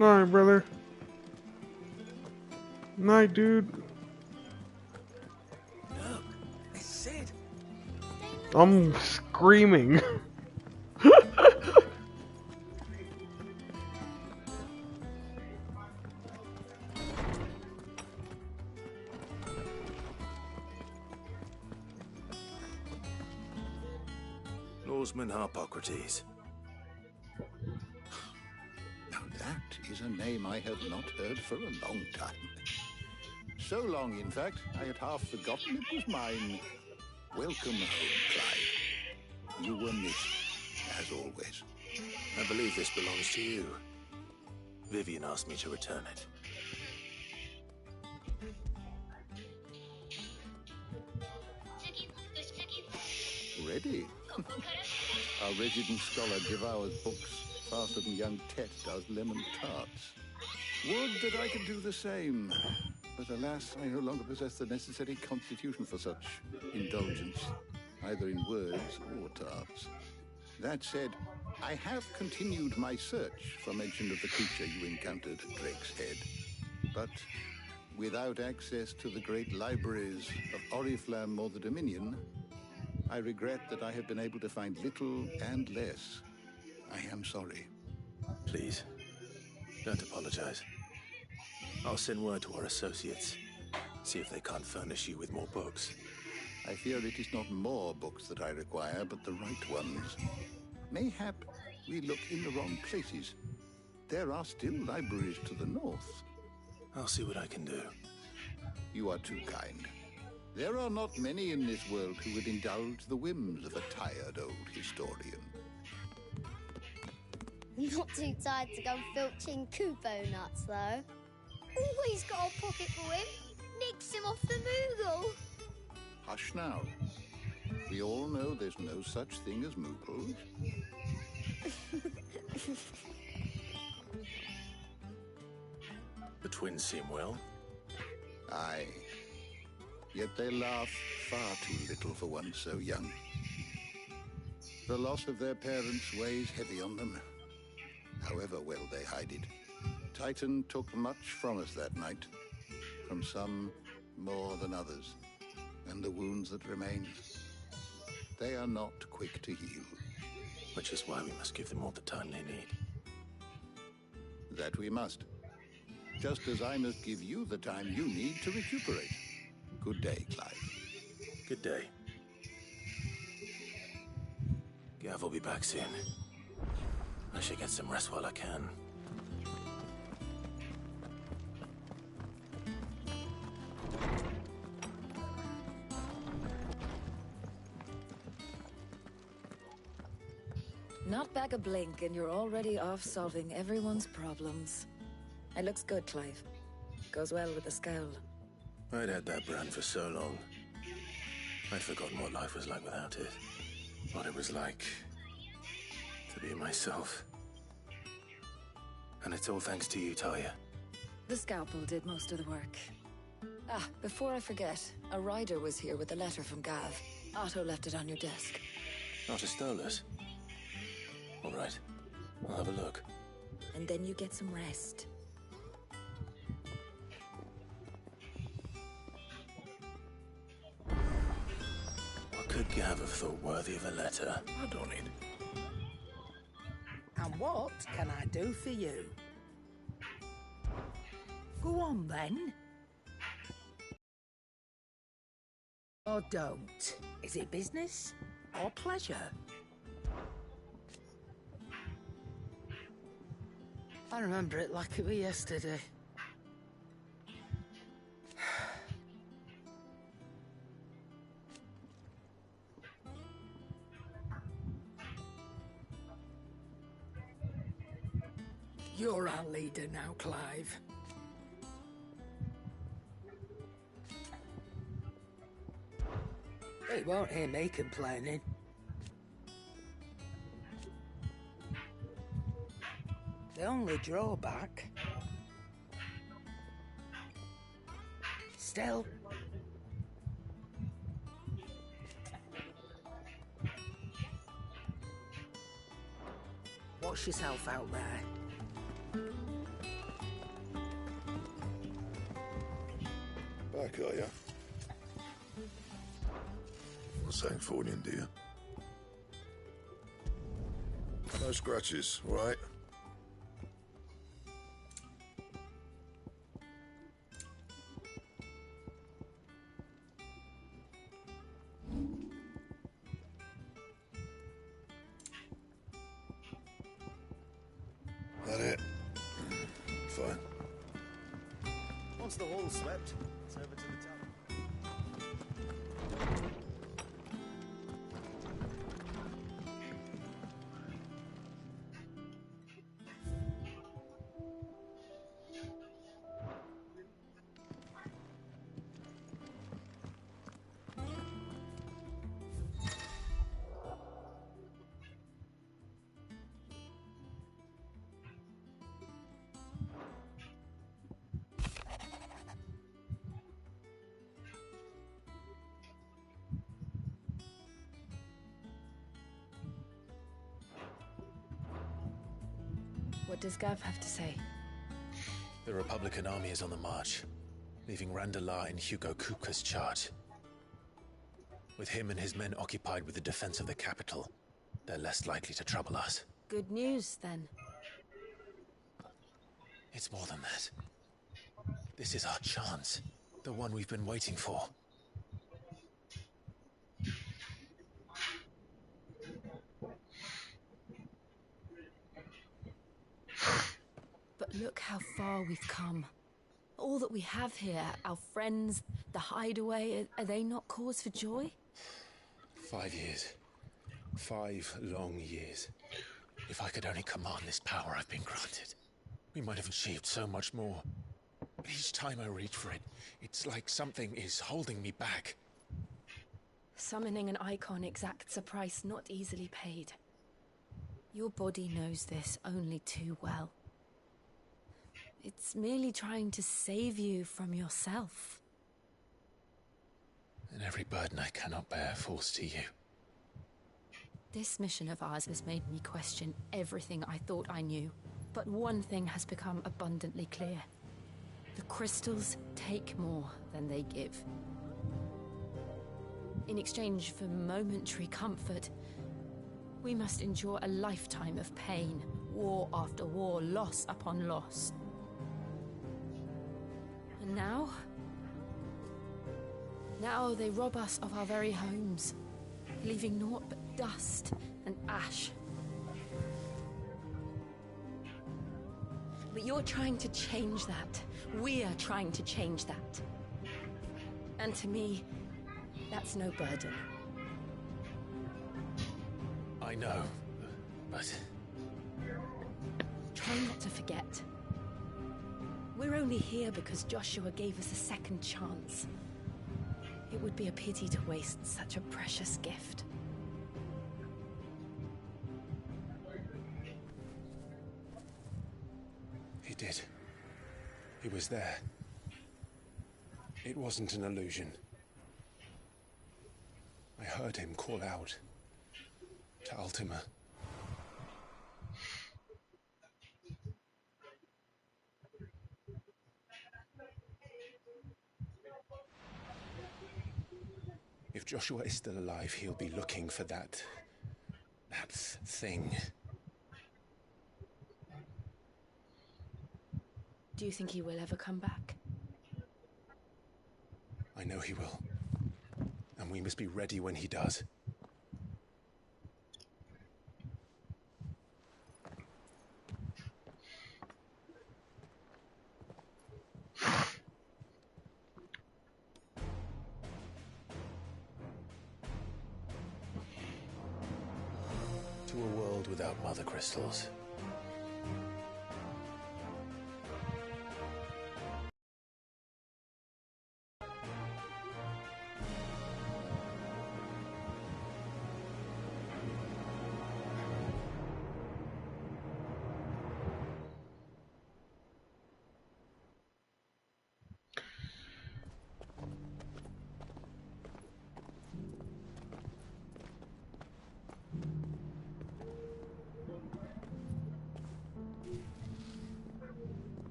Alright, brother. Night, dude. Look, it's Sid. I'm screaming. Norseman Harpocrates. Now that is a name I have not heard for a long time. So long, in fact, I had half forgotten it was mine. Welcome home, Clive. You were missed, as always. I believe this belongs to you. Vivian asked me to return it. Ready? Our resident scholar devours books faster than young Tet does lemon tarts. Would that I could do the same. But alas, I no longer possess the necessary constitution for such indulgence, either in words or tarts. That said, I have continued my search for mention of the creature you encountered at Drake's Head. But without access to the great libraries of Oriflamme or the Dominion, I regret that I have been able to find little and less. I am sorry. Please, don't apologize. I'll send word to our associates. See if they can't furnish you with more books. I fear it is not more books that I require, but the right ones. Mayhap we look in the wrong places. There are still libraries to the north. I'll see what I can do. You are too kind. There are not many in this world who would indulge the whims of a tired old historian. Not too tired to go filching Kupo nuts, though. Always got a pocket for him. Nicks him off the Moogle. Hush now. We all know there's no such thing as Moogles. The twins seem well. Aye. Yet they laugh far too little for one so young. The loss of their parents weighs heavy on them, however well they hide it. Titan took much from us that night, from some more than others, and the wounds that remain, they are not quick to heal. Which is why we must give them all the time they need. That we must. Just as I must give you the time you need to recuperate. Good day, Clive. Good day. Gav will be back soon. I should get some rest while I can. Not back a blink and you're already off solving everyone's problems. It looks good, Clive. Goes well with the scowl. I'd had that brand for so long. I'd forgotten what life was like without it. What it was like to be myself. And it's all thanks to you, Talia. The scalpel did most of the work. Ah, before I forget, a rider was here with a letter from Gav. Otto left it on your desk. Not a Stolas. All right, I'll have a look. And then you get some rest. What could Gav have thought worthy of a letter? I don't need. And what can I do for you? Go on, then. Or don't. Is it business or pleasure? I remember it like it was yesterday. You're our leader now, Clive. They won't hear me complaining. The only drawback... Still... Watch yourself out there. are you? Not saying Fornian, do you? No scratches, all right? That it? Fine. Once the hall's swept, it's over to the tower. What does Gav have to say? The Republican army is on the march, leaving Randalar in Hugo Kupka's charge. With him and his men occupied with the defense of the capital, they're less likely to trouble us. Good news, then. It's more than that. This is our chance, the one we've been waiting for. But look how far we've come. All that we have here, our friends, the hideaway, are they not cause for joy? 5 years. 5 long years. If I could only command this power I've been granted, we might have achieved so much more. But each time I reach for it, it's like something is holding me back. Summoning an icon exacts a price not easily paid. Your body knows this only too well. It's merely trying to save you from yourself. And every burden I cannot bear falls to you. This mission of ours has made me question everything I thought I knew. But one thing has become abundantly clear. The crystals take more than they give. In exchange for momentary comfort, we must endure a lifetime of pain, war after war, loss upon loss. And now they rob us of our very homes, leaving naught but dust and ash. But you're trying to change that. We're trying to change that. And to me, that's no burden. I know, but... Try not to forget. We're only here because Joshua gave us a second chance. It would be a pity to waste such a precious gift. He did. He was there. It wasn't an illusion. I heard him call out to Ultima. If Joshua is still alive, he'll be looking for that thing. Do you think he will ever come back? I know he will. And we must be ready when he does. To a world without mother crystals.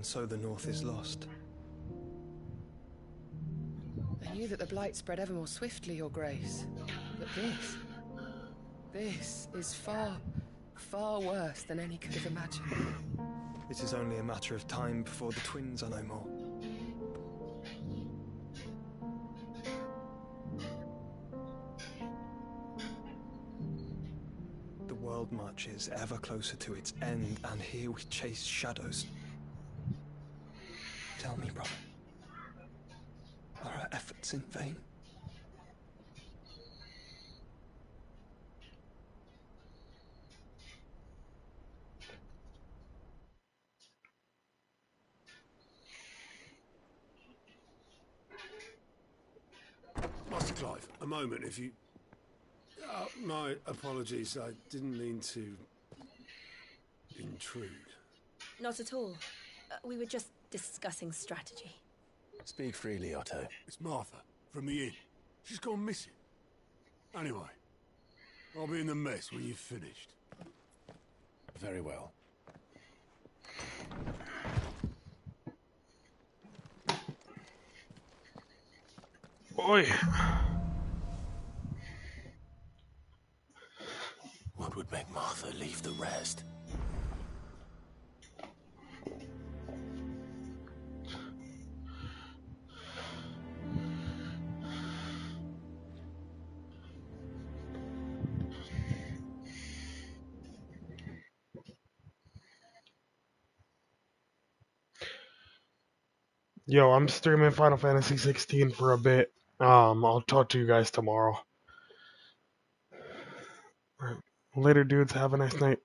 so the North is lost. I knew that the Blight spread ever more swiftly, Your Grace. But this is far, far worse than any could have imagined. It is only a matter of time before the twins are no more. The world marches ever closer to its end, and here we chase shadows. Tell me, brother, are our efforts in vain? Master Clive, a moment, if you... my apologies, I didn't mean to... intrude. Not at all. We were just discussing strategy. Speak freely, Otto. It's Martha, from the inn. She's gone missing. Anyway, I'll be in the mess when you've finished. Very well. Boy. What would make Martha leave the rest? Yo, I'm streaming Final Fantasy 16 for a bit. I'll talk to you guys tomorrow. Alright. Later, dudes. Have a nice night.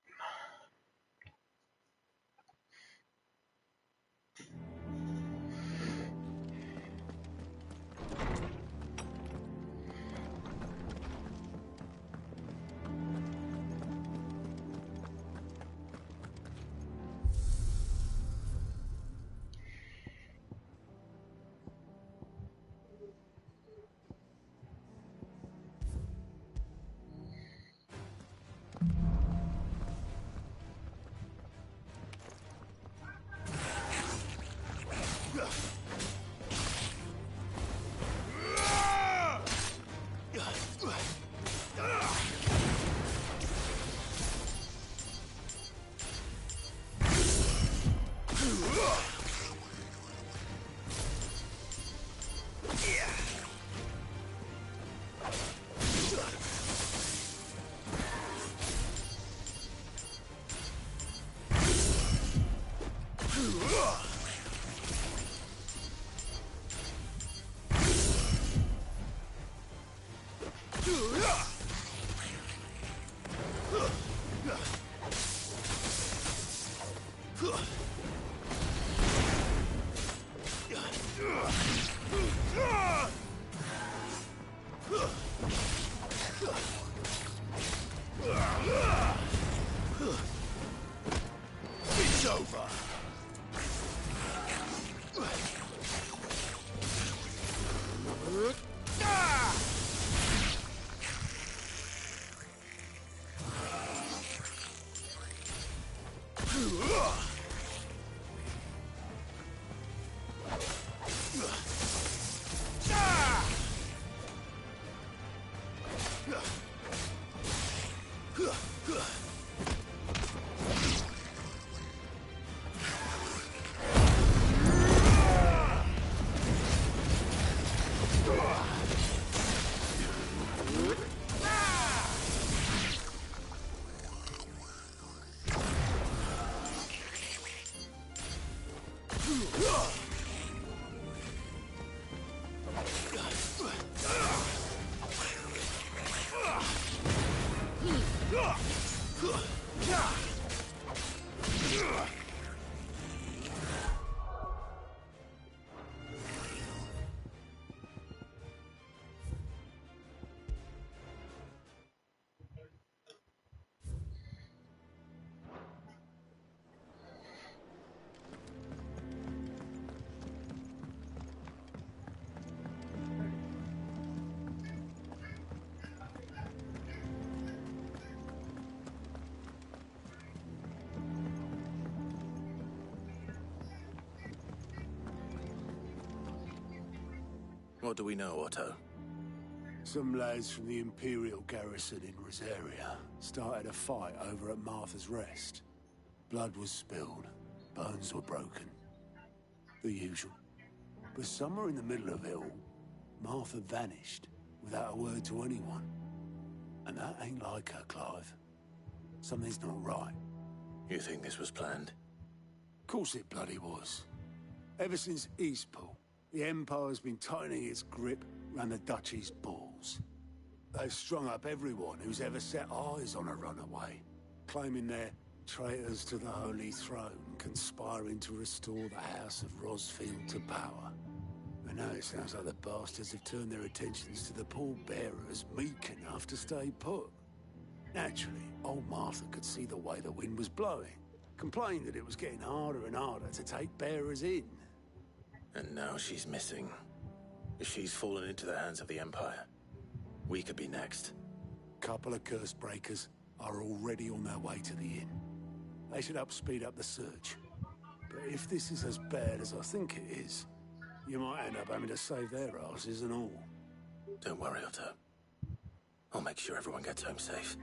What do we know, Otto? Some lads from the Imperial garrison in Rosaria started a fight over at Martha's Rest. Blood was spilled, bones were broken. The usual. But somewhere in the middle of it all, Martha vanished without a word to anyone. And that ain't like her, Clive. Something's not right. You think this was planned? Of course it bloody was. Ever since Eastpool, the Empire's been tightening its grip round the Duchy's balls. They've strung up everyone who's ever set eyes on a runaway, claiming they're traitors to the Holy Throne, conspiring to restore the House of Rosfield to power. And now it sounds like the bastards have turned their attentions to the pallbearers meek enough to stay put. Naturally, old Martha could see the way the wind was blowing, complained that it was getting harder and harder to take bearers in. And now she's missing. If she's fallen into the hands of the Empire, we could be next. Couple of curse breakers are already on their way to the inn. They should speed up the search. But if this is as bad as I think it is, you might end up having to save their asses and all. Don't worry, Otto. I'll make sure everyone gets home safe.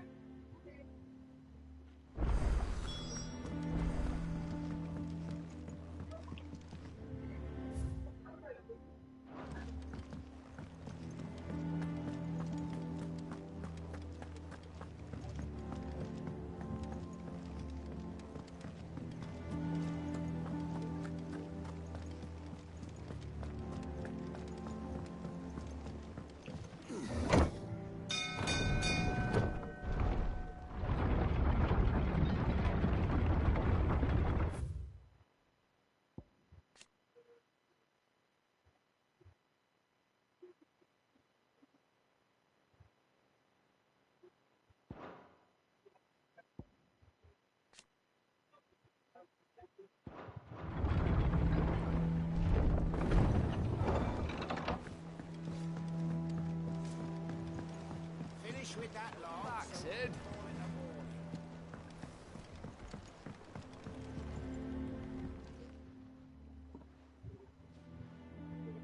With that lot. Sid.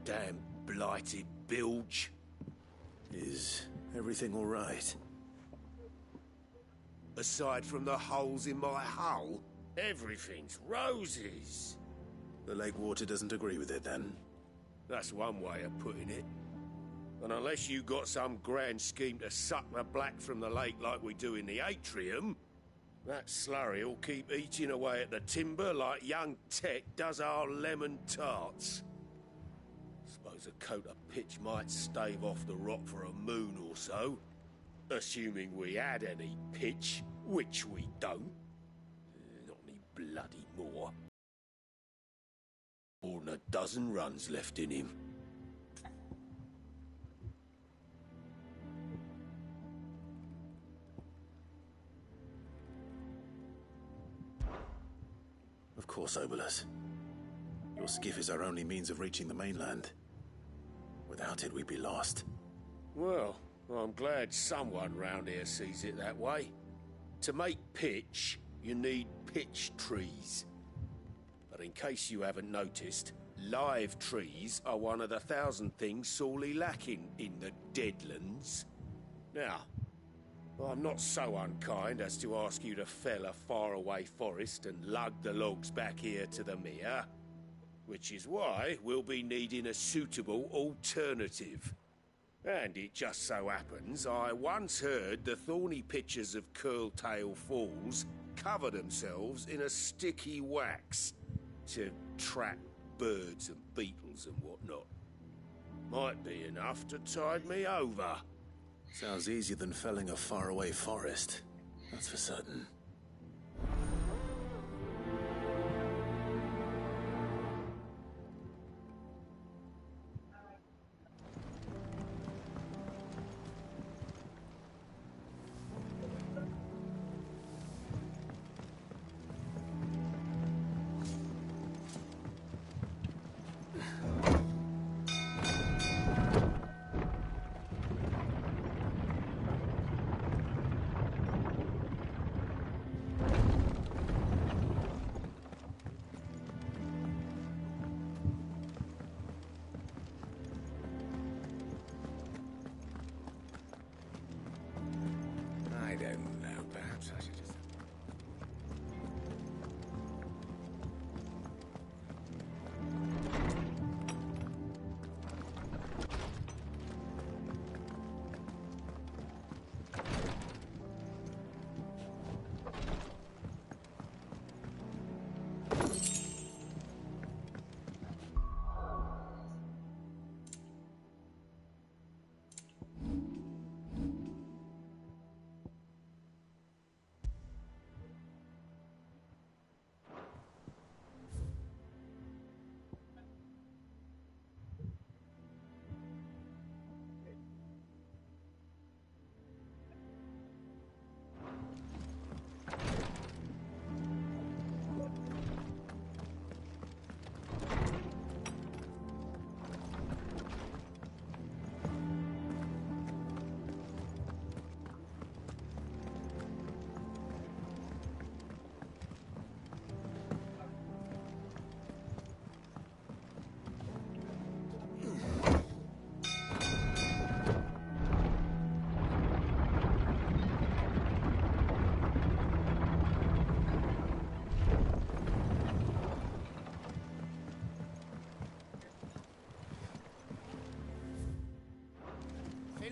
Damn blighted bilge. Is everything all right? Aside from the holes in my hull, everything's roses. The lake water doesn't agree with it, then? That's one way of putting it. And unless you got some grand scheme to suck the black from the lake like we do in the atrium, that slurry'll keep eating away at the timber like young Tech does our lemon tarts. Suppose a coat of pitch might stave off the rot for a moon or so, assuming we had any pitch, which we don't. Not any bloody more. More than a dozen runs left in him. Of course, Obolus. Your skiff is our only means of reaching the mainland. Without it, we'd be lost. Well, I'm glad someone round here sees it that way. To make pitch, you need pitch trees. But in case you haven't noticed, live trees are one of the 1,000 things sorely lacking in the Deadlands. Now, I'm not so unkind as to ask you to fell a faraway forest and lug the logs back here to the mere, which is why we'll be needing a suitable alternative. And it just so happens I once heard the thorny pitchers of Curltail Falls cover themselves in a sticky wax to trap birds and beetles and whatnot. Might be enough to tide me over. Sounds easier than felling a faraway forest. That's for certain.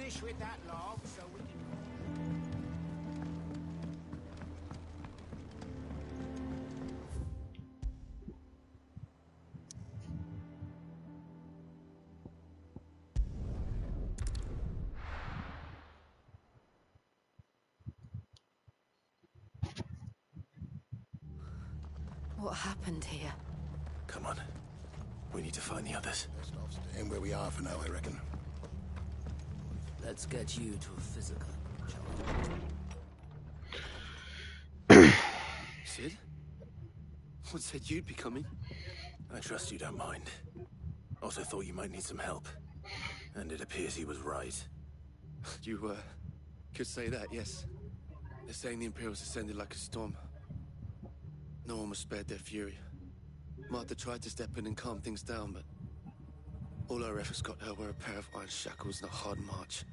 finish with that log so we can... What happened here? Come on. We need to find the others. Best off staying where we are for now, I reckon. Let's get you to a physical, Sid? What said you'd be coming? I trust you don't mind. Also thought you might need some help. And it appears he was right. You, could say that, yes. They're saying the Imperials ascended like a storm. No one was spared their fury. Martha tried to step in and calm things down, but all our efforts got her were a pair of iron shackles and a hard march.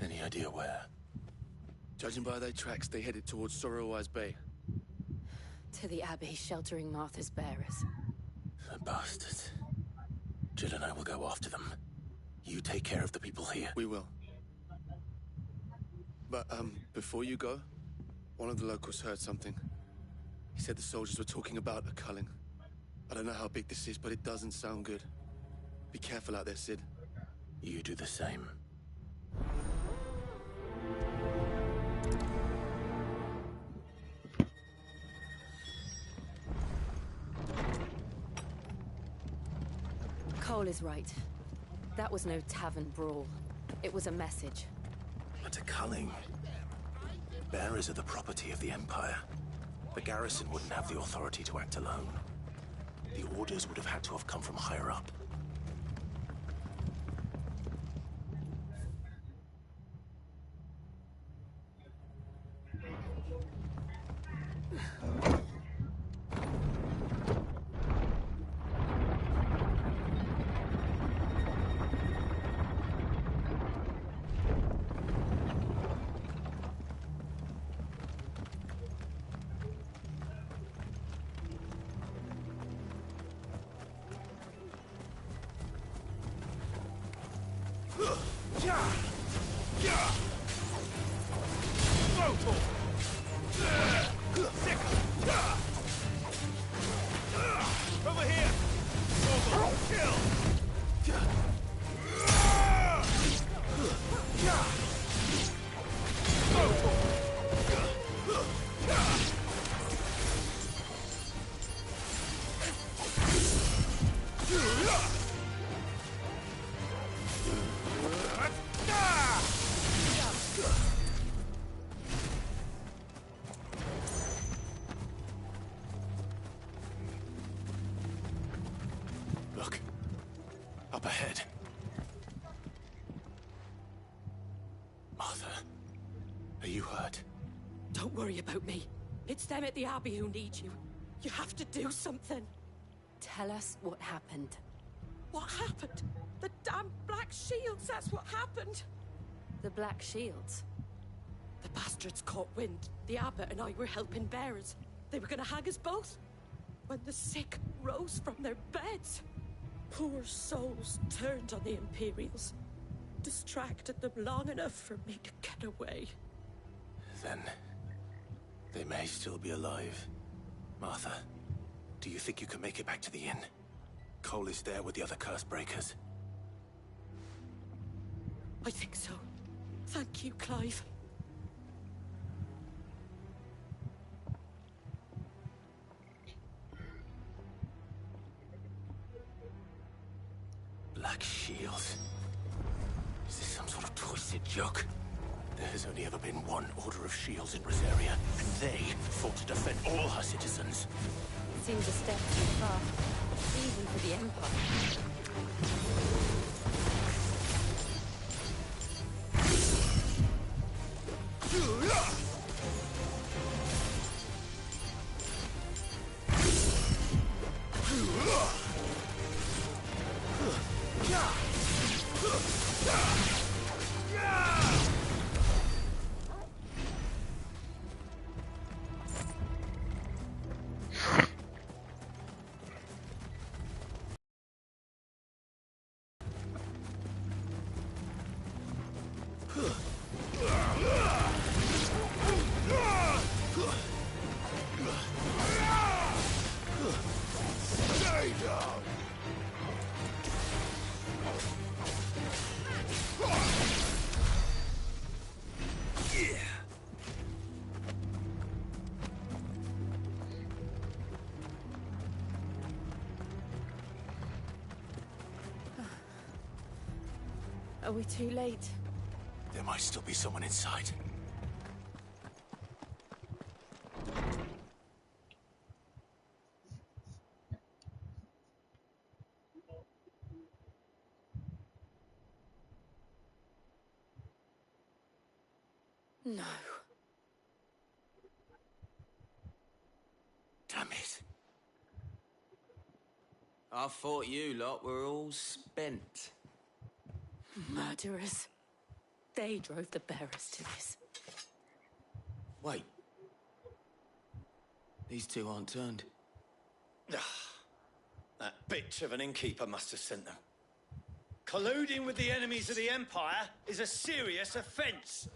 Any idea where? Judging by their tracks, they headed towards Sorrowwise Bay. To the Abbey, sheltering Martha's bearers. The bastards. Jill and I will go after them. You take care of the people here. We will. But, before you go, one of the locals heard something. He said the soldiers were talking about a culling. I don't know how big this is, but it doesn't sound good. Be careful out there, Sid. You do the same. Cole is right. That was no tavern brawl. It was a message. But a culling. Bearers are the property of the Empire. The garrison wouldn't have the authority to act alone. The orders would have had to have come from higher up. Look. Up ahead. Martha, are you hurt? Don't worry about me. It's them at the Abbey who need you. You have to do something. Tell us what happened. What happened? The damn Black Shields, that's what happened. The Black Shields? The bastards caught wind. The Abbot and I were helping bearers. They were gonna hang us both. When the sick rose from their beds, poor souls turned on the Imperials. Distracted them long enough for me to get away. Then they may still be alive. Martha, do you think you can make it back to the inn? Cole is there with the other curse breakers. I think so. Thank you, Clive. Black Shields. Is this some sort of twisted joke? There has only ever been one Order of Shields in Rosaria, and they fought to defend all her citizens. Seems a step too far, even for the Empire. Stay down! Yeah. Are we too late? There might still be someone inside. No. Damn it. I thought you lot were all spent. Murderers. They drove the bearers to this. Wait. These two aren't turned. That bitch of an innkeeper must have sent them. Colluding with the enemies of the Empire is a serious offence.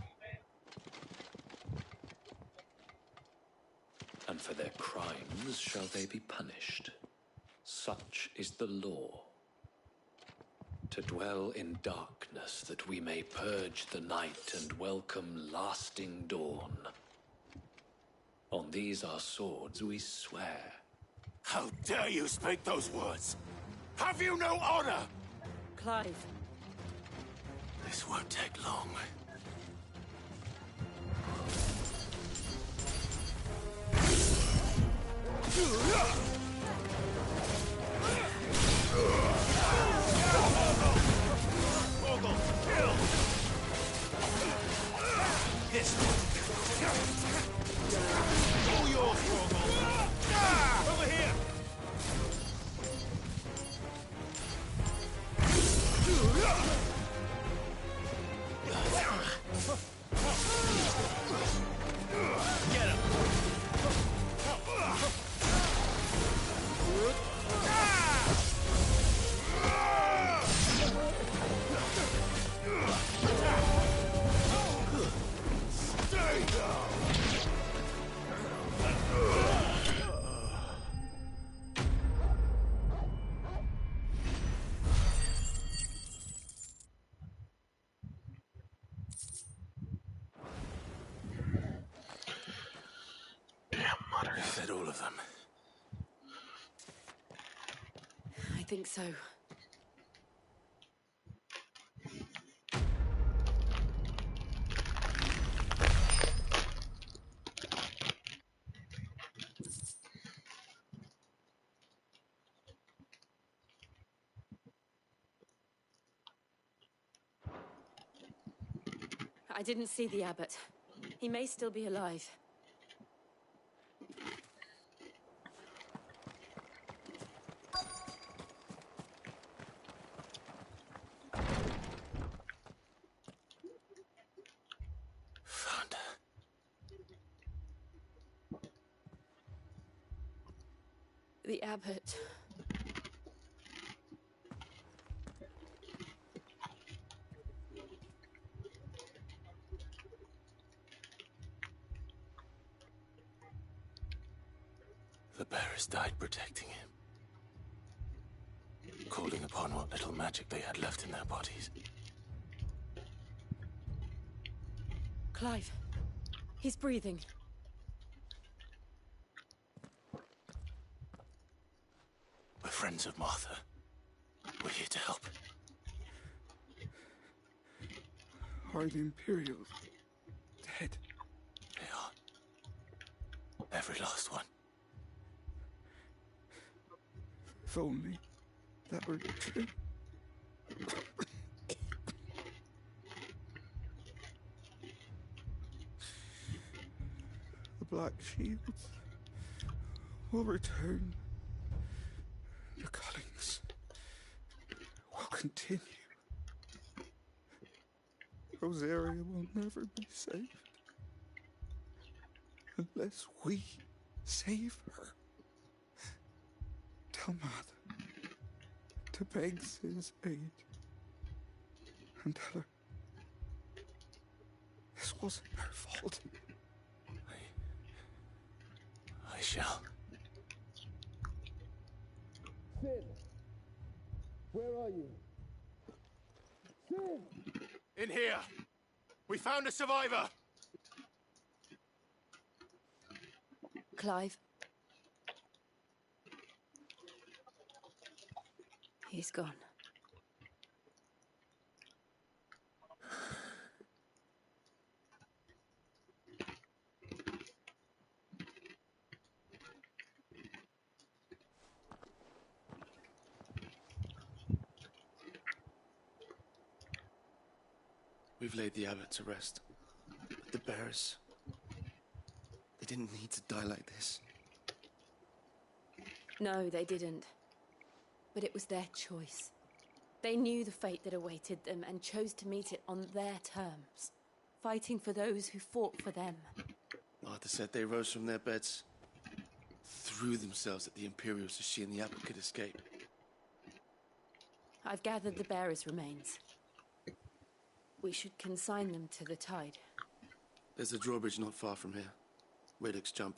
And for their crimes shall they be punished. Such is the law. To dwell in darkness that we may purge the night and welcome lasting dawn. On these our swords we swear. How dare you speak those words? Have you no honor? Clive. This won't take long. Morgul, kill! This all yours, Morgul! Over here! Get him! Stay down! Is that all of them? I think so. I didn't see the abbot. He may still be alive. Found her. The abbot. The bearers died protecting him. Calling upon what little magic they had left in their bodies. Clive. He's breathing. We're friends of Martha. We're here to help. Are the Imperials dead? They are. Every last one. If only that were true. The Black Shields will return. The cullings will continue. Rosaria will never be saved unless we save her. Tell Martha to beg his aid and tell her This wasn't her fault. I shall. Sin! Where are you? Sin! In here! We found a survivor! Clive. He's gone. We've laid the abbot to rest. But the bearers... they didn't need to die like this. No, they didn't. But it was their choice. They knew the fate that awaited them and chose to meet it on their terms, fighting for those who fought for them. Martha said they rose from their beds, threw themselves at the Imperials so she and the abbot could escape. I've gathered the bearers' remains. We should consign them to the tide. There's a drawbridge not far from here. Radix Jump.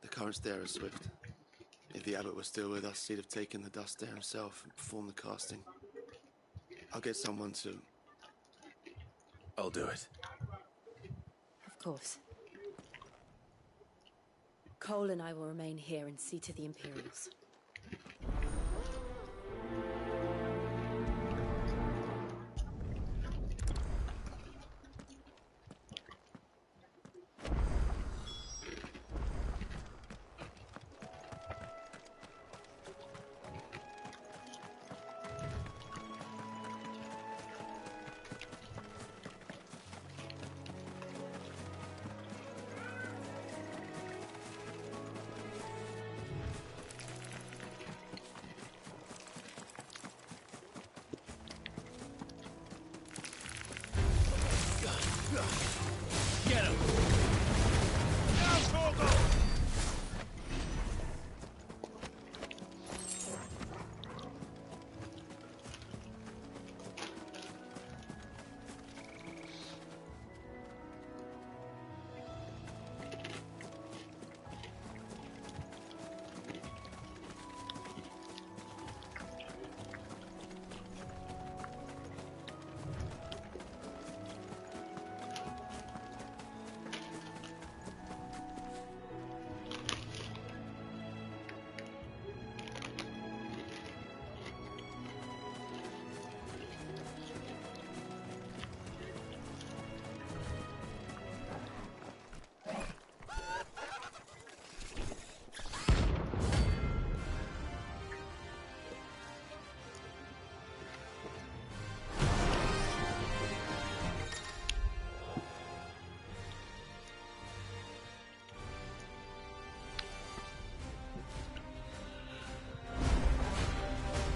The currents there are swift. If the abbot was still with us, he'd have taken the dust there himself and performed the casting. I'll get someone to... I'll do it. Of course. Cole and I will remain here and see to the Imperials. Get him! Down, Torgal!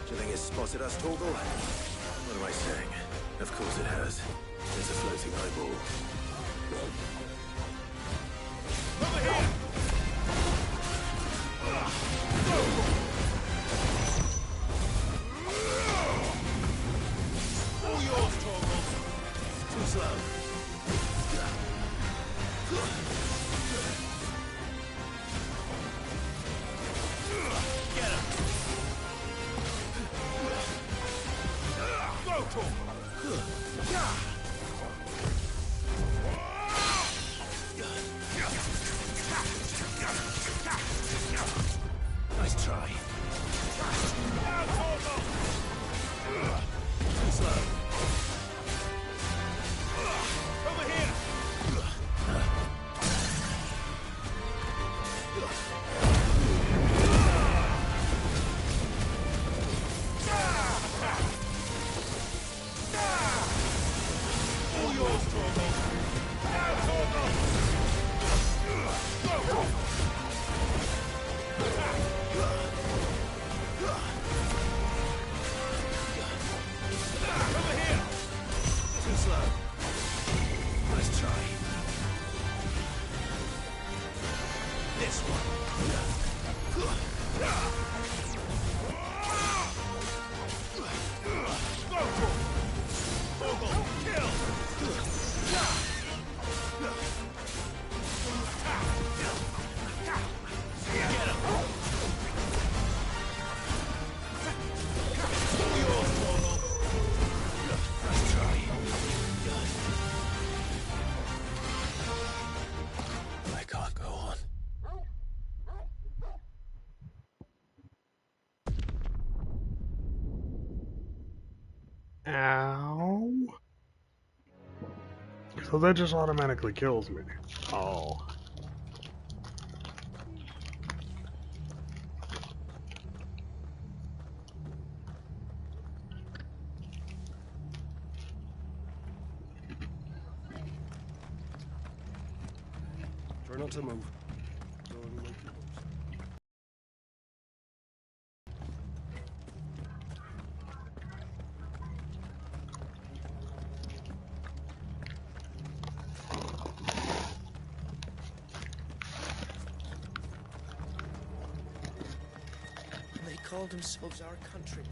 Do you think it's spotted us, Torgal? What am I saying? Of course it has. There's a floating eyeball. Over here! All yours, Torgal. Too slow. Get him! Go, Torgal! Nice try. Down, Torgal! Too slow. Over here! Ow. So that just automatically kills me. Oh. Try not to move. They call themselves our countrymen.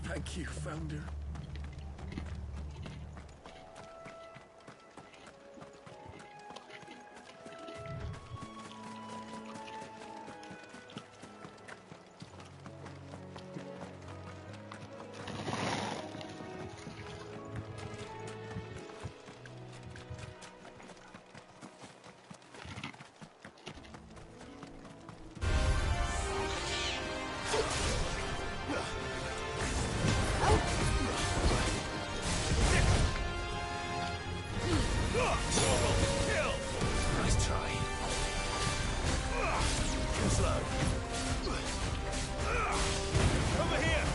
Thank you, Founder. Nice try. Too slow. Over here.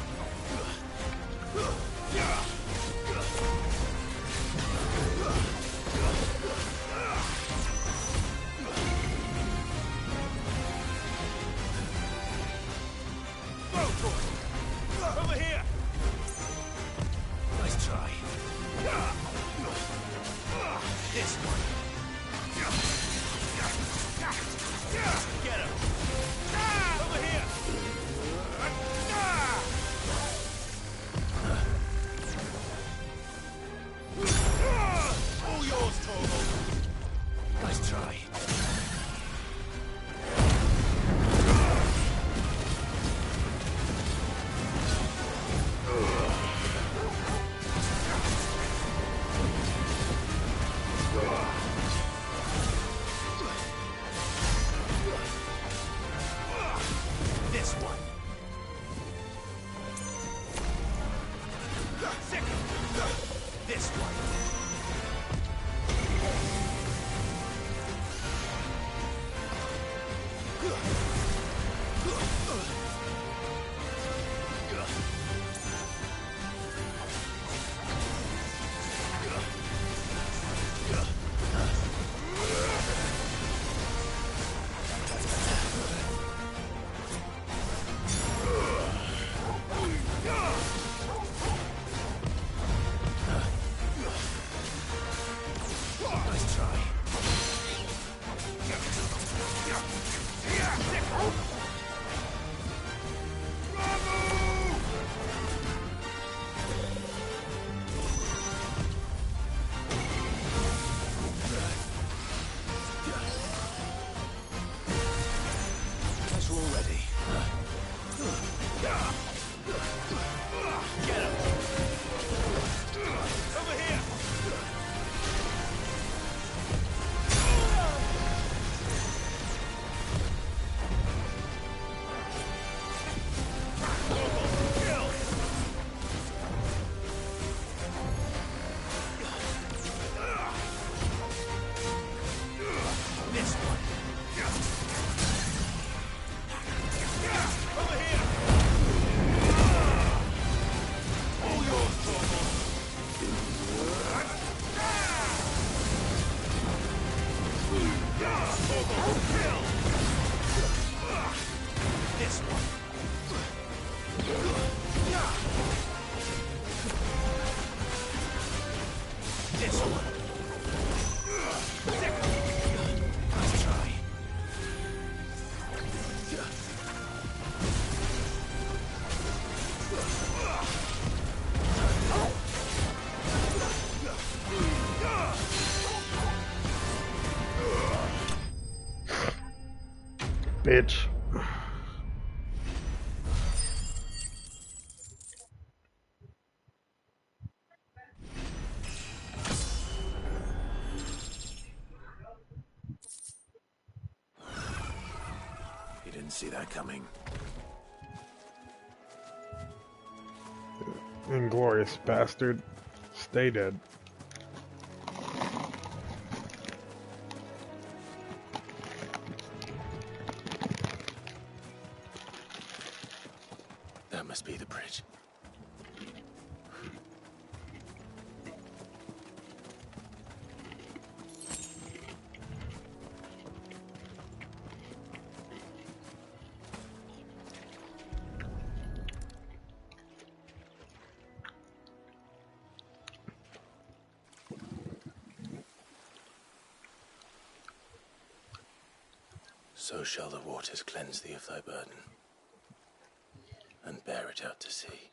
Go for it. Over here. Nice try. This one. Get him. Over here. All yours, Torvald. Nice try. This one. This one. Nice try. Guess we're all ready. Get him. Over here. This one. Over here. All yours, Torvald. Torvald, kill. This one. This one. Nice bitch. You didn't see that coming. Inglorious bastard. Stay dead. That must be the bridge. So shall the waters cleanse thee of thy burden, and bear it out to sea.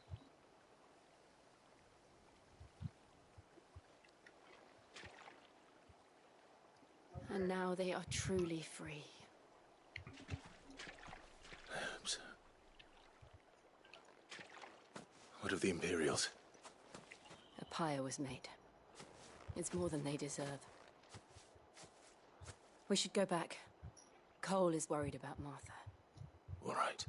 And now they are truly free. I hope so. What of the Imperials? A pyre was made. It's more than they deserve. We should go back. Cole is worried about Martha. All right.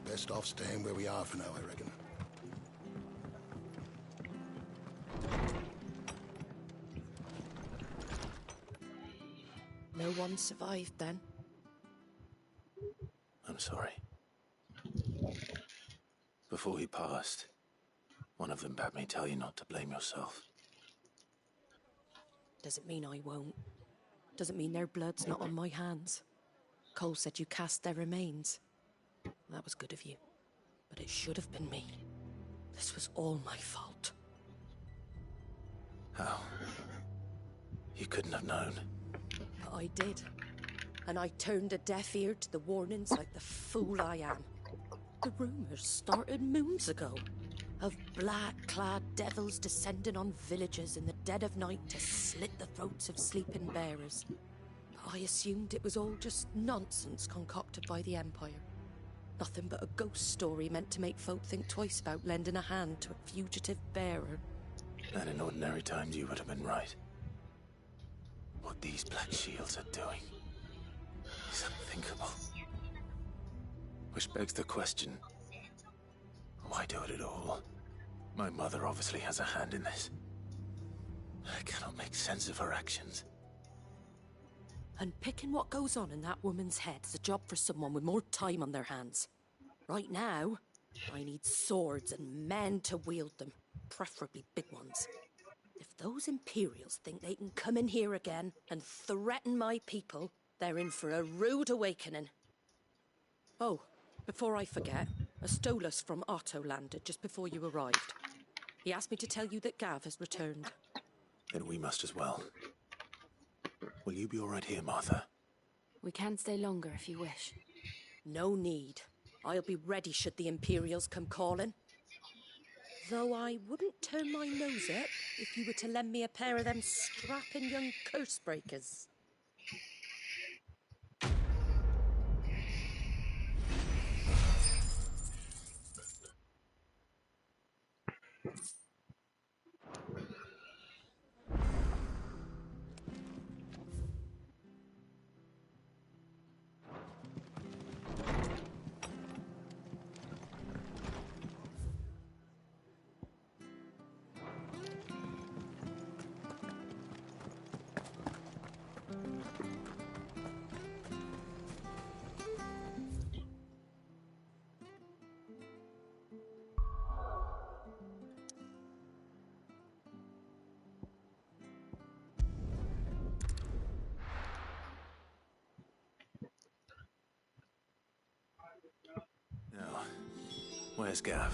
Best off staying where we are for now, I reckon. No one survived then? I'm sorry. Before he passed, one of them bade me tell you not to blame yourself. Doesn't mean I won't. Doesn't mean their blood's not on my hands. Cole said you cast their remains. That was good of you. But it should have been me. This was all my fault. How? You couldn't have known. But I did. And I turned a deaf ear to the warnings like the fool I am. The rumors started moons ago. Of black-clad devils descending on villages in the dead of night to slit the throats of sleeping bearers. But I assumed it was all just nonsense concocted by the Empire. Nothing but a ghost story meant to make folk think twice about lending a hand to a fugitive bearer. And in ordinary times you would have been right. What these Black Shields are doing is unthinkable. Which begs the question, why do it at all? My mother obviously has a hand in this. I cannot make sense of her actions. And picking what goes on in that woman's head is a job for someone with more time on their hands. Right now, I need swords and men to wield them, preferably big ones. If those Imperials think they can come in here again and threaten my people, they're in for a rude awakening. Oh, before I forget, a Stolas from Otto landed just before you arrived. He asked me to tell you that Gav has returned. Then we must as well. Will you be all right here, Martha? We can stay longer if you wish. No need. I'll be ready should the Imperials come calling. Though I wouldn't turn my nose up if you were to lend me a pair of them strapping young curse breakers. Where's Gav?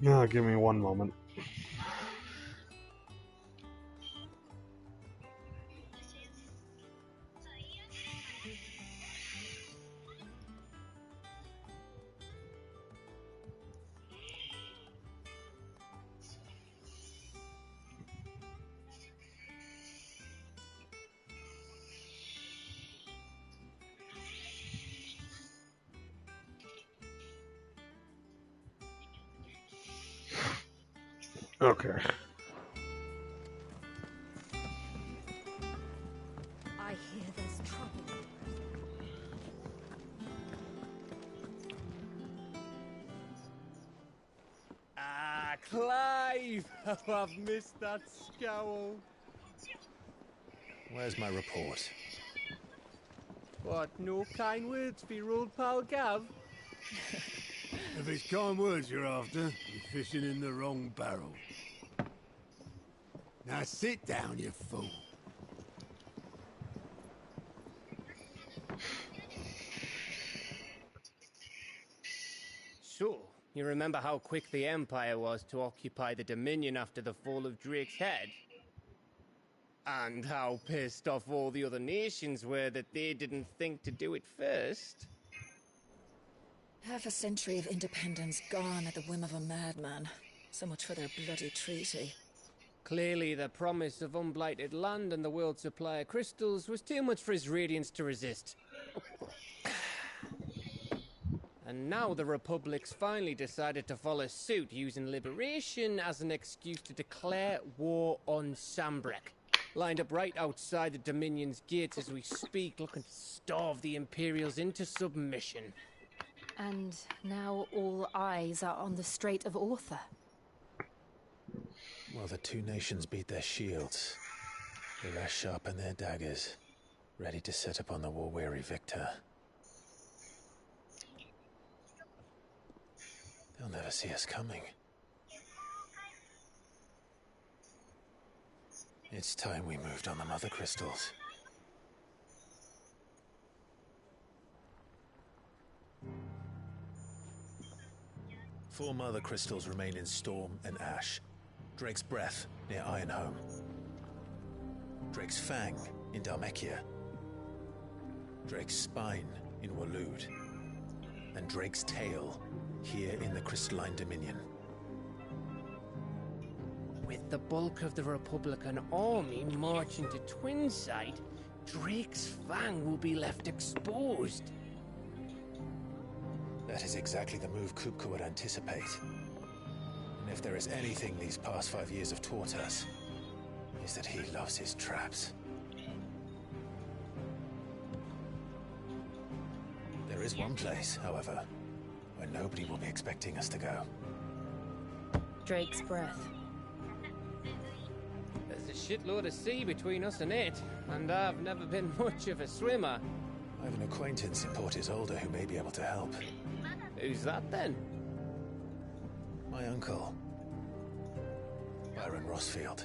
Yeah, give me one moment. Okay. I hear there's trouble. Ah, Clive! Oh, I've missed that scowl. Where's my report? What, no kind words for your old pal Gav? If it's kind words you're after, you're fishing in the wrong barrel. Now sit down, you fool. So, you remember how quick the Empire was to occupy the Dominion after the fall of Drake's head? And how pissed off all the other nations were that they didn't think to do it first? Half a century of independence gone at the whim of a madman. So much for their bloody treaty. Clearly, the promise of unblighted land and the world's supply of crystals was too much for his radiance to resist. And now the Republic's finally decided to follow suit, using liberation as an excuse to declare war on Sambrek. Lined up right outside the Dominion's gates as we speak, looking to starve the Imperials into submission. And now all eyes are on the Strait of Author. While the two nations beat their shields, the rest sharpen their daggers, ready to set upon the war-weary victor. They'll never see us coming. It's time we moved on the mother crystals. Four mother crystals remain in Storm and Ash. Drake's Breath near Ironhome. Drake's Fang in Dhalmekia. Drake's Spine in Waloed. And Drake's Tail here in the Crystalline Dominion. With the bulk of the Republican army marching to Twinside, Drake's Fang will be left exposed. That is exactly the move Kupka would anticipate. And if there is anything these past 5 years have taught us, is that he loves his traps. There is one place, however, where nobody will be expecting us to go. Drake's Breath. There's a shitload of sea between us and it, and I've never been much of a swimmer. I have an acquaintance in Port Isolde who may be able to help. Who's that then? My uncle, Byron Rosfield.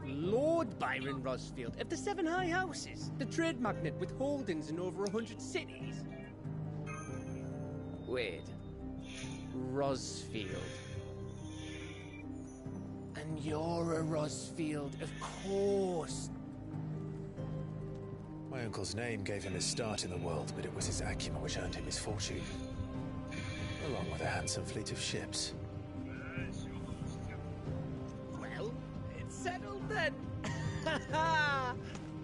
Lord Byron Rosfield of the Seven High Houses, the trade magnate with holdings in over 100 cities. Wait, Rosfield. And you're a Rosfield, of course. My uncle's name gave him his start in the world, but it was his acumen which earned him his fortune, along with a handsome fleet of ships. Well, it's settled then.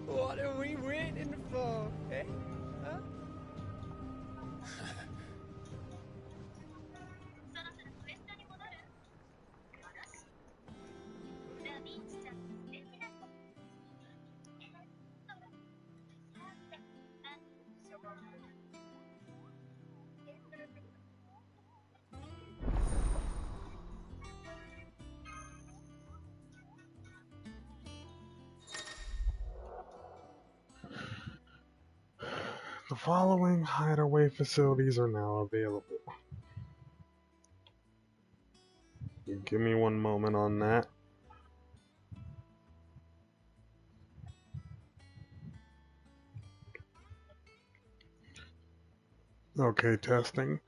What are we waiting for, eh? Huh? following hideaway facilities are now available. Give me one moment on that. Okay, testing.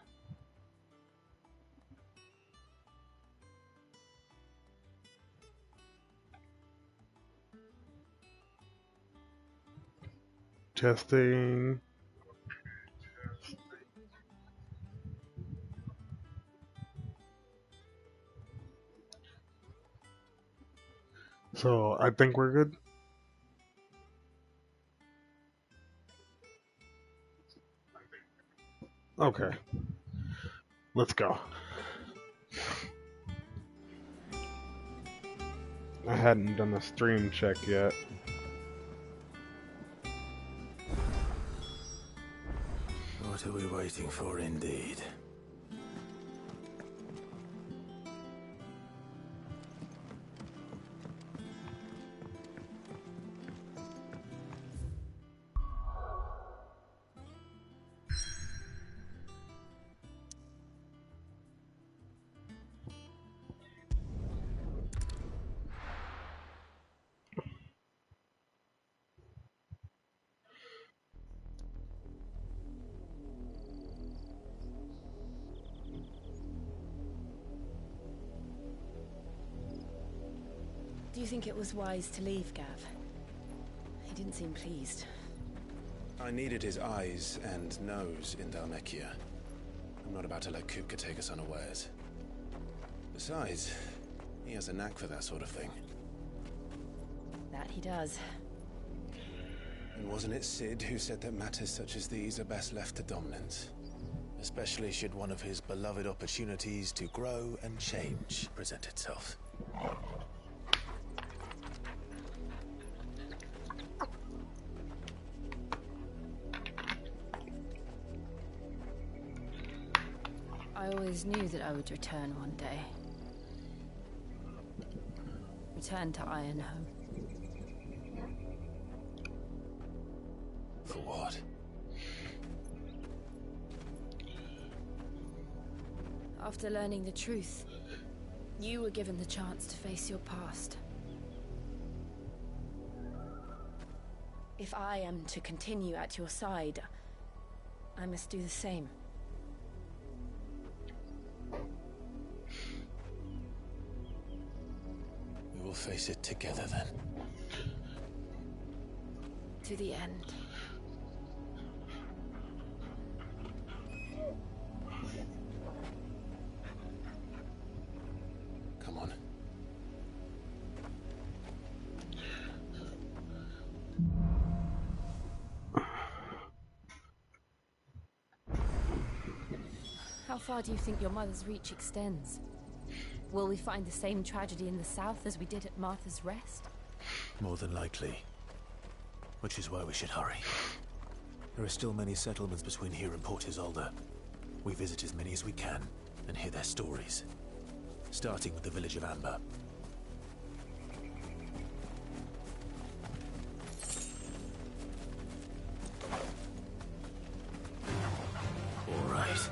Testing. So, I think we're good. Okay. Let's go. I hadn't done a stream check yet. What are we waiting for, indeed? Do you think it was wise to leave, Gav? He didn't seem pleased. I needed his eyes and nose in Dhalmekia. I'm not about to let Kupka take us unawares. Besides, he has a knack for that sort of thing. That he does. And wasn't it Sid who said that matters such as these are best left to dominance? Especially should one of his beloved opportunities to grow and change present itself. I always knew that I would return one day. Return to Ironhome. For what? After learning the truth, you were given the chance to face your past. If I am to continue at your side, I must do the same. We will face it together then. To the end. Come on. How far do you think your mother's reach extends? Will we find the same tragedy in the south as we did at Martha's Rest? More than likely. Which is why we should hurry. There are still many settlements between here and Port Isolde. We visit as many as we can and hear their stories. Starting with the village of Amber. All right.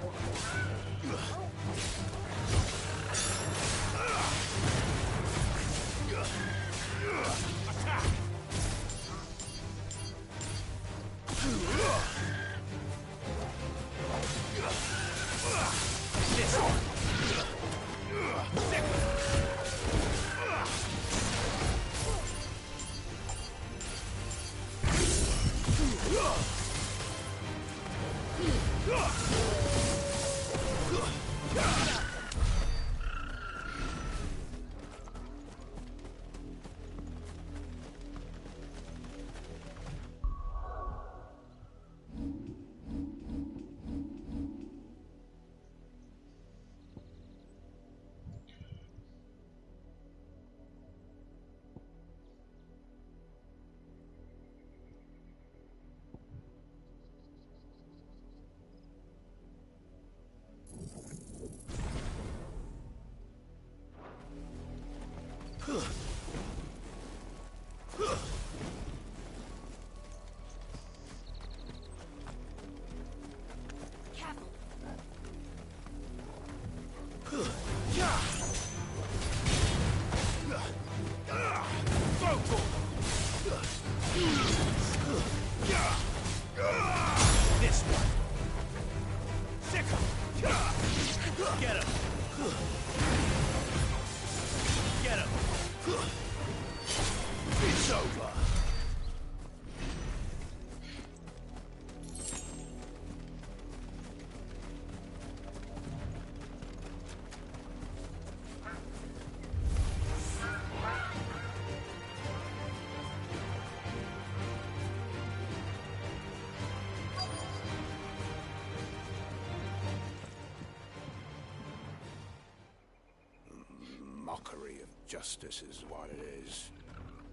Justice is what it is.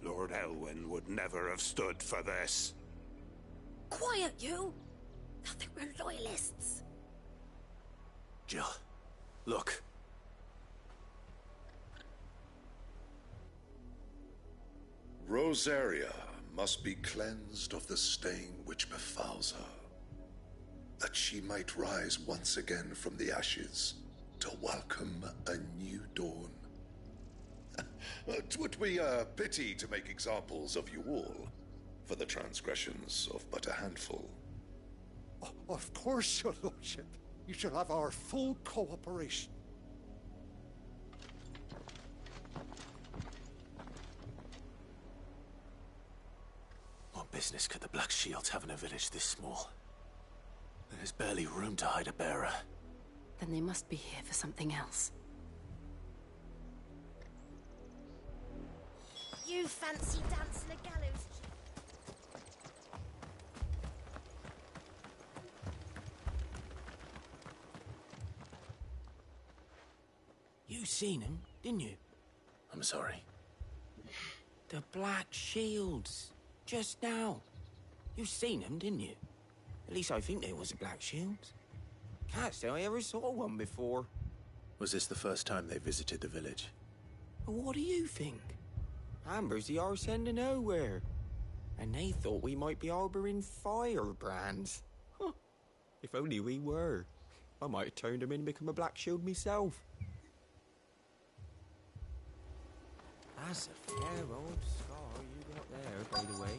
Lord Elwyn would never have stood for this. Quiet, you! I think we're loyalists. Jill, look. Rosaria must be cleansed of the stain which befouls her, that she might rise once again from the ashes to welcome a new dawn. 'Twould be a pity to make examples of you all, for the transgressions of but a handful. Of course, your lordship. You shall have our full cooperation. What business could the Black Shields have in a village this small? There's barely room to hide a bearer. Then they must be here for something else. You fancy dancing a gallows? You seen him, didn't you? I'm sorry. The Black Shields. Just now. You seen them, didn't you? At least I think they was the Black Shields. Can't say I ever saw one before. Was this the first time they visited the village? What do you think? Amber's the arse end of nowhere. And they thought we might be harbouring firebrands. Huh. If only we were. I might have turned them in and become a Black Shield myself. That's a fair old scar you got there, by the way.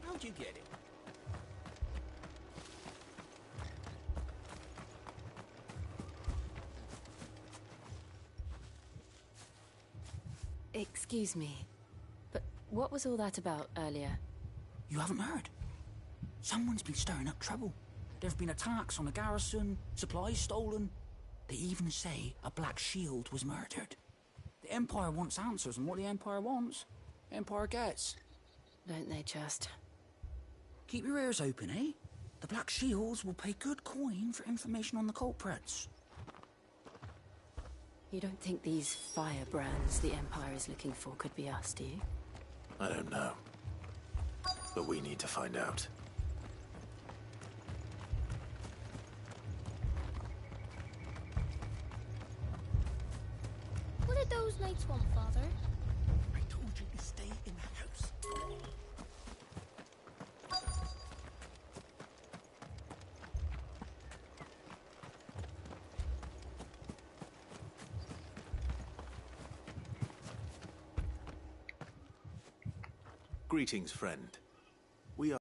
How'd you get it? Excuse me, but what was all that about earlier? You haven't heard? Someone's been stirring up trouble. There've been attacks on the garrison, supplies stolen. They even say a Black Shield was murdered. The Empire wants answers, and what the Empire wants, Empire gets. Don't they just? Keep your ears open, eh? The Black Shields will pay good coin for information on the culprits. You don't think these firebrands the Empire is looking for could be us, do you? I don't know. But we need to find out. What did those knights want, Father? I told you to stay in the house. Greetings, friend. We are...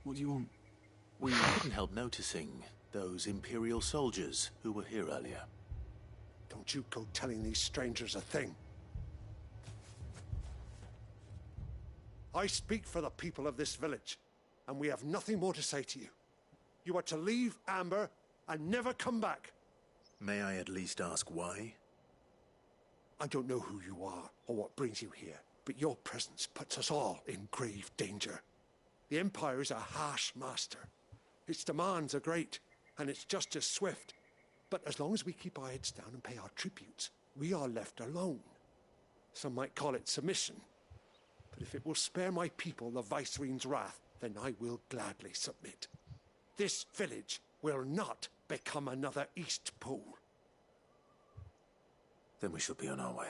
What do you want? We couldn't help noticing those Imperial soldiers who were here earlier. Don't you go telling these strangers a thing. I speak for the people of this village, and we have nothing more to say to you. You are to leave Amber and never come back. May I at least ask why? I don't know who you are or what brings you here, but your presence puts us all in grave danger. The Empire is a harsh master. Its demands are great, and its justice swift. But as long as we keep our heads down and pay our tributes, we are left alone. Some might call it submission. But if it will spare my people the Viceroy's wrath, then I will gladly submit. This village will not become another Eastpool. Then we shall be on our way.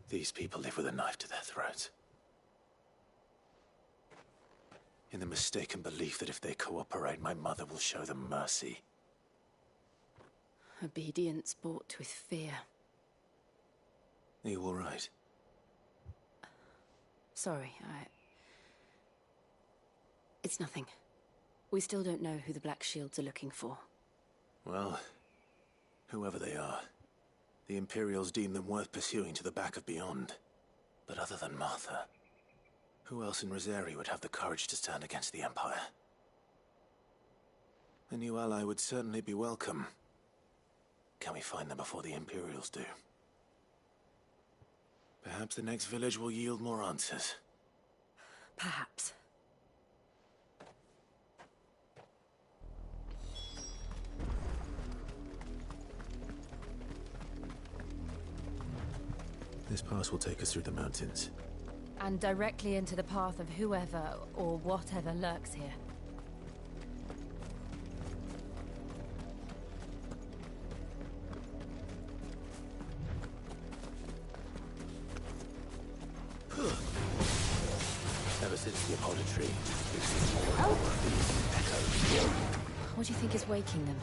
These people live with a knife to their throats. In the mistaken belief that if they cooperate, my mother will show them mercy. Obedience bought with fear. Are you all right? Sorry, It's nothing. We still don't know who the Black Shields are looking for. Well, whoever they are, the Imperials deem them worth pursuing to the back of beyond. But other than Martha, who else in Rosaria would have the courage to stand against the Empire? A new ally would certainly be welcome. Can we find them before the Imperials do? Perhaps the next village will yield more answers. Perhaps. This pass will take us through the mountains. And directly into the path of whoever or whatever lurks here. Ever since the Apollo tree, we've seen more and more of these echoes. What do you think is waking them?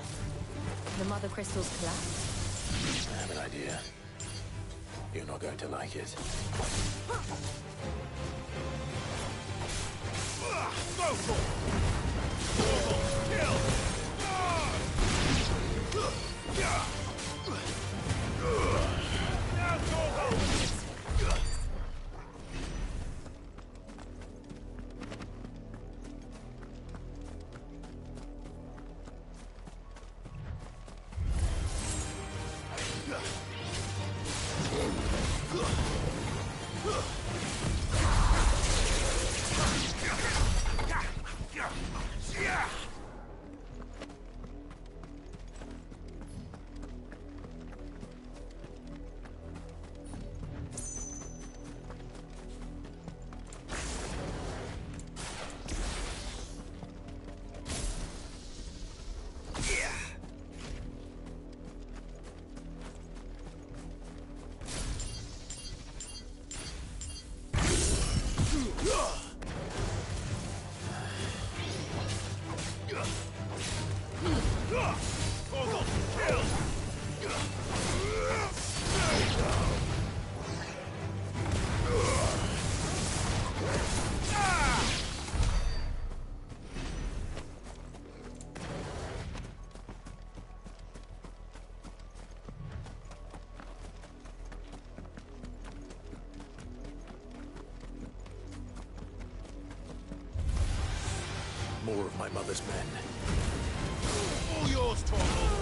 The Mother Crystal's collapse? I have an idea. You're not going to like it. More of my mother's men. All yours, Torgal!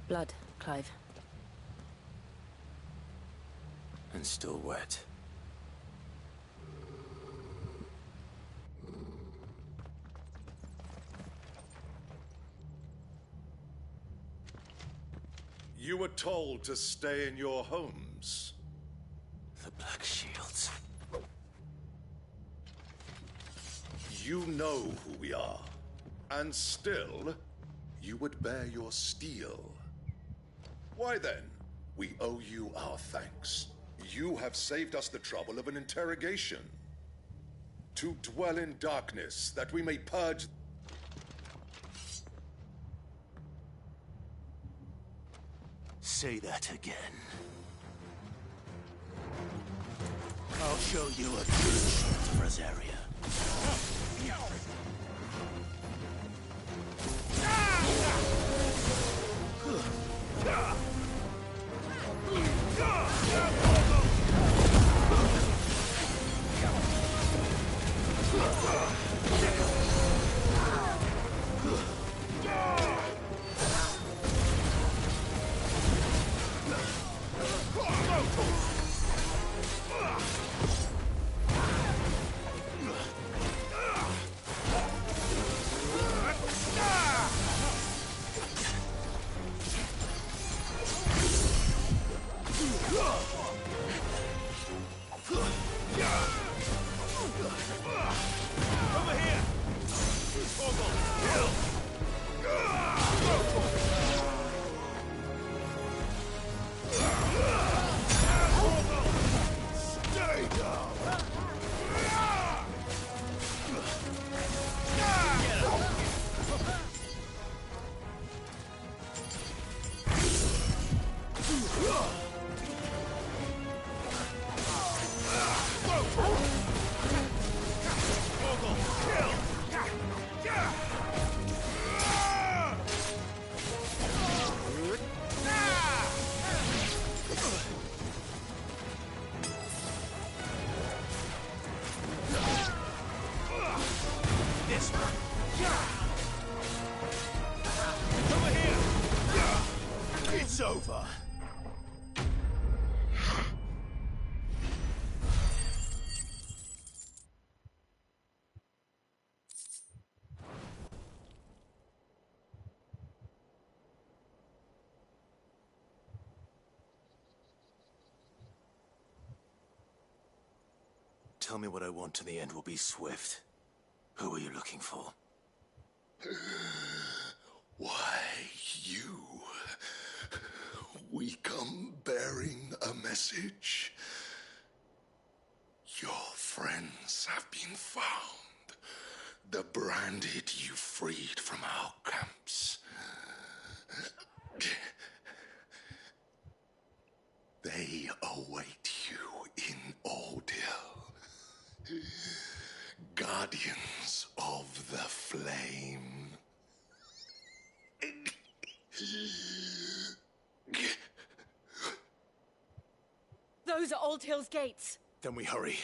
Blood, Clive. And still wet. You were told to stay in your homes. The Black Shields. You know who we are. And still, you would bear your steel. Why then, we owe you our thanks. You have saved us the trouble of an interrogation. To dwell in darkness, that we may purge... Say that again. I'll show you a good shot of Rosaria. It's over. Tell me what I want and the end will be swift. Who are you looking for? Why, you. We come bearing a message. Your friends have been found. The branded you freed from our camps. They await you in Ordil. Guardians of the Flame. Those are Old Hill's gates. Then we hurry.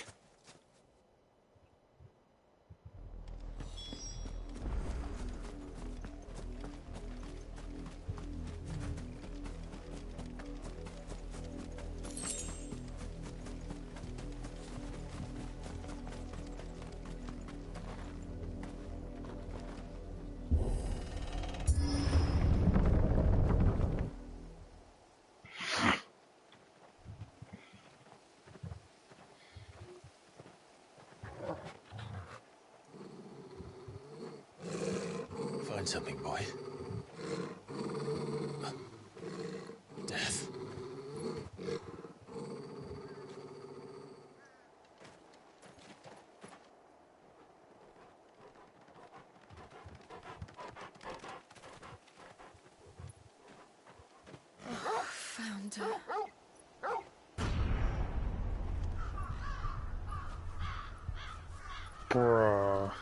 Find something, boy. Death. Found her. Bruh.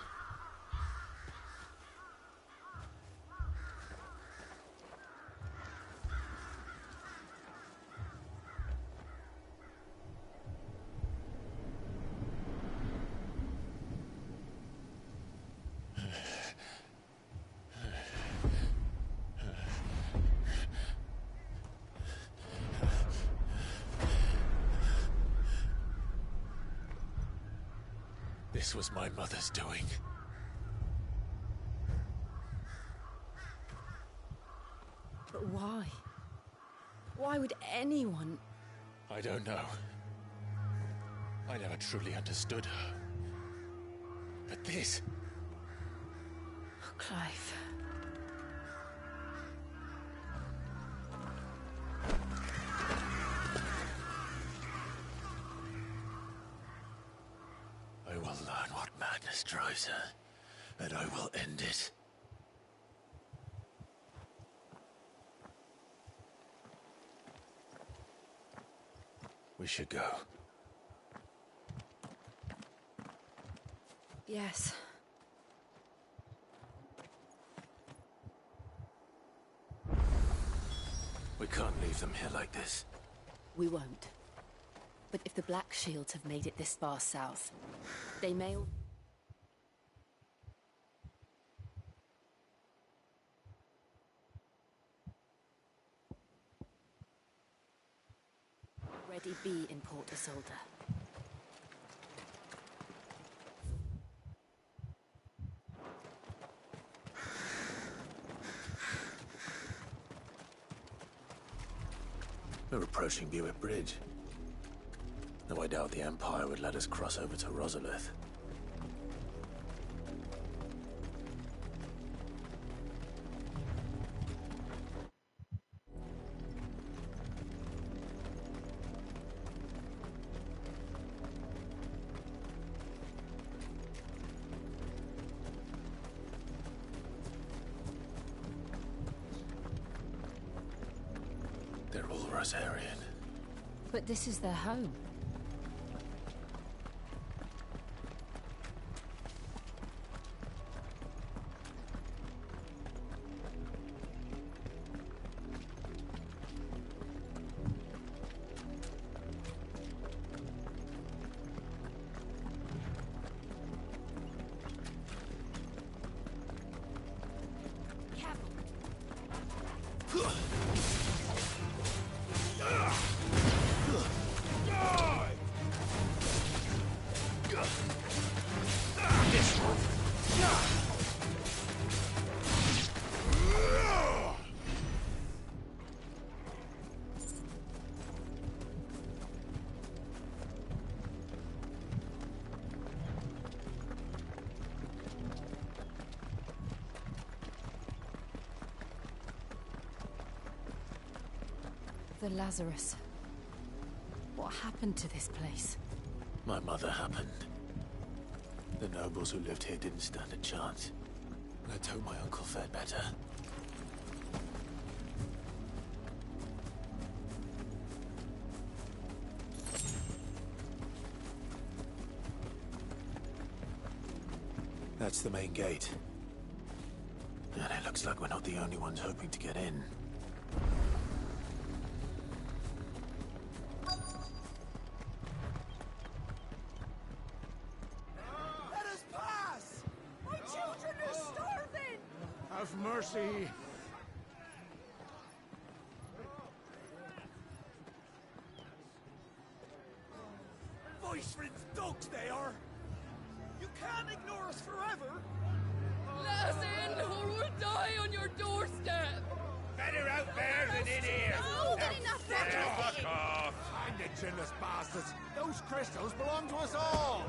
This was my mother's doing. But why? Why would anyone... I don't know. I never truly understood her. But this... Oh, Clive. I will learn what madness drives her, and I will end it. We should go. Yes. We can't leave them here like this. We won't. But if the Black Shields have made it this far south, they may... already be in Port Isolde. We're approaching Buick Bridge. Though I doubt the Empire would let us cross over to Rosalith. Noble Rosarian. But this is their home. The Lazarus. What happened to this place? My mother happened. The nobles who lived here didn't stand a chance. Let's hope my uncle fared better. That's the main gate. And it looks like we're not the only ones hoping to get in. Let us pass! My children are starving! Have mercy! Voice-rinsed dogs they are! You can't ignore us forever! Let us in, or we'll die on your doorstep! Better out there than in here! Oh, get enough Fuck off! Find the chinless bastards! Those crystals belong to us all!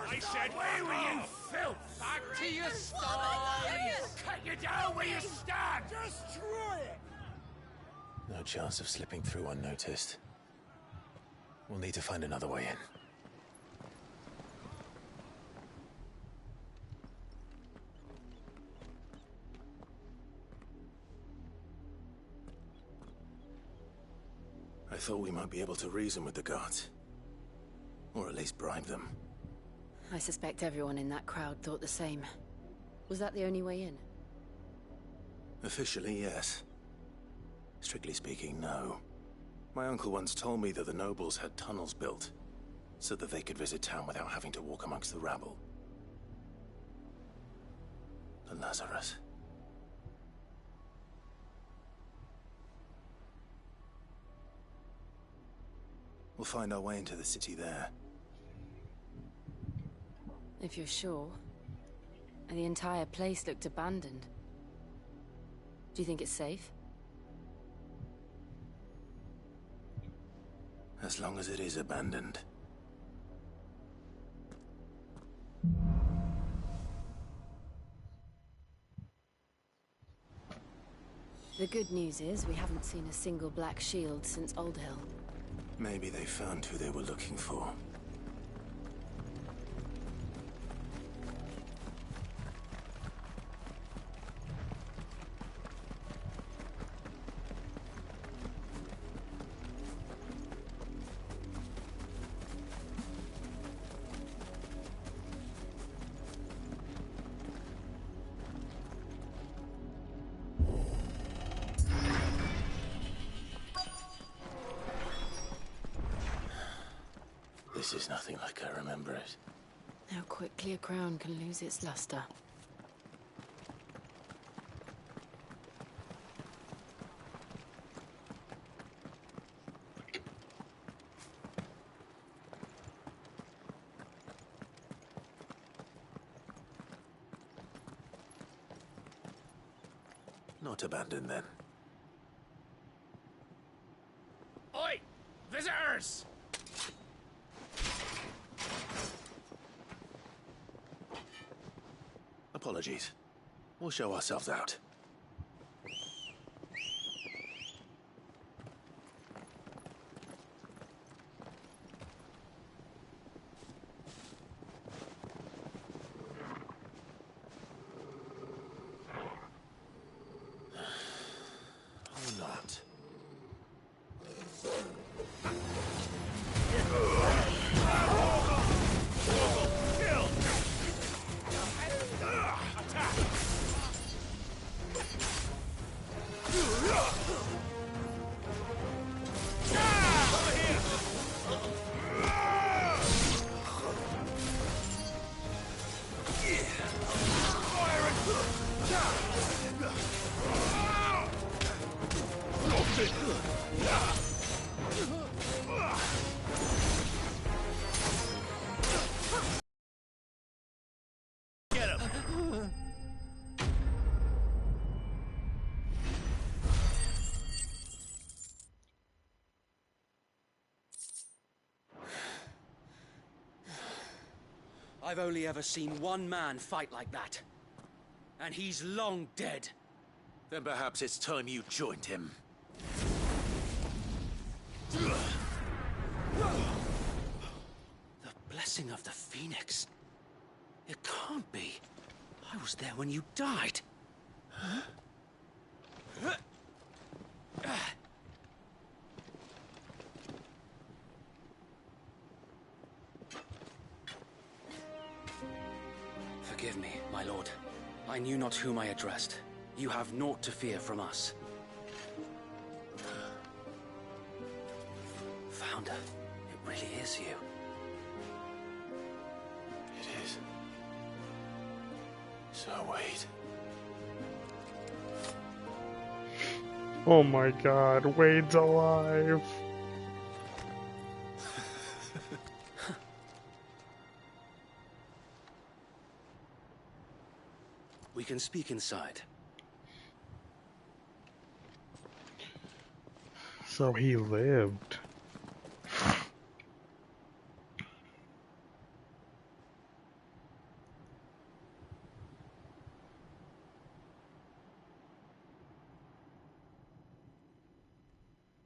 I said, where were you, filth? Back to your sties! Cut you down where you stand! Destroy it! No chance of slipping through unnoticed. We'll need to find another way in. I thought we might be able to reason with the guards. Or at least bribe them. I suspect everyone in that crowd thought the same. Was that the only way in? Officially, yes. Strictly speaking, no. My uncle once told me that the nobles had tunnels built, so that they could visit town without having to walk amongst the rabble. The Lazarus. We'll find our way into the city there. If you're sure. And the entire place looked abandoned. Do you think it's safe? As long as it is abandoned. The good news is we haven't seen a single black shield since Old Hill. Maybe they found who they were looking for. This is nothing like I remember it. How quickly a crown can lose its luster. Not abandoned, then. Oi! Visitors! Apologies. We'll show ourselves out. Or not. I've only ever seen one man fight like that. And he's long dead. Then perhaps it's time you joined him. The blessing of the Phoenix. It can't be. I was there when you died. Huh? Forgive me, my lord. I knew not whom I addressed. You have naught to fear from us. Founder, it really is you. It is. So wait. Oh my god, Wade's alive. We can speak inside. So he lived.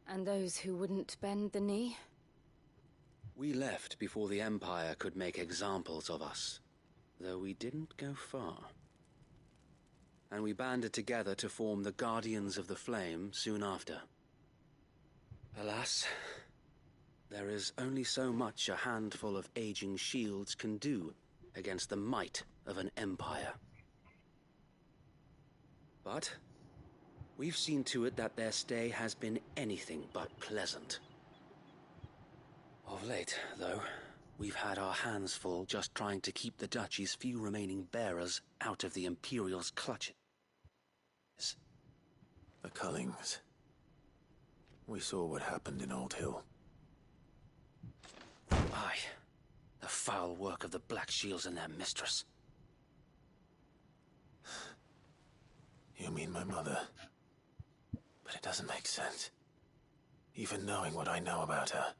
And those who wouldn't bend the knee? We left before the Empire could make examples of us, though we didn't go far. And we banded together to form the Guardians of the Flame soon after. Alas, there is only so much a handful of aging shields can do against the might of an empire. But we've seen to it that their stay has been anything but pleasant. Of late, though, we've had our hands full just trying to keep the Duchy's few remaining bearers out of the Imperial's clutches. The Cullings. We saw what happened in Old Hill. Aye. The foul work of the Black Shields and their mistress. You mean my mother? But it doesn't make sense. Even knowing what I know about her.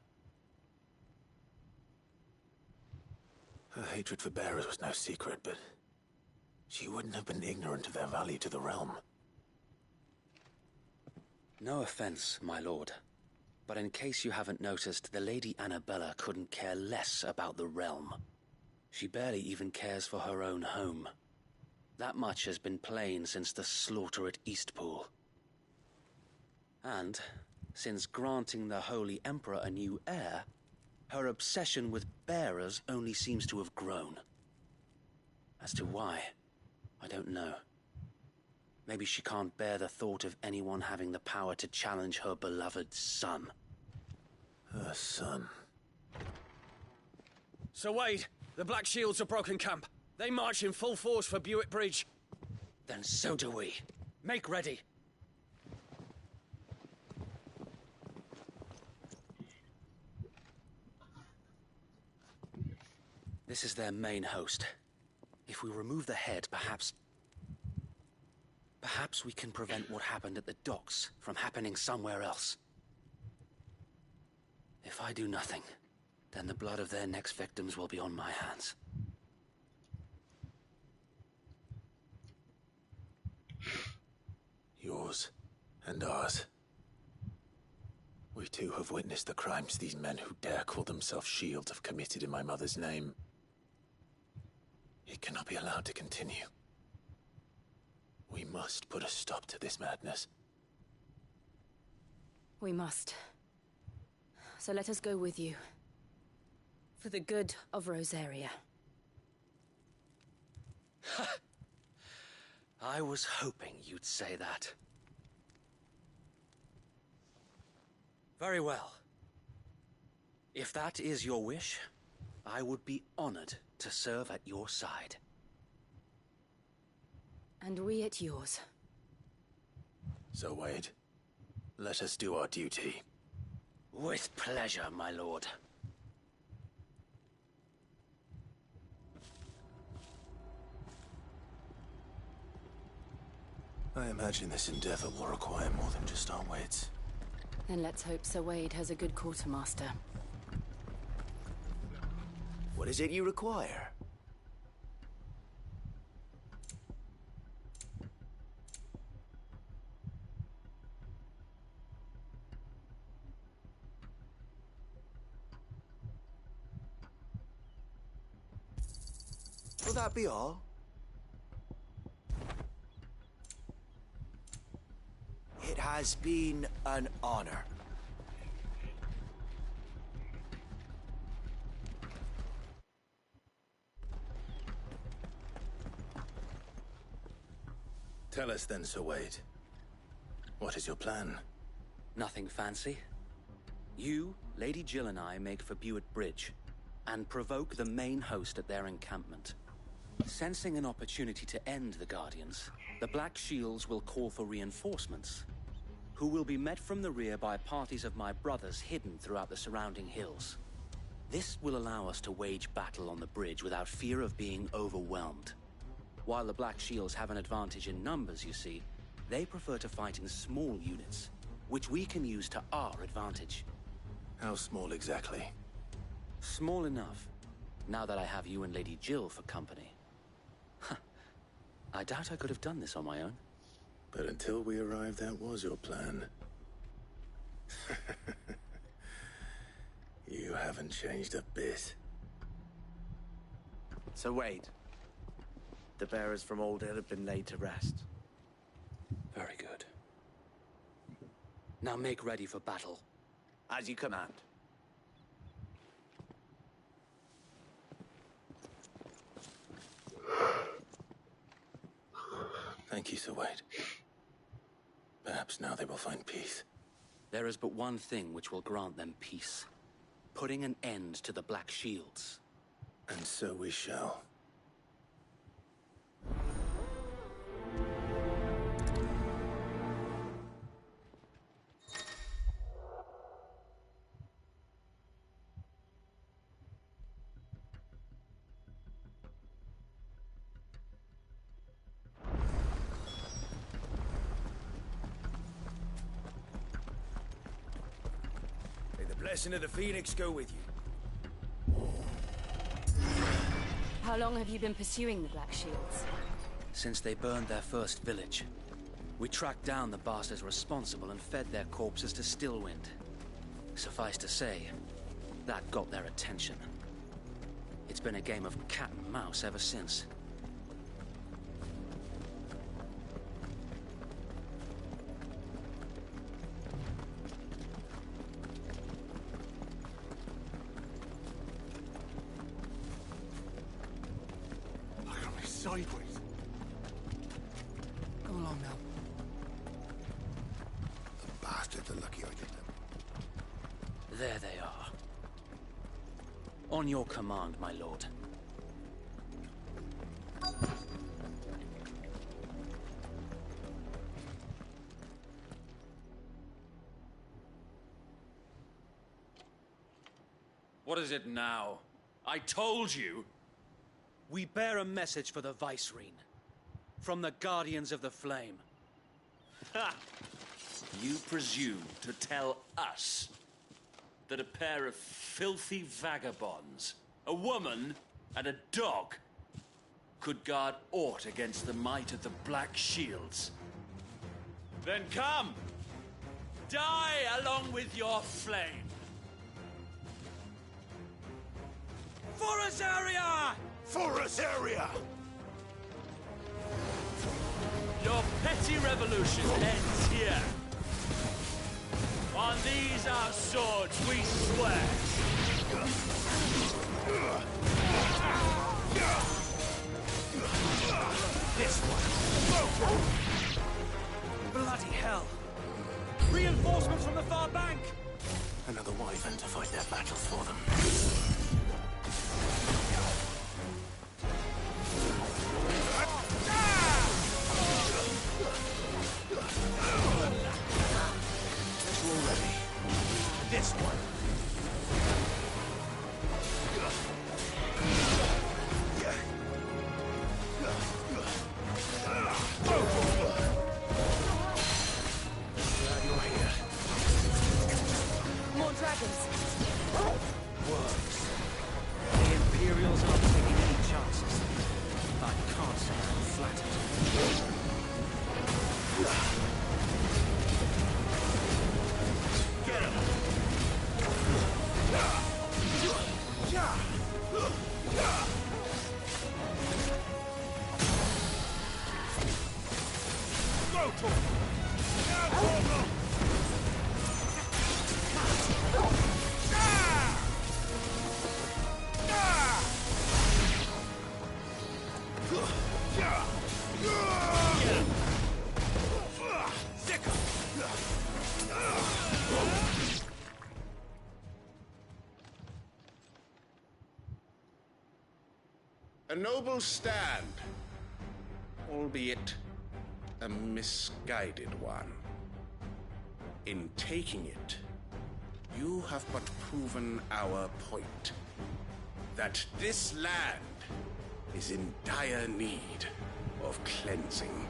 Her hatred for bearers was no secret, but she wouldn't have been ignorant of their value to the realm. No offense, my lord, but in case you haven't noticed, the Lady Annabella couldn't care less about the realm. She barely even cares for her own home. That much has been plain since the slaughter at Eastpool. And, since granting the Holy Emperor a new heir, her obsession with bearers only seems to have grown. As to why, I don't know. Maybe she can't bear the thought of anyone having the power to challenge her beloved son. Her son? Sir Wade, the Black Shields have broken camp. They march in full force for Buick Bridge. Then so do we. Make ready. This is their main host. If we remove the head, perhaps we can prevent what happened at the docks from happening somewhere else. If I do nothing, then the blood of their next victims will be on my hands. Yours and ours. We too have witnessed the crimes these men who dare call themselves shields have committed in my mother's name. It cannot be allowed to continue. We must put a stop to this madness. We must. So let us go with you. For the good of Rosaria. I was hoping you'd say that. Very well. If that is your wish, I would be honored to serve at your side. And we at yours. So, Wade, let us do our duty. With pleasure, my lord. I imagine this endeavor will require more than just our wits. Then let's hope Sir Wade has a good quartermaster. What is it you require? Will that be all? It has been an honor. Tell us then, Sir Wade. What is your plan? Nothing fancy. You, Lady Jill and I make for Buett Bridge and provoke the main host at their encampment. Sensing an opportunity to end the Guardians, the Black Shields will call for reinforcements, who will be met from the rear by parties of my brothers hidden throughout the surrounding hills. This will allow us to wage battle on the bridge without fear of being overwhelmed. While the Black Shields have an advantage in numbers, you see, they prefer to fight in small units, which we can use to our advantage. How small exactly? Small enough, now that I have you and Lady Jill for company. I doubt I could have done this on my own. But until we arrived, that was your plan. You haven't changed a bit. So Wade, the bearers from Old Hill have been laid to rest. Very good. Now make ready for battle. As you command. Thank you, Sir Wade. Perhaps now they will find peace. There is but one thing which will grant them peace. Putting an end to the Black Shields. And so we shall. May the blessing of the Phoenix go with you. How long have you been pursuing the Black Shields? Since they burned their first village. We tracked down the bastards responsible and fed their corpses to Stillwind. Suffice to say, that got their attention. It's been a game of cat and mouse ever since. Look at me sideways. Come along now. The bastards are lucky I did them. There they are. On your command, my lord. What is it now? I told you! We bear a message for the Vicereine. From the Guardians of the Flame. Ha! You presume to tell us that a pair of filthy vagabonds, a woman and a dog, could guard aught against the might of the Black Shields? Then come! Die along with your flame! For Azaria! For Azaria! Your petty revolution ends here. On these our swords we swear. This one. Bloody hell. Reinforcements from the far bank. Another wyvern to fight their battles for them. This one. A noble stand, albeit a misguided one. In taking it, you have but proven our point. That this land is in dire need of cleansing.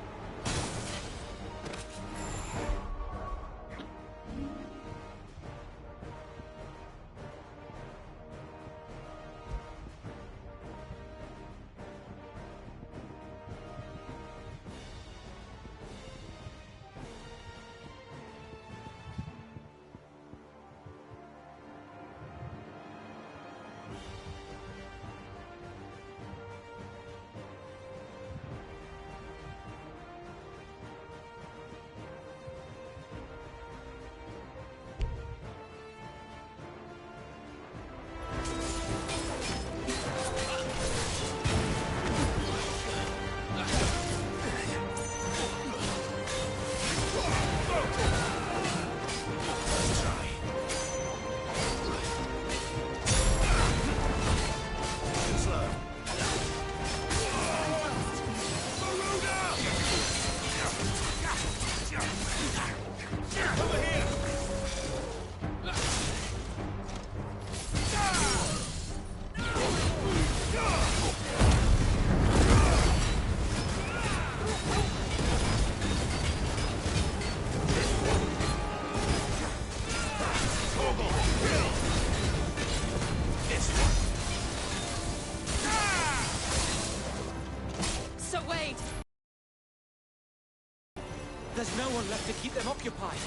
There's no one left to keep them occupied.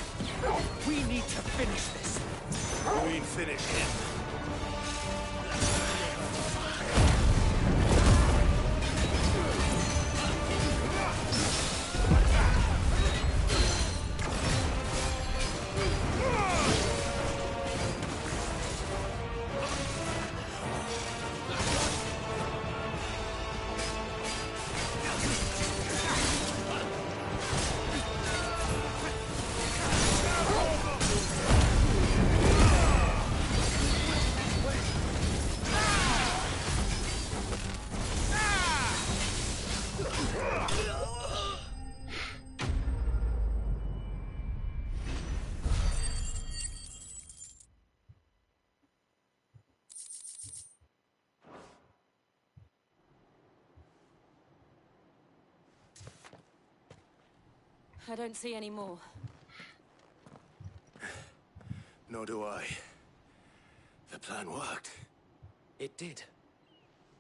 We need to finish this. You mean finish him? I don't see any more. Nor do I. The plan worked. It did.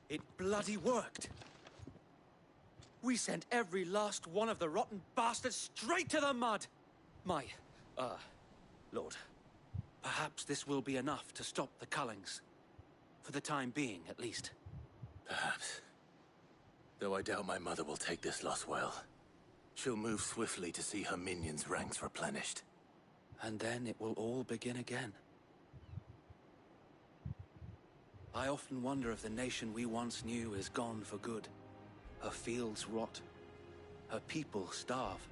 It bloody worked. We sent every last one of the rotten bastards straight to the mud! My, Lord, perhaps this will be enough to stop the Cullings. For the time being, at least. Perhaps. Though I doubt my mother will take this loss well. She'll move swiftly to see her minions' ranks replenished. And then it will all begin again. I often wonder if the nation we once knew is gone for good. Her fields rot. Her people starve.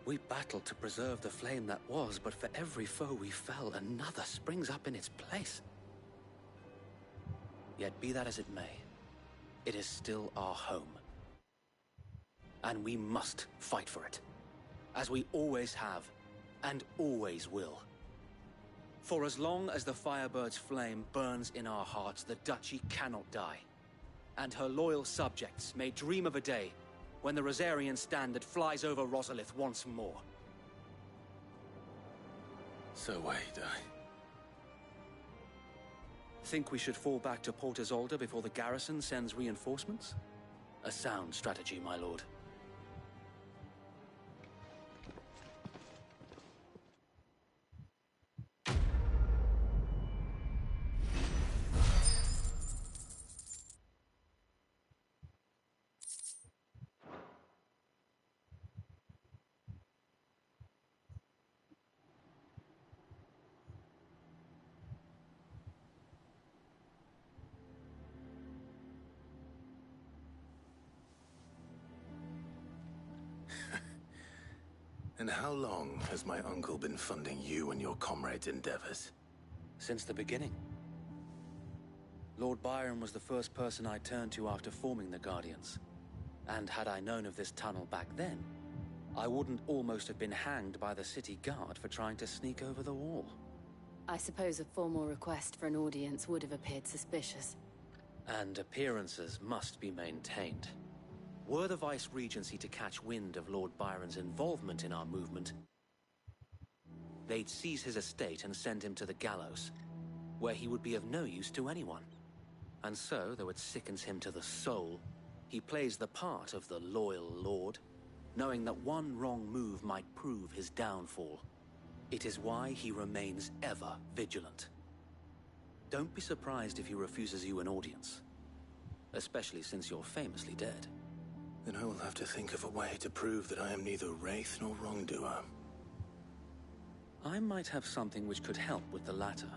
We battled to preserve the flame that was, but for every foe we fell, another springs up in its place. Yet be that as it may, it is still our home. And we must fight for it, as we always have, and always will. For as long as the Firebird's flame burns in our hearts, the Duchy cannot die. And her loyal subjects may dream of a day when the Rosarian standard flies over Rosalith once more. So wait, Think we should fall back to Port Isolde before the garrison sends reinforcements? A sound strategy, my lord. And how long has my uncle been funding you and your comrades' endeavors? Since the beginning. Lord Byron was the first person I turned to after forming the Guardians. And had I known of this tunnel back then, I wouldn't almost have been hanged by the city guard for trying to sneak over the wall. I suppose a formal request for an audience would have appeared suspicious. And appearances must be maintained. Were the Vice-Regency to catch wind of Lord Byron's involvement in our movement, they'd seize his estate and send him to the gallows, where he would be of no use to anyone. And so, though it sickens him to the soul, he plays the part of the loyal lord, knowing that one wrong move might prove his downfall. It is why he remains ever vigilant. Don't be surprised if he refuses you an audience, especially since you're famously dead. Then I will have to think of a way to prove that I am neither wraith nor wrongdoer. I might have something which could help with the latter.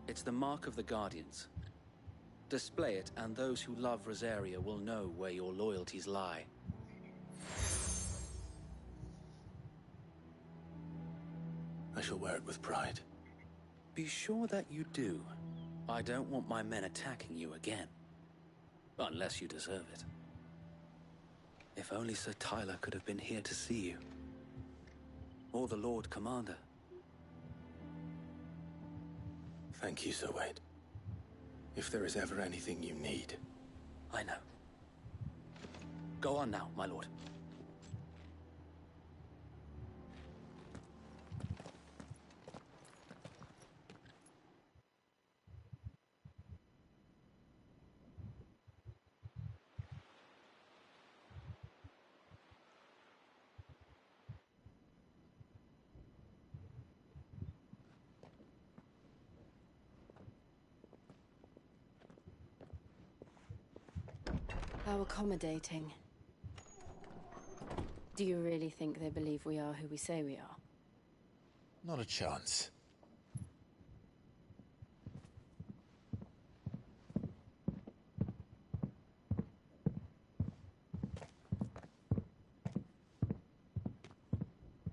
It's the mark of the Guardians. Display it, and those who love Rosaria will know where your loyalties lie. I shall wear it with pride. Be sure that you do. I don't want my men attacking you again. Unless you deserve it. If only Sir Tyler could have been here to see you. Or the Lord Commander. Thank you, Sir Wade. If there is ever anything you need. I know. Go on now, my lord. How accommodating. Do you really think they believe we are who we say we are? Not a chance.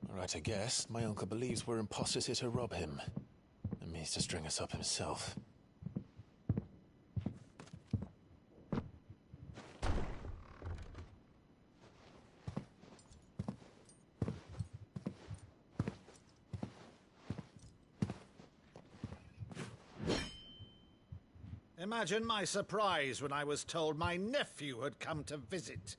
All right, I guess. My uncle believes we're imposters here to rob him. And means to string us up himself. Imagine my surprise when I was told my nephew had come to visit.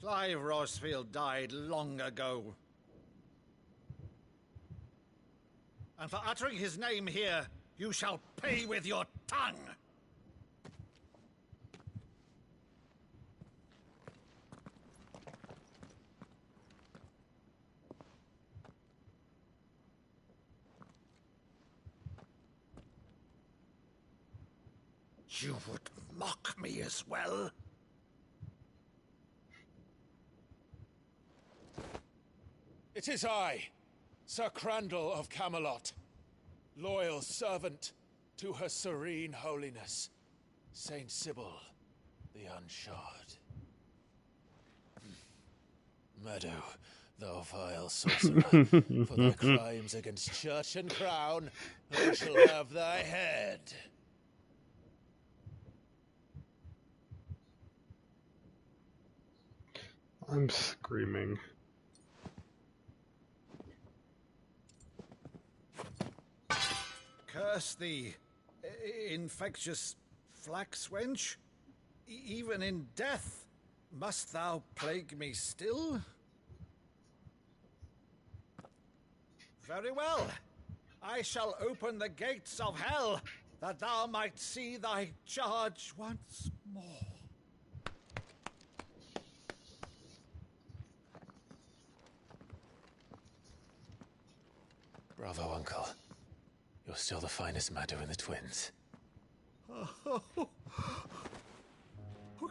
Clive Rosfield died long ago. And for uttering his name here, you shall pay with your tongue! You would mock me as well? It is I, Sir Crandall of Camelot, loyal servant to Her Serene Holiness, Saint Sybil the Unshod. Meadow, thou vile sorcerer, for thy crimes against church and crown, I shall have thy head. I'm screaming. Curse thee, infectious flax wench. Even in death, must thou plague me still? Very well. I shall open the gates of hell, that thou might see thy charge once more. Bravo, Uncle. You're still the finest Maddo in the twins. Oh,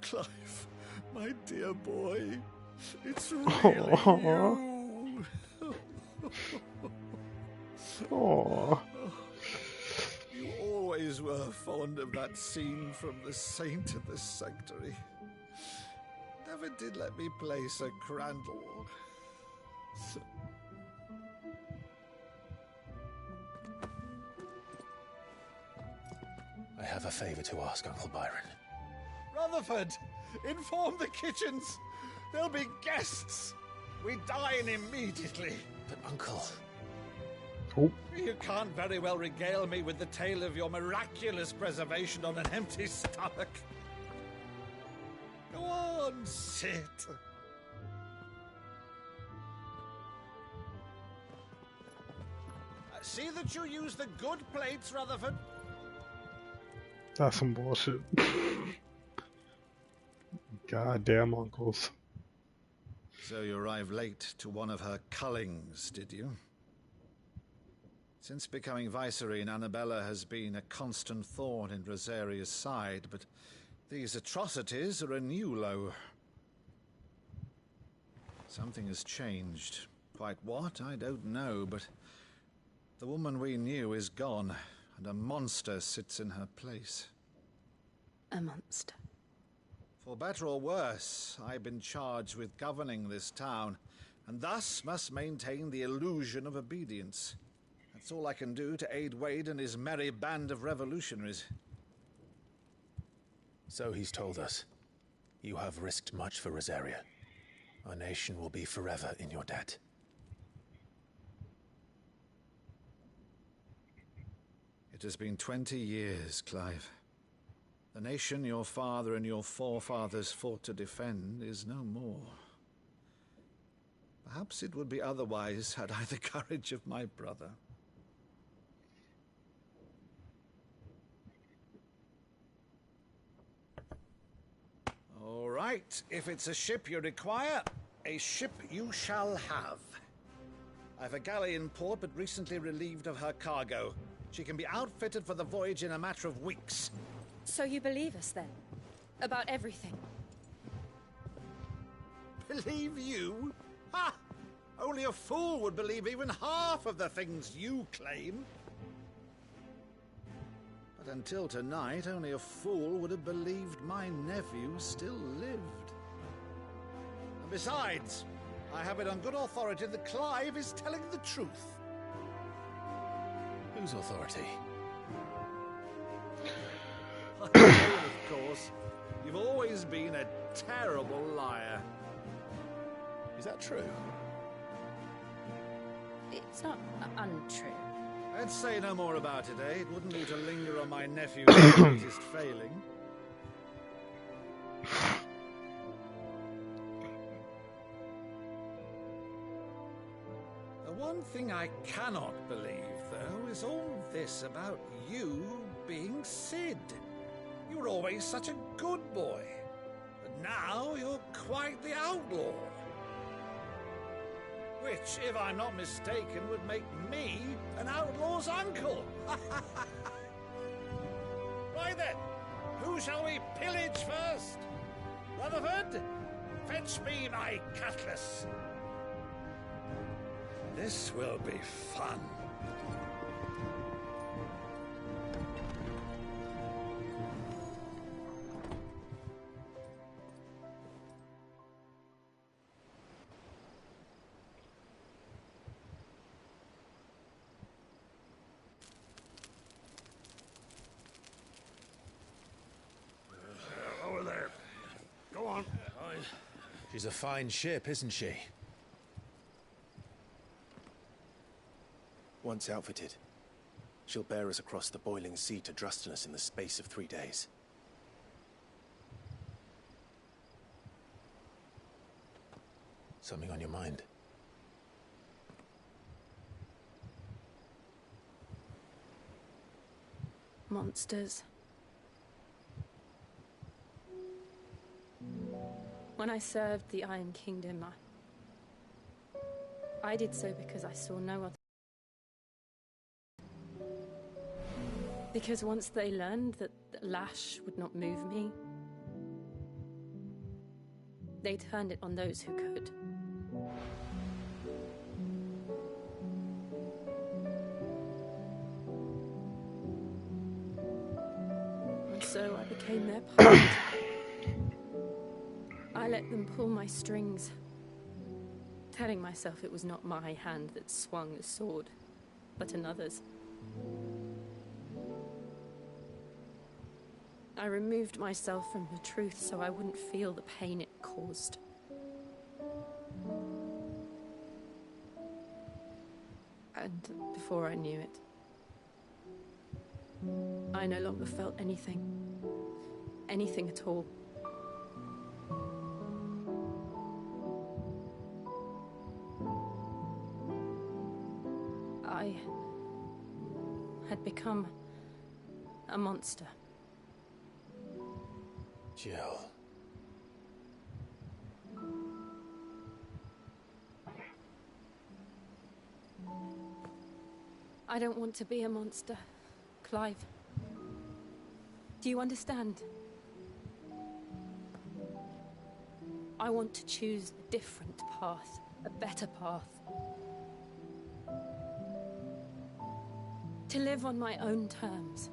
Clive, my dear boy, it's really you. Aww. always were fond of that scene from The Saint of the Sanctuary. Never did let me play Sir Crandall. I have a favor to ask, Uncle Byron. Rutherford, inform the kitchens. There'll be guests. We dine immediately. But, Uncle... Oh. You can't very well regale me with the tale of your miraculous preservation on an empty stomach. Go on, sit. See that you use the good plates, Rutherford. That's some bullshit. Goddamn uncles. So you arrived late to one of her cullings, did you? Since becoming Vicereine, Annabella has been a constant thorn in Rosaria's side, but these atrocities are a new low. Something has changed. Quite what, I don't know, but the woman we knew is gone, and a monster sits in her place. A monster? For better or worse, I've been charged with governing this town, and thus must maintain the illusion of obedience. That's all I can do to aid Wade and his merry band of revolutionaries. So he's told us. You have risked much for Rosaria. Our nation will be forever in your debt. It has been 20 years, Clive. The nation your father and your forefathers fought to defend is no more. Perhaps it would be otherwise had I the courage of my brother. All right, if it's a ship you require, a ship you shall have. I've a galley in port, but recently relieved of her cargo. She can be outfitted for the voyage in a matter of weeks. So you believe us, then? About everything? Believe you? Ha! Only a fool would believe even half of the things you claim. But until tonight, only a fool would have believed my nephew still lived. And besides, I have it on good authority that Clive is telling the truth. Whose authority? Of course. You've always been a terrible liar. Is that true? It's not untrue. Let's say no more about it, eh? It wouldn't do to linger on my nephew's greatest failing. The one thing I cannot believe, though, is all this about you being Sid. You were always such a good boy, but now you're quite the outlaw. Which, if I'm not mistaken, would make me an outlaw's uncle. Right then, who shall we pillage first? Rutherford, fetch me my cutlass. This will be fun. Over there. Go on. She's a fine ship, isn't she? Once outfitted, she'll bear us across the boiling sea to Drustinus in the space of 3 days. Something on your mind? Monsters. When I served the Iron Kingdom, I did so because I saw no other. Because once they learned that the lash would not move me, they turned it on those who could. became their puppet. I let them pull my strings, telling myself it was not my hand that swung the sword, but another's. I removed myself from the truth so I wouldn't feel the pain it caused. And before I knew it, I no longer felt anything. Anything at all. I had become a monster. Jill. I don't want to be a monster, Clive. Do you understand? I want to choose a different path, a better path. To live on my own terms.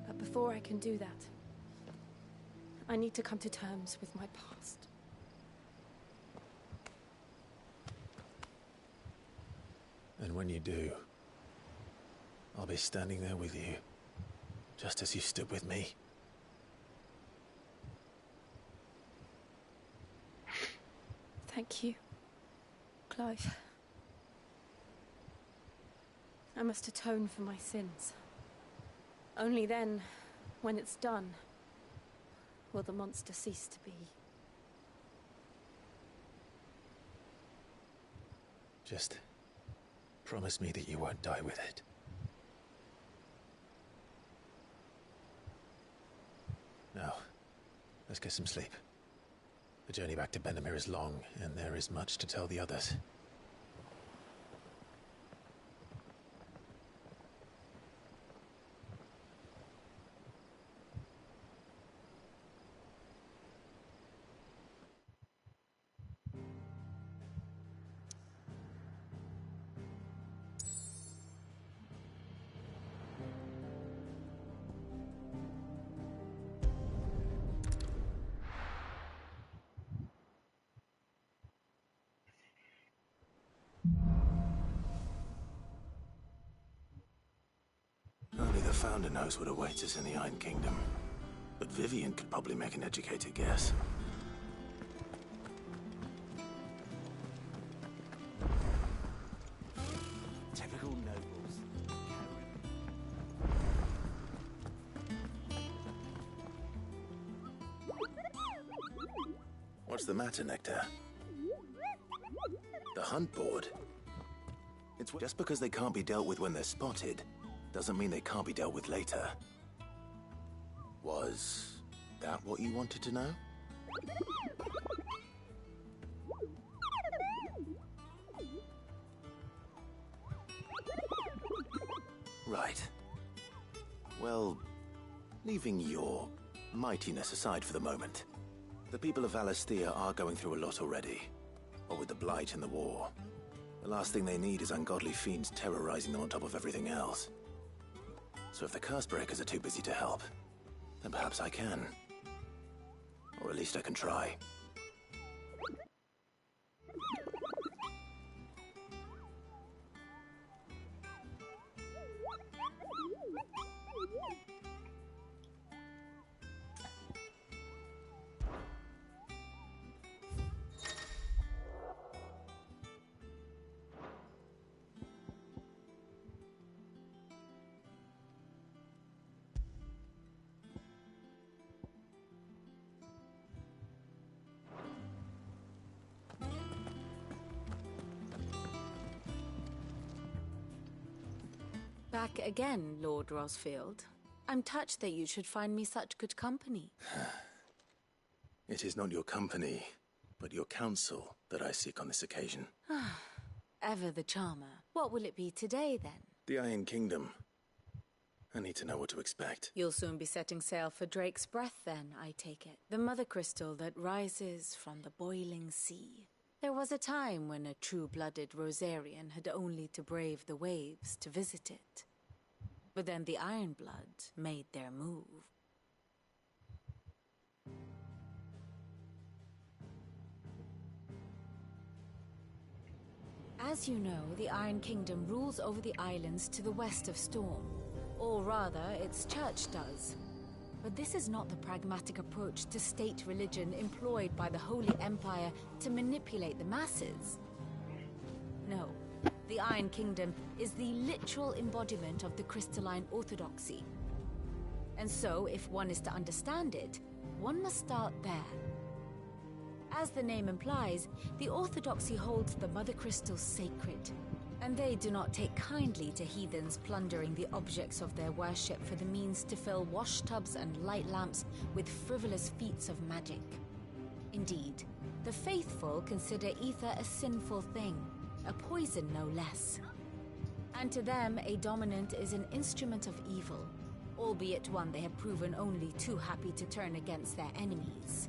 But before I can do that, I need to come to terms with my past. And when you do, I'll be standing there with you, just as you stood with me. Thank you, Clive. I must atone for my sins. Only then, when it's done, will the monster cease to be. Just promise me that you won't die with it. Now, let's get some sleep. The journey back to Benamir is long, and there is much to tell the others. Only the Founder knows what awaits us in the Iron Kingdom. But Vivian could probably make an educated guess. Typical nobles. What's the matter, Nectar? The hunt board? It's just because they can't be dealt with when they're spotted, doesn't mean they can't be dealt with later. Was that what you wanted to know? Right. Well, leaving your mightiness aside for the moment, the people of Valisthea are going through a lot already. What with the Blight and the war. The last thing they need is ungodly fiends terrorizing them on top of everything else. So if the Curse-breakers are too busy to help, then perhaps I can. Or at least I can try. Back again, Lord Rosfield. I'm touched that you should find me such good company. It is not your company, but your counsel that I seek on this occasion. Ever the charmer. What will it be today, then? The Iron Kingdom. I need to know what to expect. You'll soon be setting sail for Drake's Breath, then, I take it. The mother crystal that rises from the boiling sea. There was a time when a true-blooded Rosarian had only to brave the waves to visit it. But then the Ironblood made their move. As you know, the Iron Kingdom rules over the islands to the west of Storm. Or rather, its church does. But this is not the pragmatic approach to state religion employed by the Holy Empire to manipulate the masses. No, the Iron Kingdom is the literal embodiment of the crystalline orthodoxy. And so, if one is to understand it, one must start there. As the name implies, the orthodoxy holds the Mother Crystals sacred, and they do not take kindly to heathens plundering the objects of their worship for the means to fill washtubs and light lamps with frivolous feats of magic. Indeed, the faithful consider ether a sinful thing, a poison no less. And to them, a dominant is an instrument of evil, albeit one they have proven only too happy to turn against their enemies.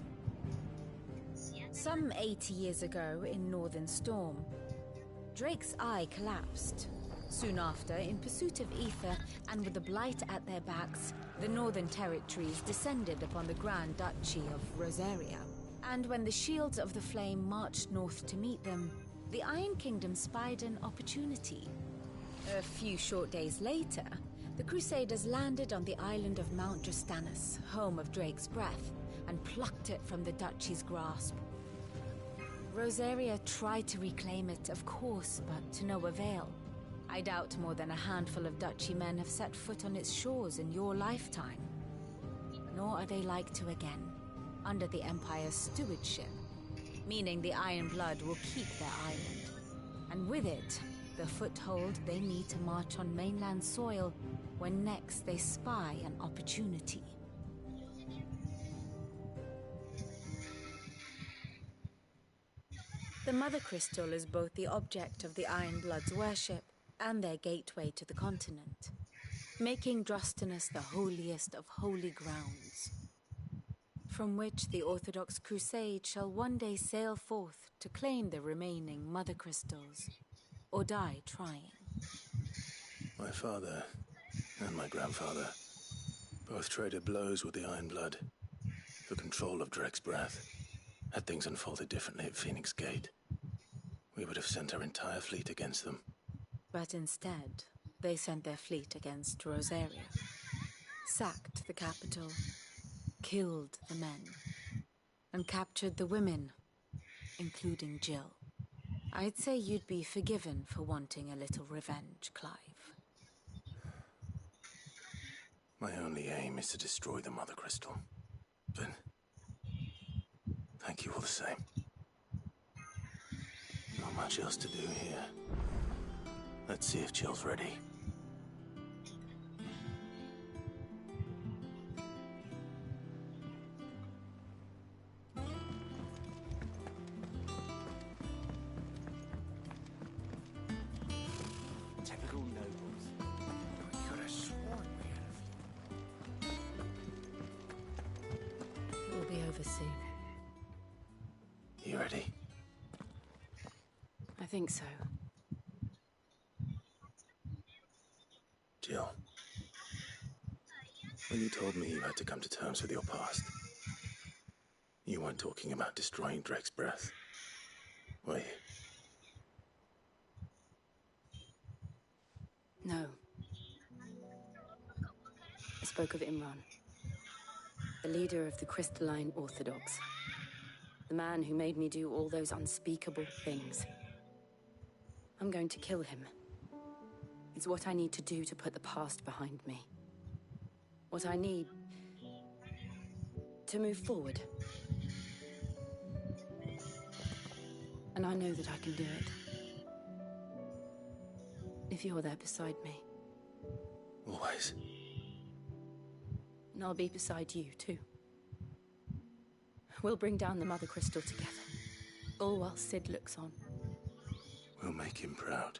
Some 80 years ago in Northern Storm, Drake's eye collapsed. Soon after, in pursuit of ether and with the blight at their backs, the Northern Territories descended upon the Grand Duchy of Rosaria. And when the Shields of the Flame marched north to meet them, the Iron Kingdom spied an opportunity. A few short days later, the Crusaders landed on the island of Mount Justanus, home of Drake's breath, and plucked it from the Duchy's grasp. Rosaria tried to reclaim it, of course, but to no avail. I doubt more than a handful of Duchy men have set foot on its shores in your lifetime. Nor are they like to again, under the Empire's stewardship, meaning the Iron Blood will keep their island. And with it, the foothold they need to march on mainland soil when next they spy an opportunity. The Mother Crystal is both the object of the Iron Blood's worship and their gateway to the continent, making Drustinus the holiest of holy grounds, from which the Orthodox Crusade shall one day sail forth to claim the remaining Mother Crystals, or die trying. My father and my grandfather both traded blows with the Iron Blood for control of Drake's breath. Had things unfolded differently at Phoenix Gate, we would have sent our entire fleet against them. But instead, they sent their fleet against Rosaria, sacked the capital, killed the men, and captured the women, including Jill. I'd say you'd be forgiven for wanting a little revenge, Clive. My only aim is to destroy the Mother Crystal. But thank you all the same. Not much else to do here. Let's see if Jill's ready. Typical nobles. You could have sworn we had It will be over soon. You ready? I think so. Jill, when you told me you had to come to terms with your past, you weren't talking about destroying Drake's breath, were you? No. I spoke of Imran, the leader of the Crystalline Orthodox. The man who made me do all those unspeakable things. I'm going to kill him. It's what I need to do to put the past behind me. What I need to move forward. And I know that I can do it. If you're there beside me. Always. And I'll be beside you, too. We'll bring down the Mother Crystal together. All while Sid looks on. We'll make him proud.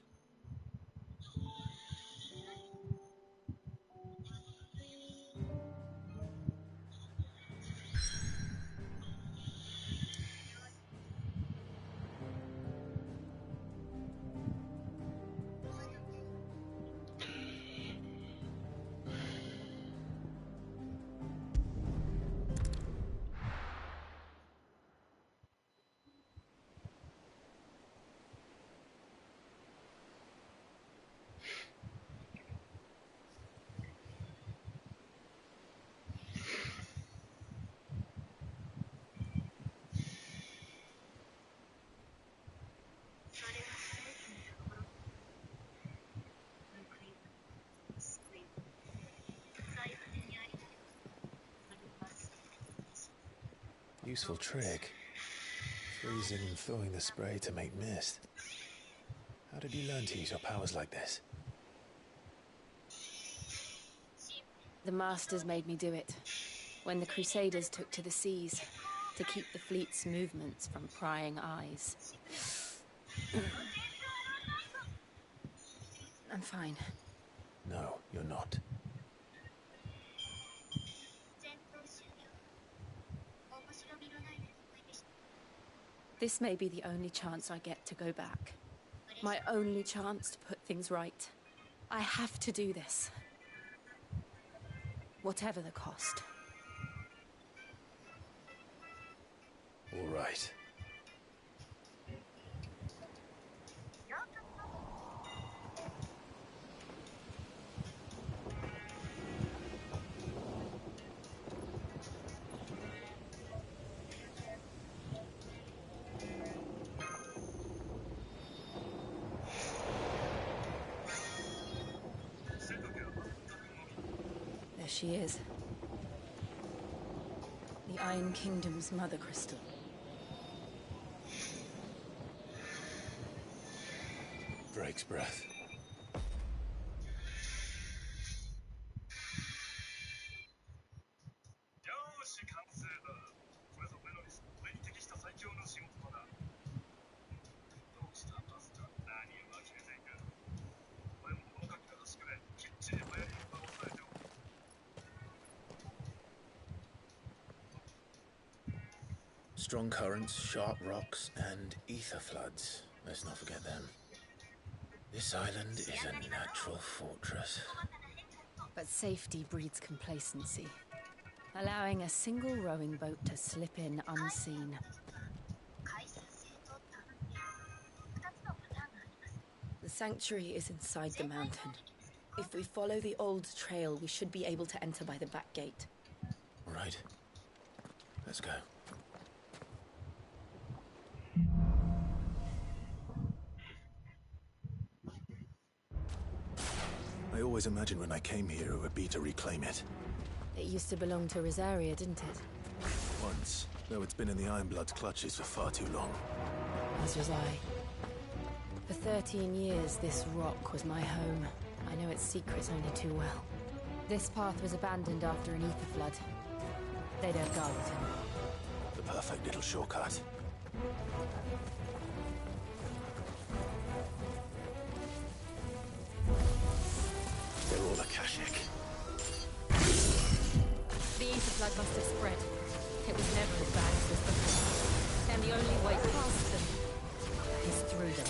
useful trick. Freezing and thawing the spray to make mist. How did you learn to use your powers like this? The Masters made me do it. When the Crusaders took to the seas, to keep the fleet's movements from prying eyes. I'm fine. No, you're not. This may be the only chance I get to go back. My only chance to put things right. I have to do this. Whatever the cost. All right. There she is. The Iron Kingdom's mother crystal. Drake's breath. Strong currents, sharp rocks, and ether floods. Let's not forget them. This island is a natural fortress. But safety breeds complacency. Allowing a single rowing boat to slip in unseen. The sanctuary is inside the mountain. If we follow the old trail, we should be able to enter by the back gate. All right. Let's go. I always imagined when I came here it would be to reclaim it. It used to belong to Rosaria, didn't it? Once, though it's been in the Ironblood's clutches for far too long. As was I. For 13 years, this rock was my home. I know its secrets only too well. This path was abandoned after an ether flood. They'd have guarded him. The perfect little shortcut. They're all Akashic. The ether flood must have spread. It was never as bad as this before. And the only way past them is through them.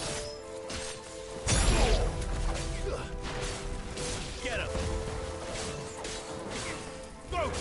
Get him! Go!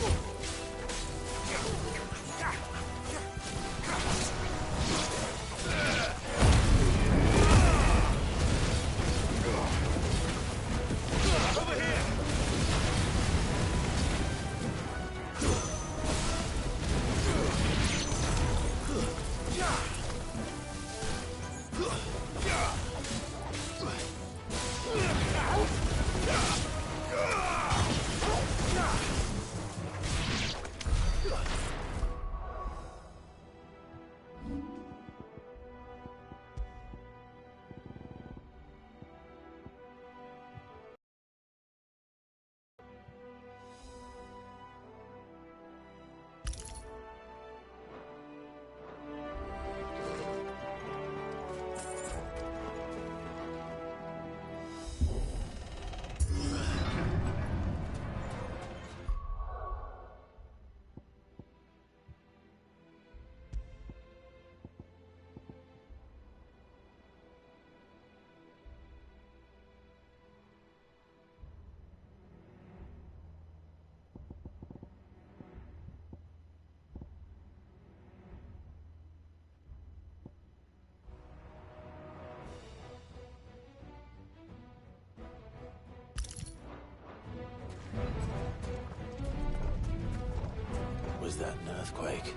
Was that an earthquake?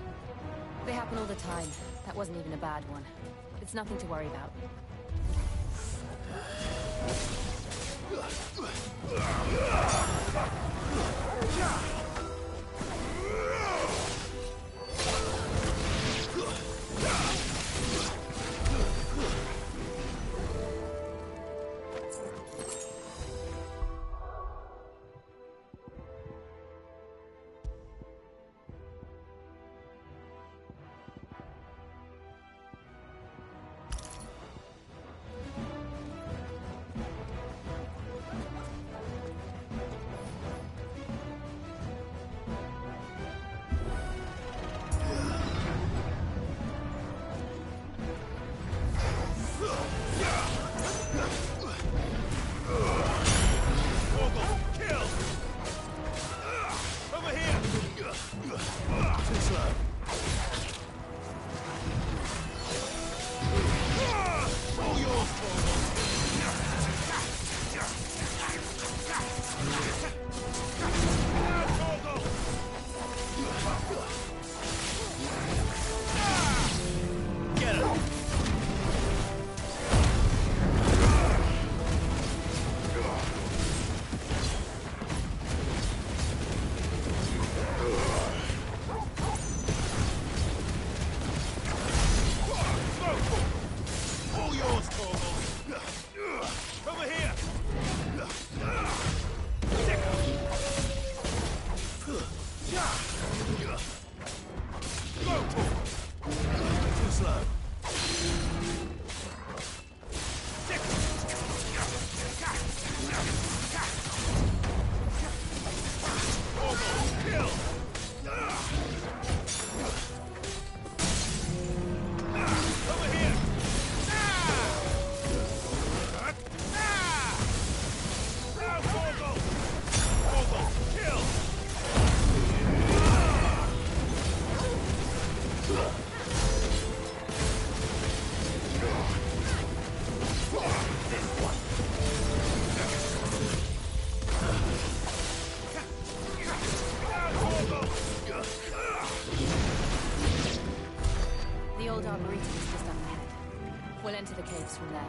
They happen all the time. That wasn't even a bad one. It's nothing to worry about. We'll enter the caves from there.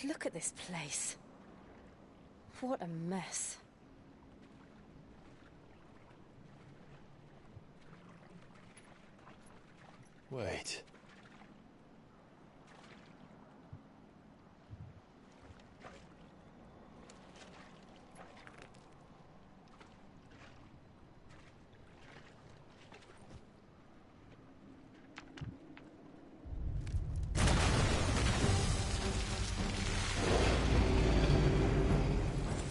Look at this place. What a mess. Wait.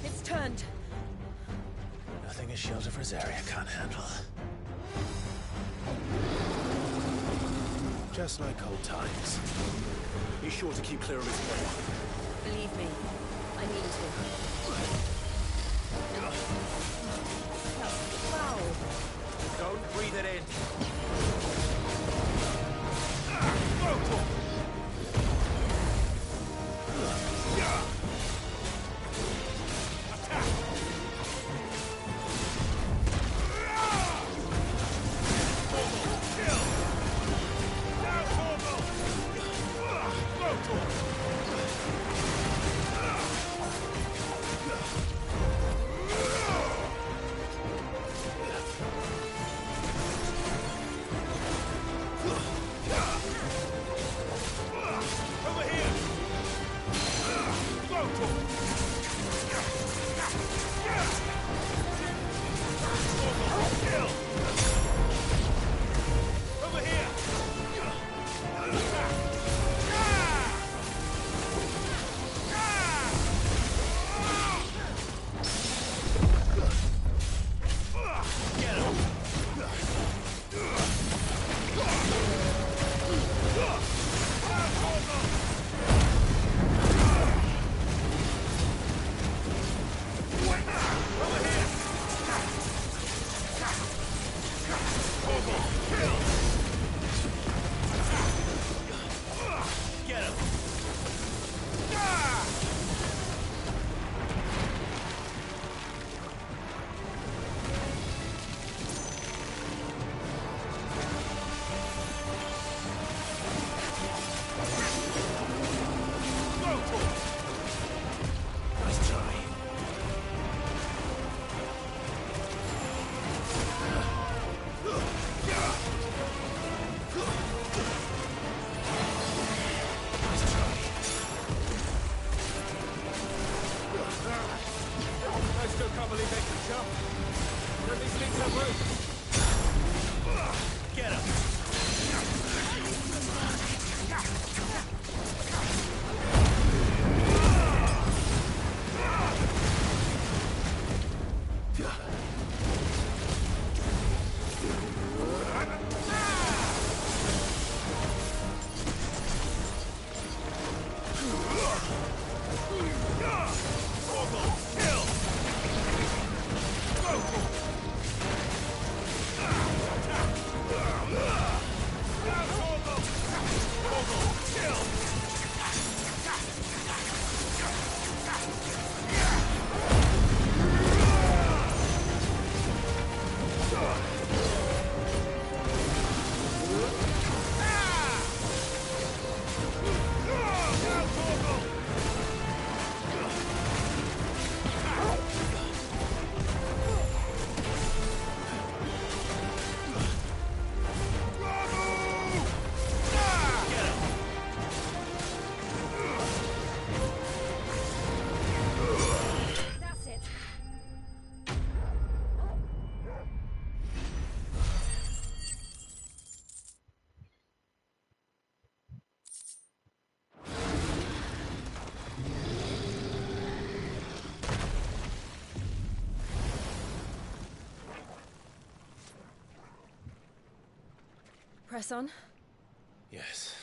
It's turned. Nothing a shelter for Zarya can't handle. Just like old times. Be sure to keep clear of his way. Believe me, I need to. That's foul. Don't breathe it in. Press on. Yes.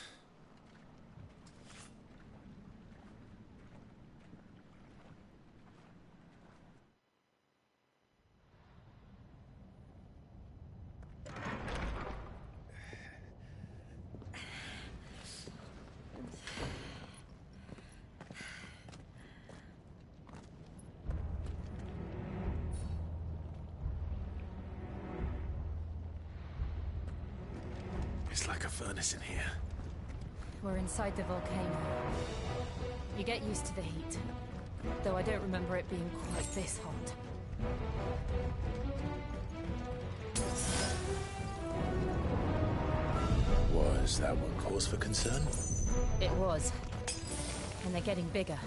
It's like a furnace in here. We're inside the volcano. You get used to the heat, though I don't remember it being quite this hot. Was that one cause for concern? It was. And they're getting bigger.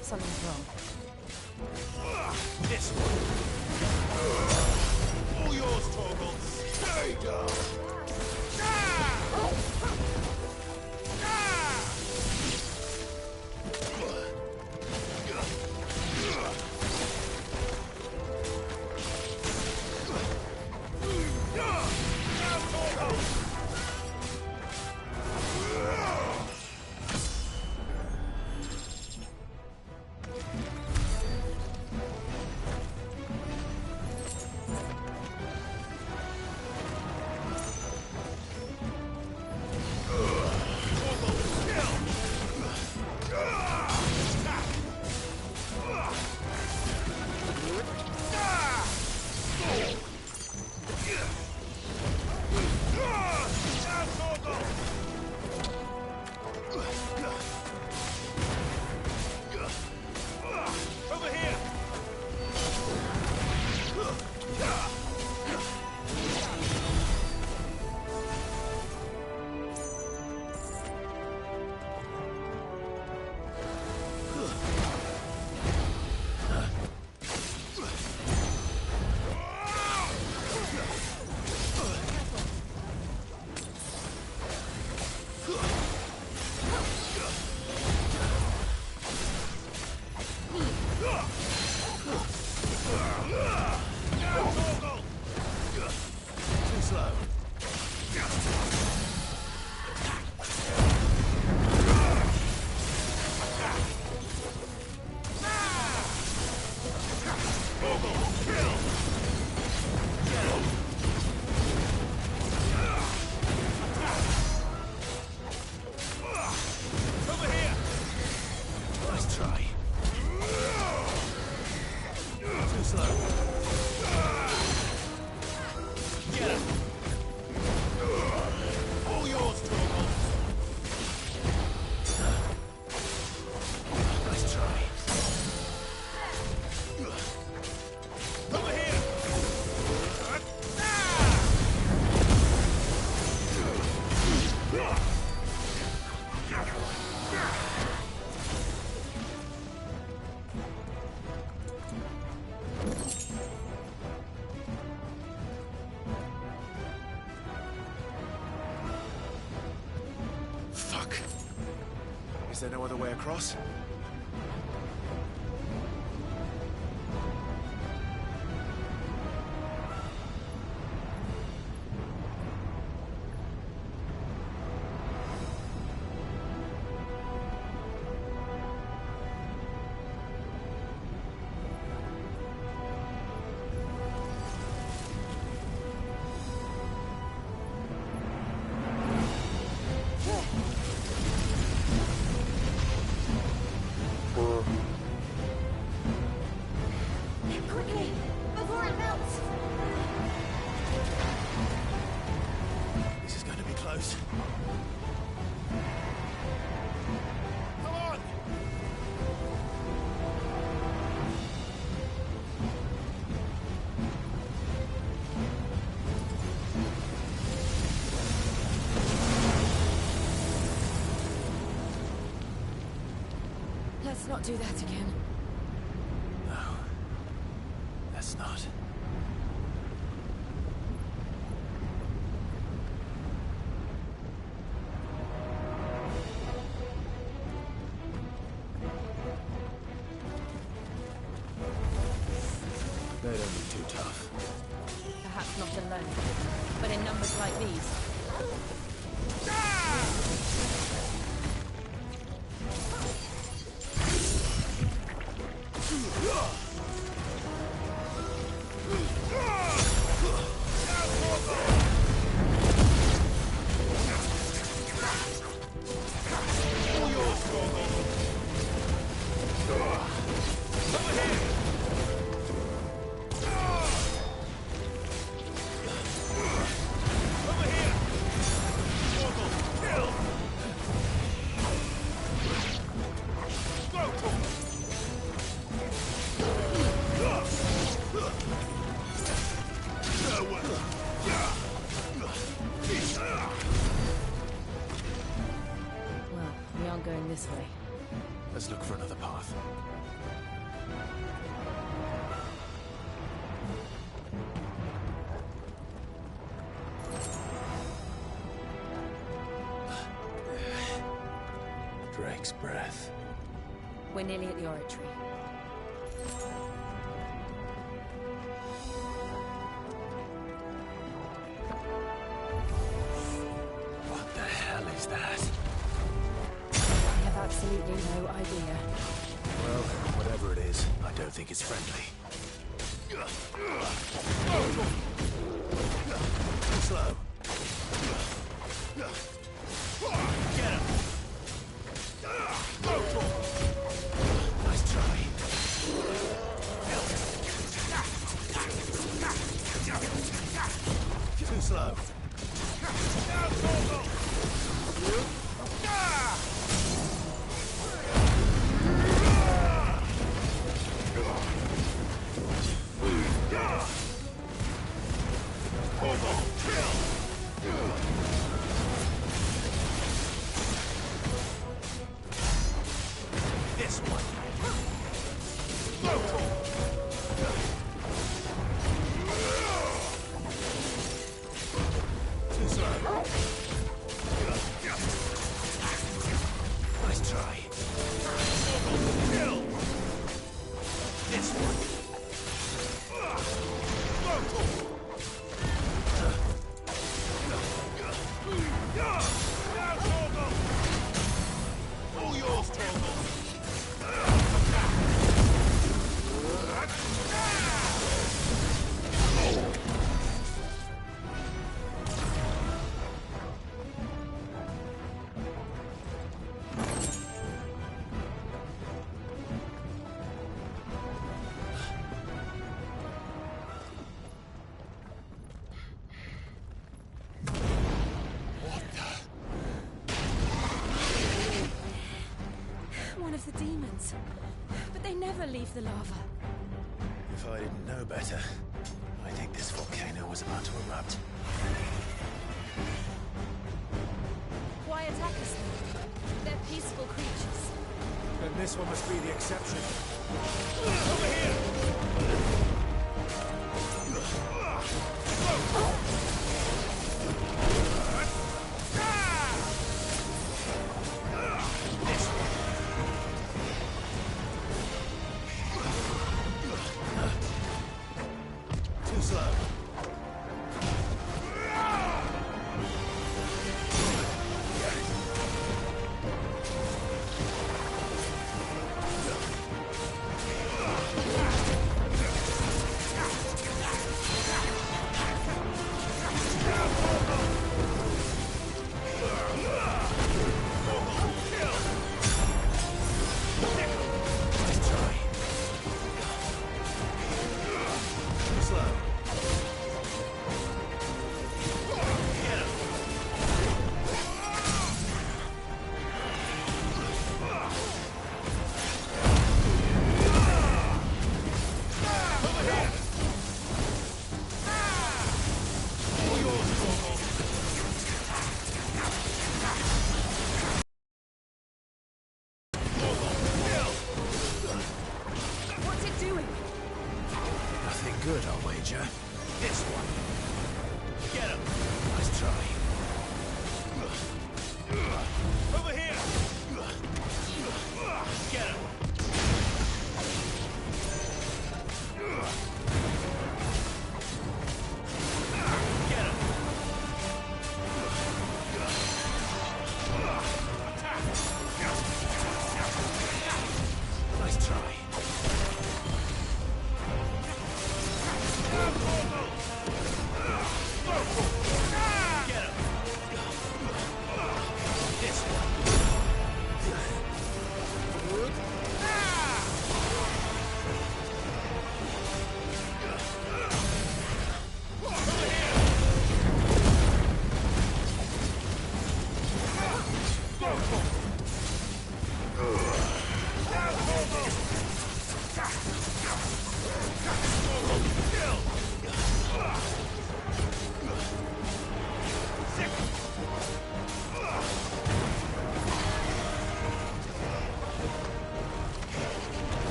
Something's wrong. This one. All yours, Torgal. Stay down. Is there no other way across? Quickly, before it melts! This is going to be close. Come on! Let's not do that again. No. That's not. They don't look too tough. Perhaps not alone, but in numbers like these. Over here! going this way. Let's look for another path. Drake's breath. We're nearly at the oratory. What the hell is that? I have absolutely no idea. Well, whatever it is, I don't think it's friendly. Slow. Get him! Nice try. Too slow. This one. Too slow. Nice try. This one. All yours, Torgal. One of the demons. But they never leave the lava. If I didn't know better, I think this volcano was about to erupt. Why attack us then? They're peaceful creatures. Then this one must be the exception. Over here! Too slow. Nice try. Too slow. Get him. Over here. All yours, Torgal. What's it doing? Nothing good, I'll wager. This one. Get him. Nice try. Over here! Get him. Get him. Nice try. Get him. This one.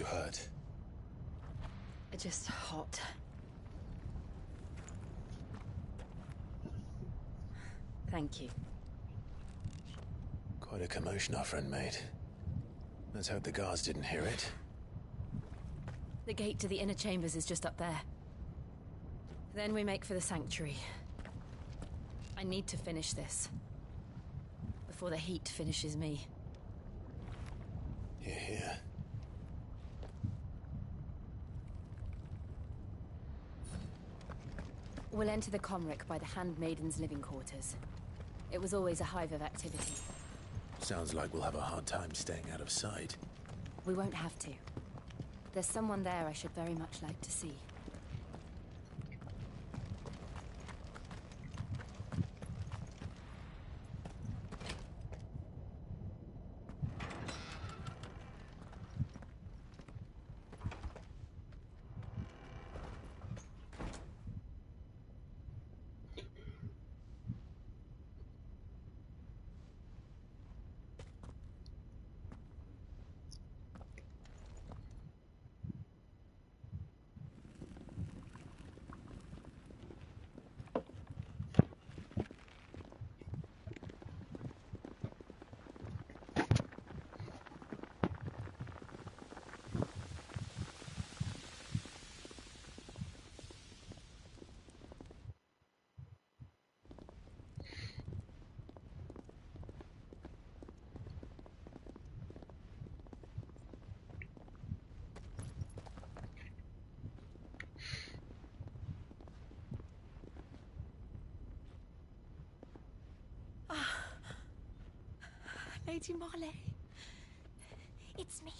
hurt? Just hot. Thank you. Quite a commotion our friend made. Let's hope the guards didn't hear it. The gate to the inner chambers is just up there. Then we make for the sanctuary. I need to finish this. Before the heat finishes me. Hear, hear. We'll enter the Comric by the Handmaiden's living quarters. It was always a hive of activity. Sounds like we'll have a hard time staying out of sight. We won't have to. There's someone there I should very much like to see. Lady Marley. It's me.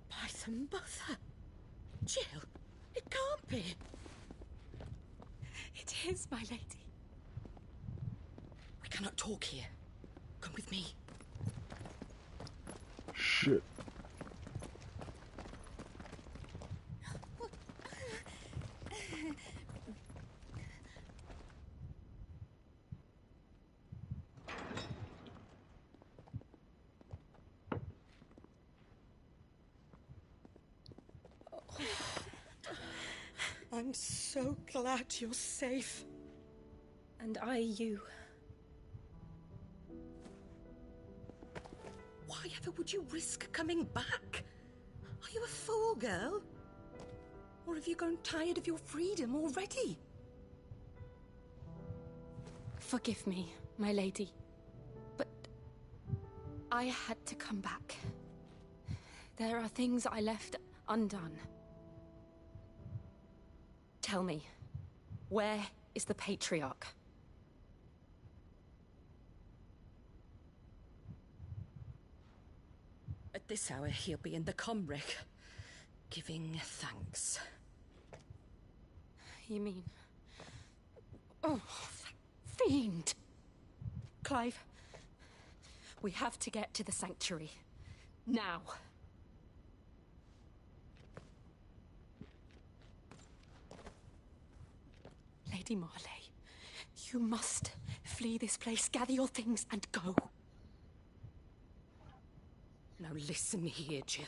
By the mother. Jill, it can't be. It is, my lady. We cannot talk here. Come with me. Shit. I'm so glad you're safe. And I you. Why ever would you risk coming back? Are you a fool, girl? Or have you grown tired of your freedom already? Forgive me, my lady. But I had to come back. There are things I left undone. Tell me, where is the Patriarch? At this hour, he'll be in the Comric, giving thanks. You mean... Oh, that fiend! Clive, we have to get to the sanctuary. Now. Lady Marley, you must flee this place, gather your things, and go. Now listen here, Jill.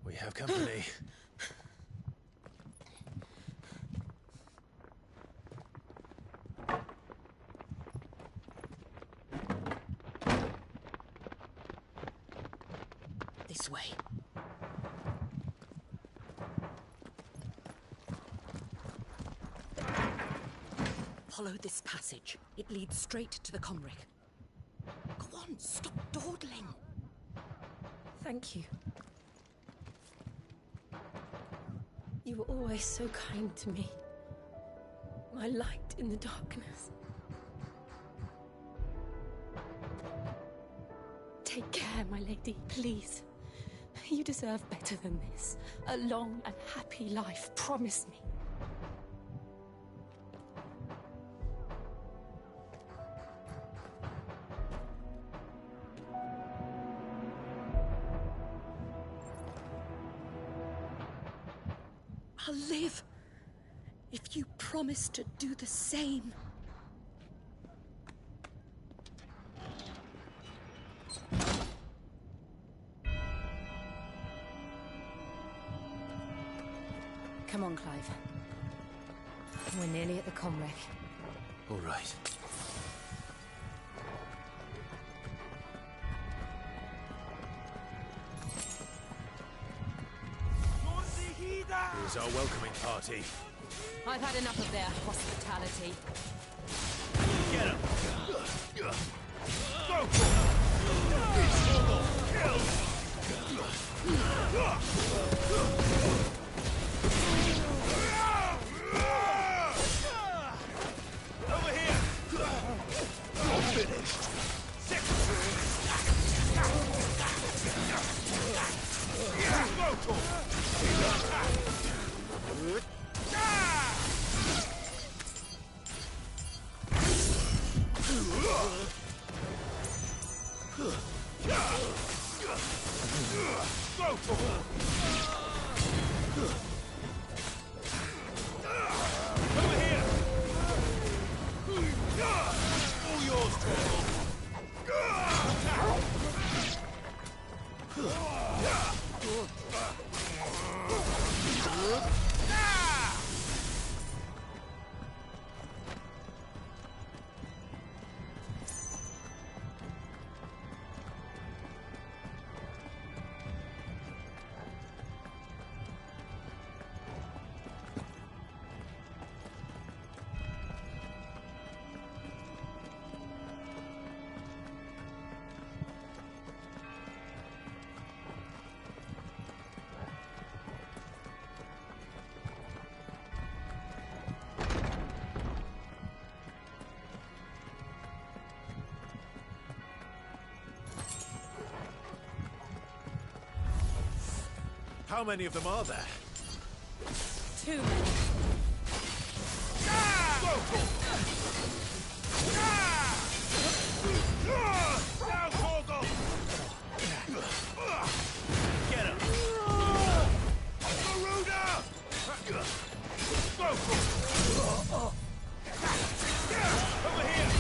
We have company. This way. Follow this passage. It leads straight to the Comric. Go on, stop dawdling. Thank you. You were always so kind to me. My light in the darkness. Take care, my lady, please. You deserve better than this. A long and happy life, promise me. I'll live if you promise to do the same. Come on, Clive. We're nearly at the comwreck. All right. Here's our welcoming party. I've had enough of their hospitality. Get him! Go! Over here! All finished. How many of them are there? Too many. Now, Torgal! Get him! Garuda! Over here!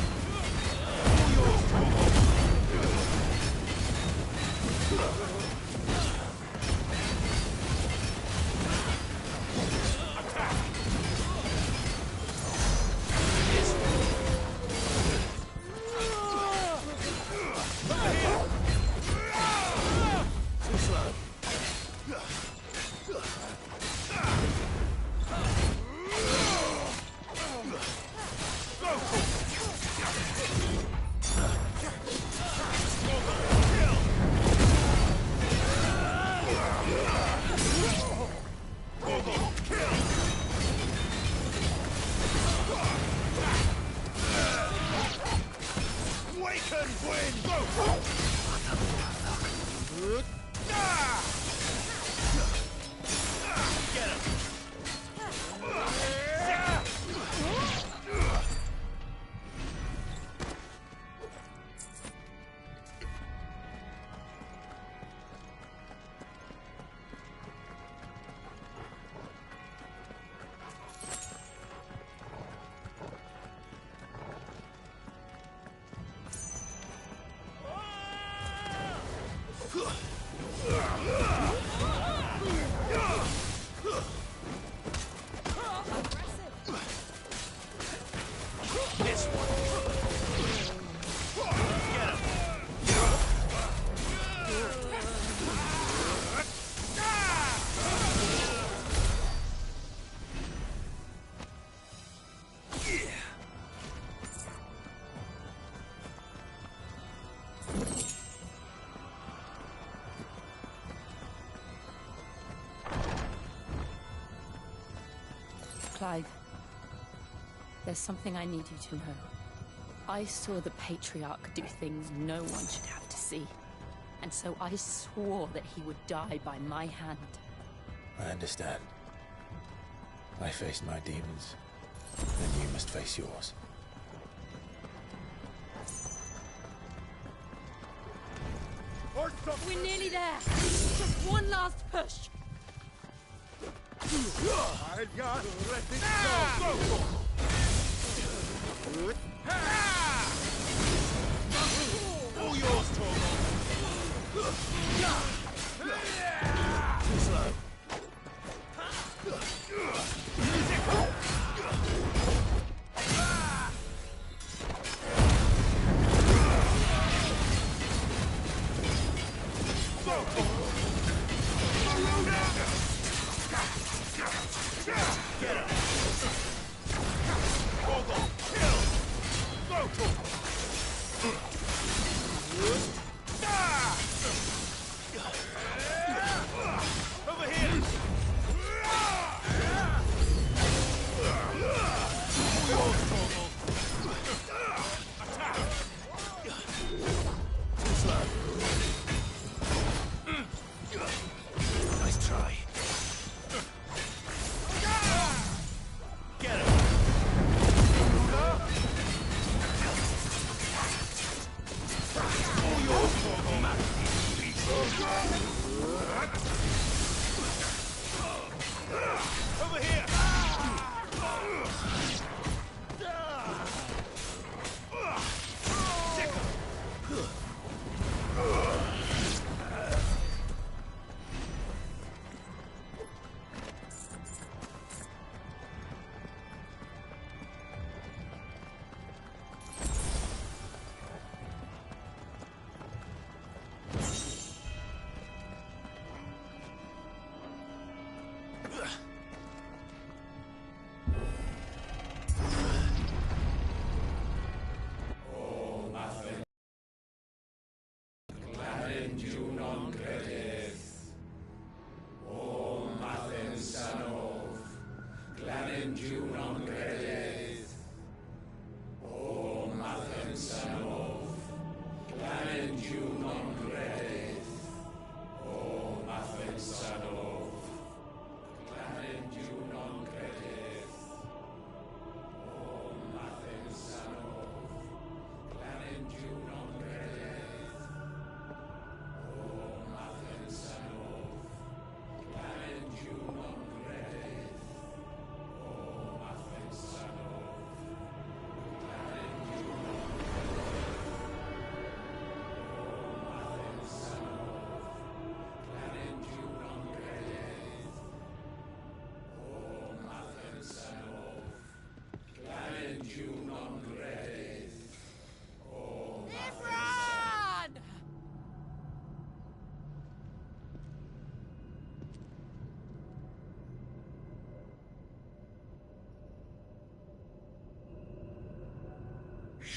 All yours, Torgal! Clive, there's something I need you to know. I saw the Patriarch do things no one should have to see. And so I swore that he would die by my hand. I understand. I faced my demons, and you must face yours. We're nearly there! Just one last push! I got let it go! All yours, Torgal! Too slow.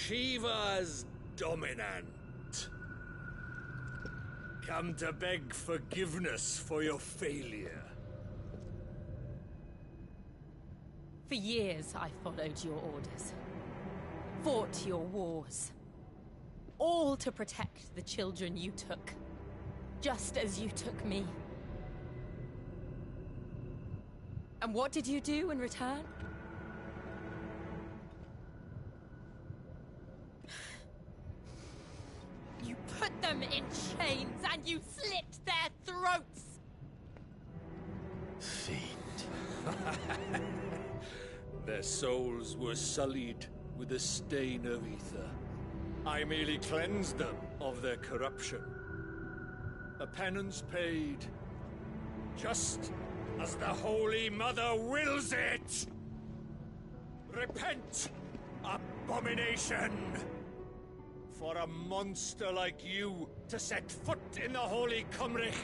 Shiva's dominant. Come to beg forgiveness for your failure. For years I followed your orders. Fought your wars. All to protect the children you took. Just as you took me. And what did you do in return? You put them in chains and you slit their throats! Fiend. Their souls were sullied with a stain of ether. I merely cleansed them of their corruption. A penance paid, just as the Holy Mother wills it! Repent, abomination! For a monster like you to set foot in the Holy Cymric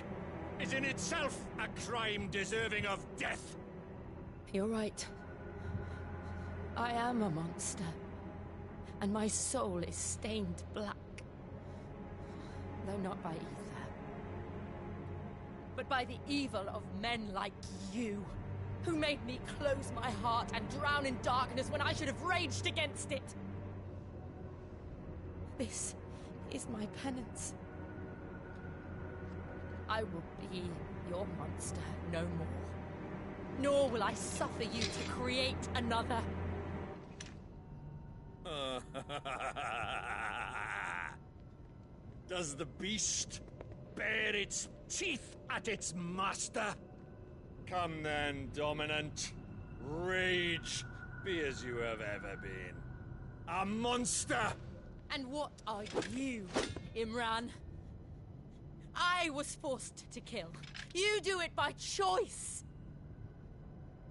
is in itself a crime deserving of death. You're right. I am a monster. And my soul is stained black. Though not by ether. But by the evil of men like you, who made me close my heart and drown in darkness when I should have raged against it. This is my penance. I will be your monster no more. Nor will I suffer you to create another. Does the beast bare its teeth at its master? Come then, dominant. Rage, be as you have ever been. A monster! And what are you, Imran? I was forced to kill. You do it by choice.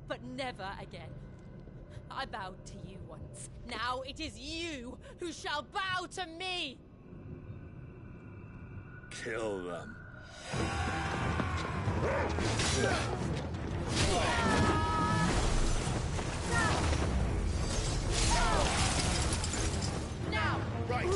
But never again. I bowed to you once. Now it is you who shall bow to me! Kill them. Now! Right!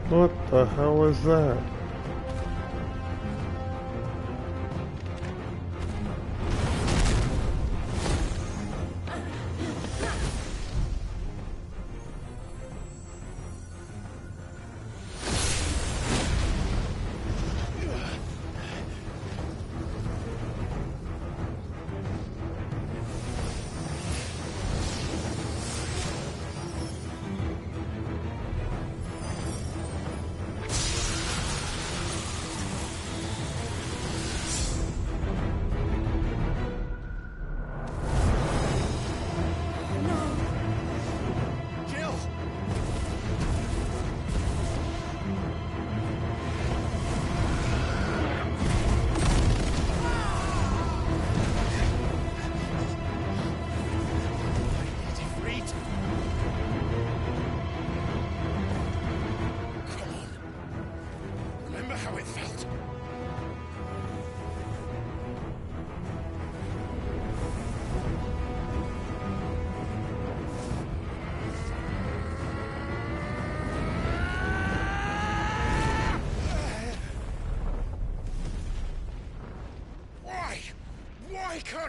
What the hell was that?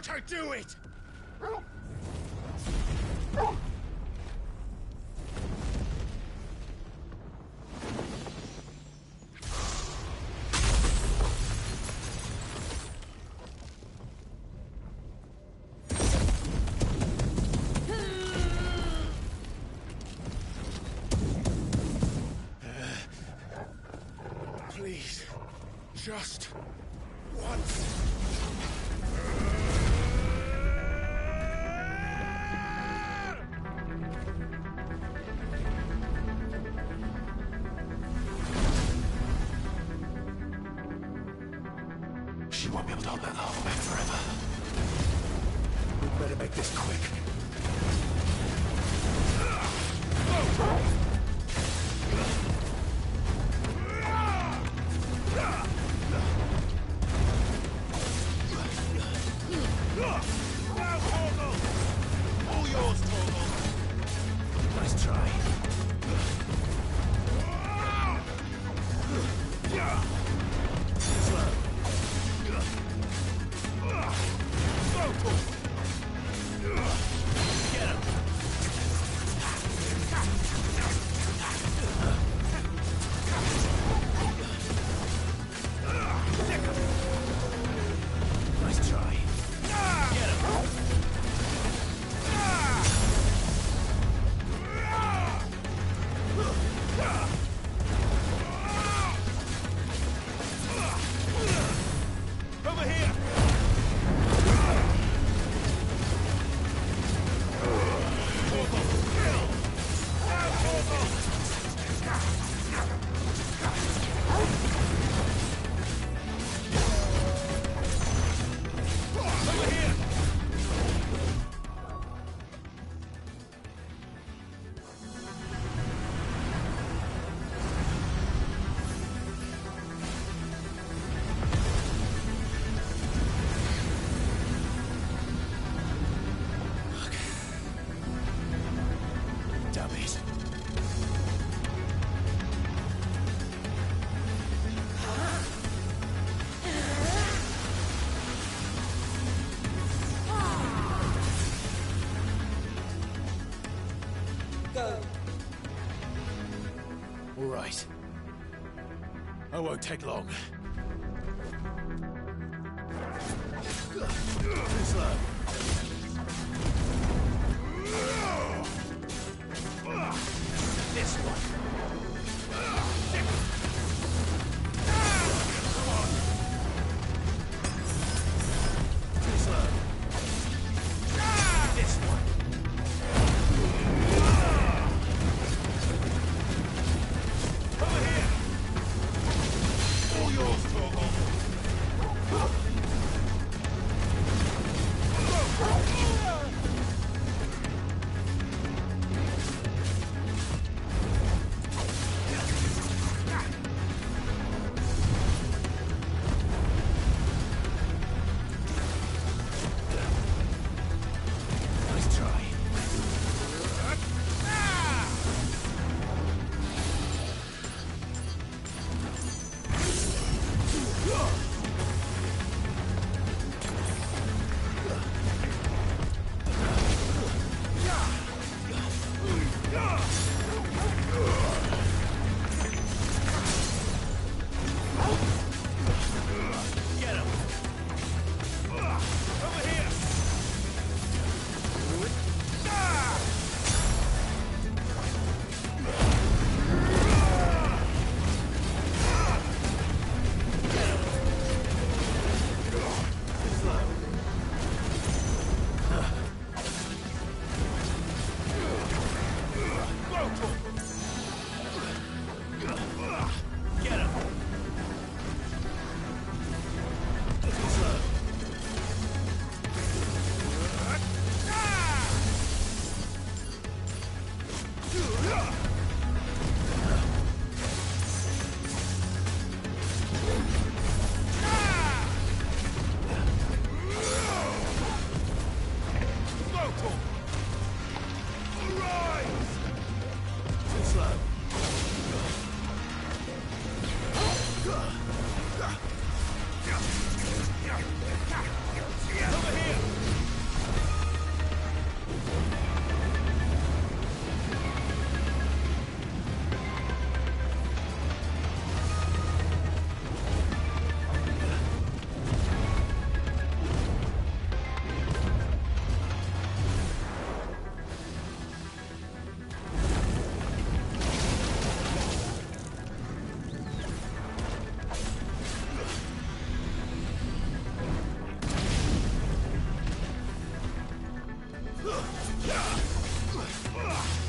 can't I do it? Please, just once. She won't be able to hold that lava back forever. We better make this quick. All yours, Torgal. Nice try. Get him. Nice try. Get him. Over here. Damn it. Go. All right. I won't take long. Too slow. This one. Too slow. This one. Over here. All yours, Torgal.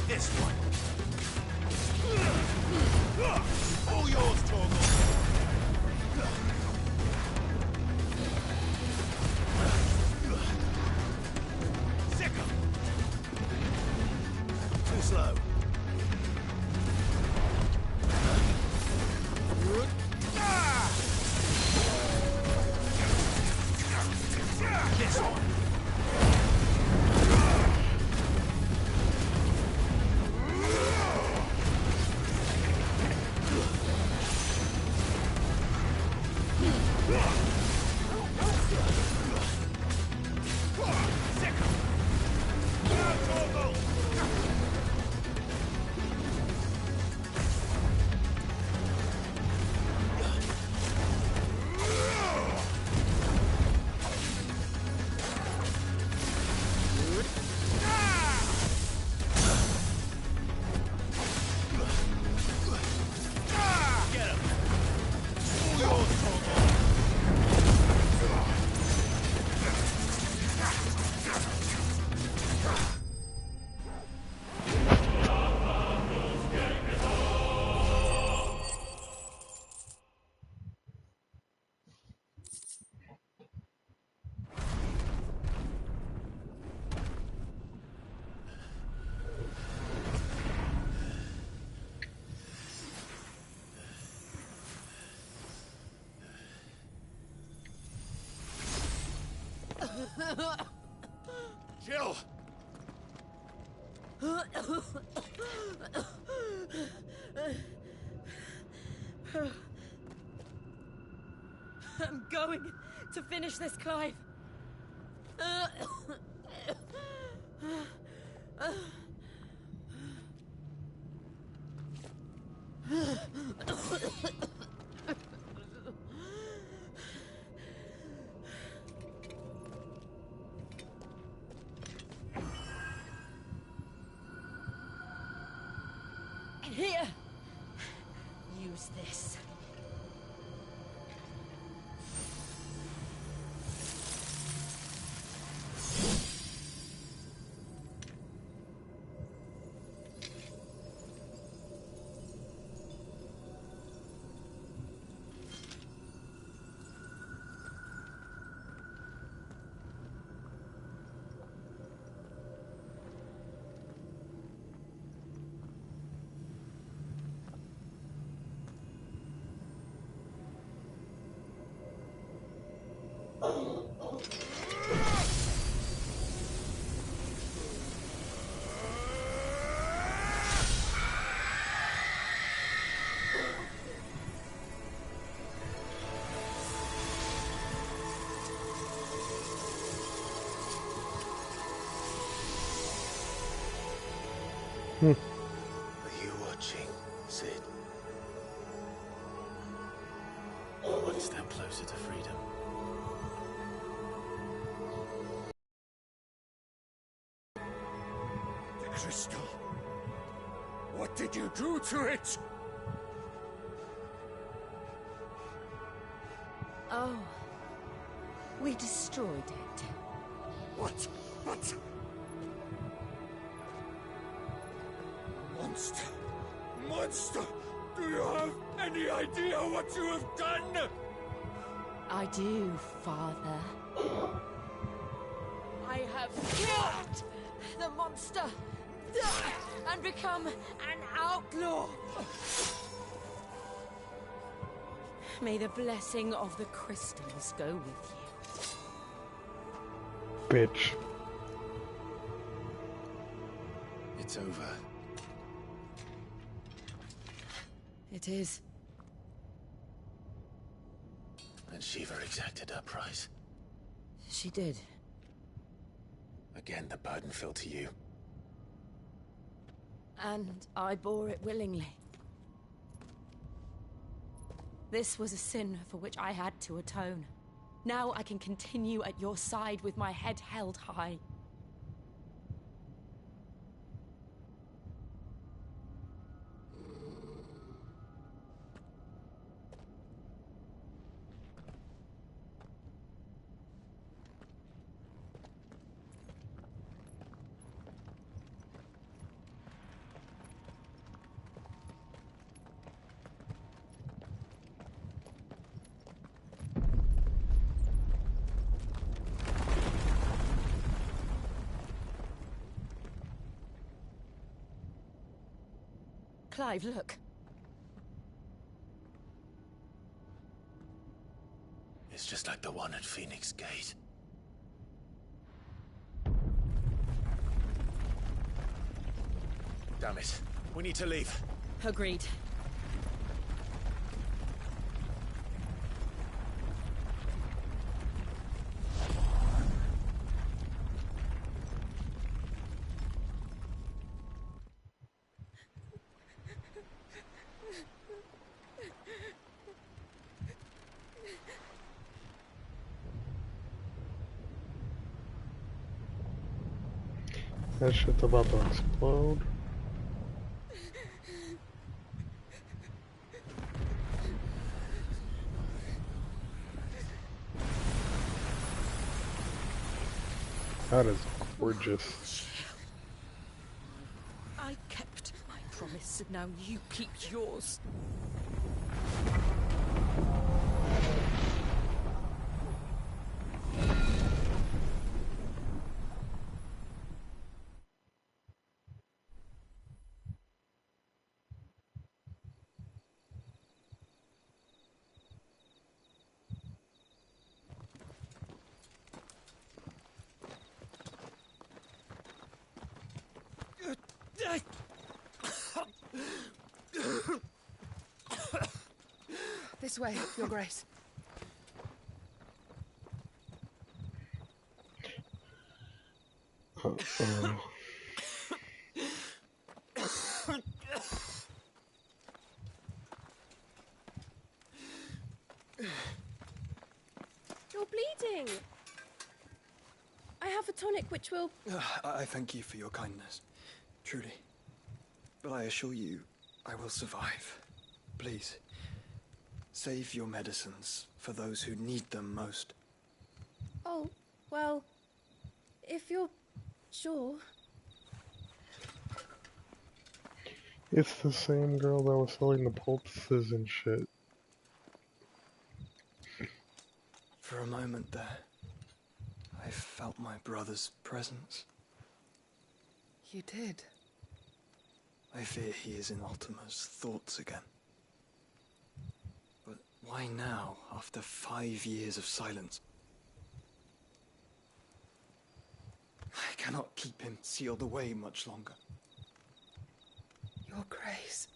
This one. All yours, Torgal. Sicker. Too slow. This one. Jill! I'm going to finish this, Clive. Here. Use this. Hmm. Are you watching, Sid? One step closer to freedom. The crystal. What did you do to it? Oh. We destroyed it. What? What? Monster! Monster! Do you have any idea what you have done? I do, Father. I have killed the monster and become an outlaw. May the blessing of the crystals go with you. Bitch. It's over. It is. And Shiva exacted her price. She did. Again, the burden fell to you. And I bore it willingly. This was a sin for which I had to atone. Now I can continue at your side with my head held high. Clive, look. It's just like the one at Phoenix Gate. Damn it. We need to leave. Agreed. That shit's about to explode. That is gorgeous. I kept my promise, and now you keep yours. This way, Your Grace. Uh-oh. You're bleeding. I have a tonic which will... I thank you for your kindness, truly. But I assure you, I will survive. Please, save your medicines for those who need them most. Oh, well, if you're sure. It's the same girl that was selling the pulses and shit. For a moment there, I felt my brother's presence. You did? I fear he is in Ultima's thoughts again. But why now, after 5 years of silence? I cannot keep him sealed away much longer. Your Grace.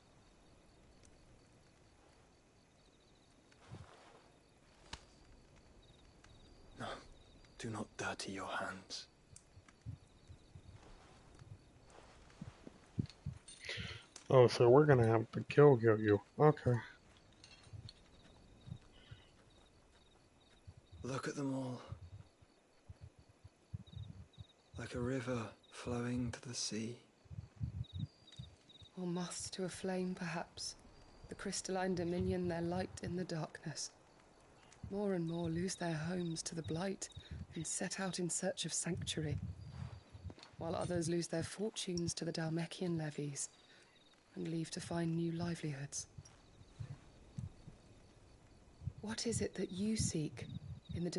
No, do not dirty your hands. Oh, so we're gonna have to kill you. Okay. Look at them all. Like a river flowing to the sea. Or moths to a flame, perhaps. The crystalline dominion their light in the darkness. More and more lose their homes to the blight and set out in search of sanctuary, while others lose their fortunes to the Dalmekian levies and leave to find new livelihoods. What is it that you seek in the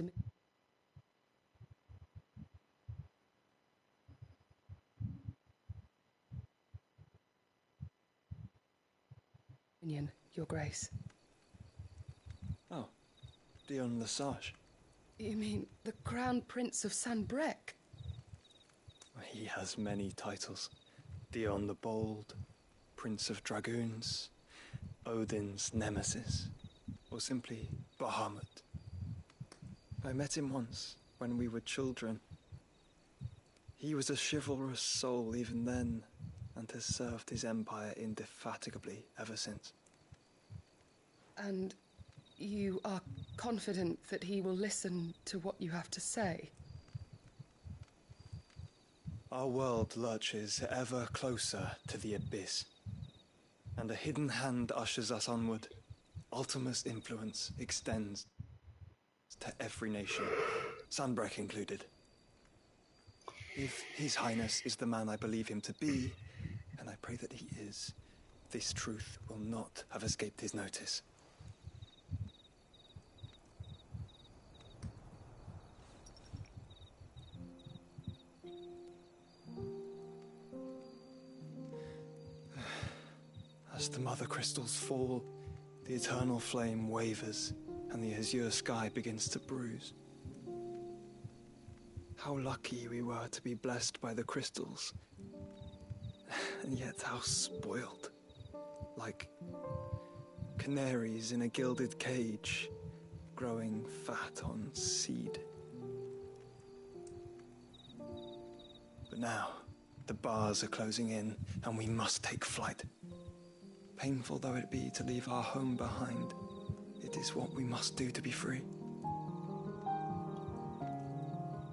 Dominion, Your Grace? Oh, Dion Lesage. You mean the Crown Prince of Sanbrec? He has many titles. Dion the Bold, Prince of Dragoons, Odin's Nemesis, or simply Bahamut. I met him once, when we were children. He was a chivalrous soul even then, and has served his empire indefatigably ever since. And you are confident that he will listen to what you have to say? Our world lurches ever closer to the abyss, and a hidden hand ushers us onward. Ultima's influence extends to every nation, Sanbrec included. If His Highness is the man I believe him to be, and I pray that he is, this truth will not have escaped his notice. As the mother crystals fall, the eternal flame wavers, and the azure sky begins to bruise. How lucky we were to be blessed by the crystals, and yet how spoiled. Like canaries in a gilded cage, growing fat on seed. But now, the bars are closing in, and we must take flight. Painful though it be to leave our home behind, it is what we must do to be free.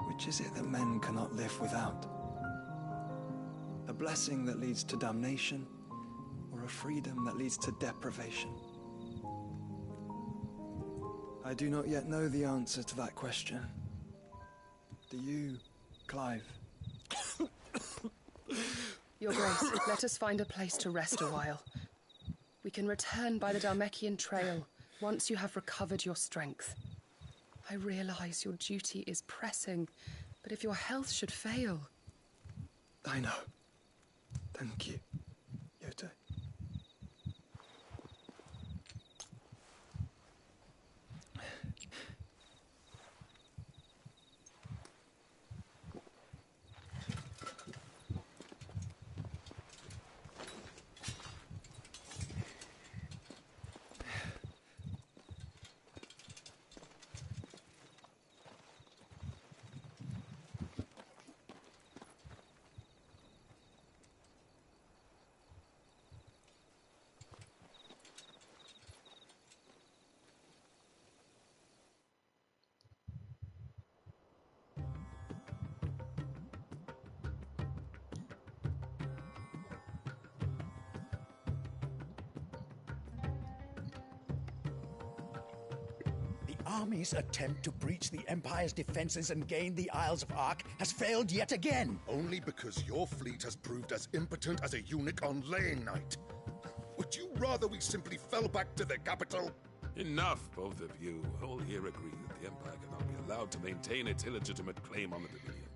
Which is it that men cannot live without? A blessing that leads to damnation, or a freedom that leads to deprivation? I do not yet know the answer to that question. Do you, Clive? Your Grace, let us find a place to rest a while. We can return by the Dhalmekian trail once you have recovered your strength. I realize your duty is pressing, but if your health should fail... I know. Thank you, Yote. Army's attempt to breach the Empire's defenses and gain the Isles of Ark has failed yet again. Only because your fleet has proved as impotent as a eunuch on laying night. Would you rather we simply fell back to the capital? Enough, both of you. All here agree that the Empire cannot be allowed to maintain its illegitimate claim on the Dominion.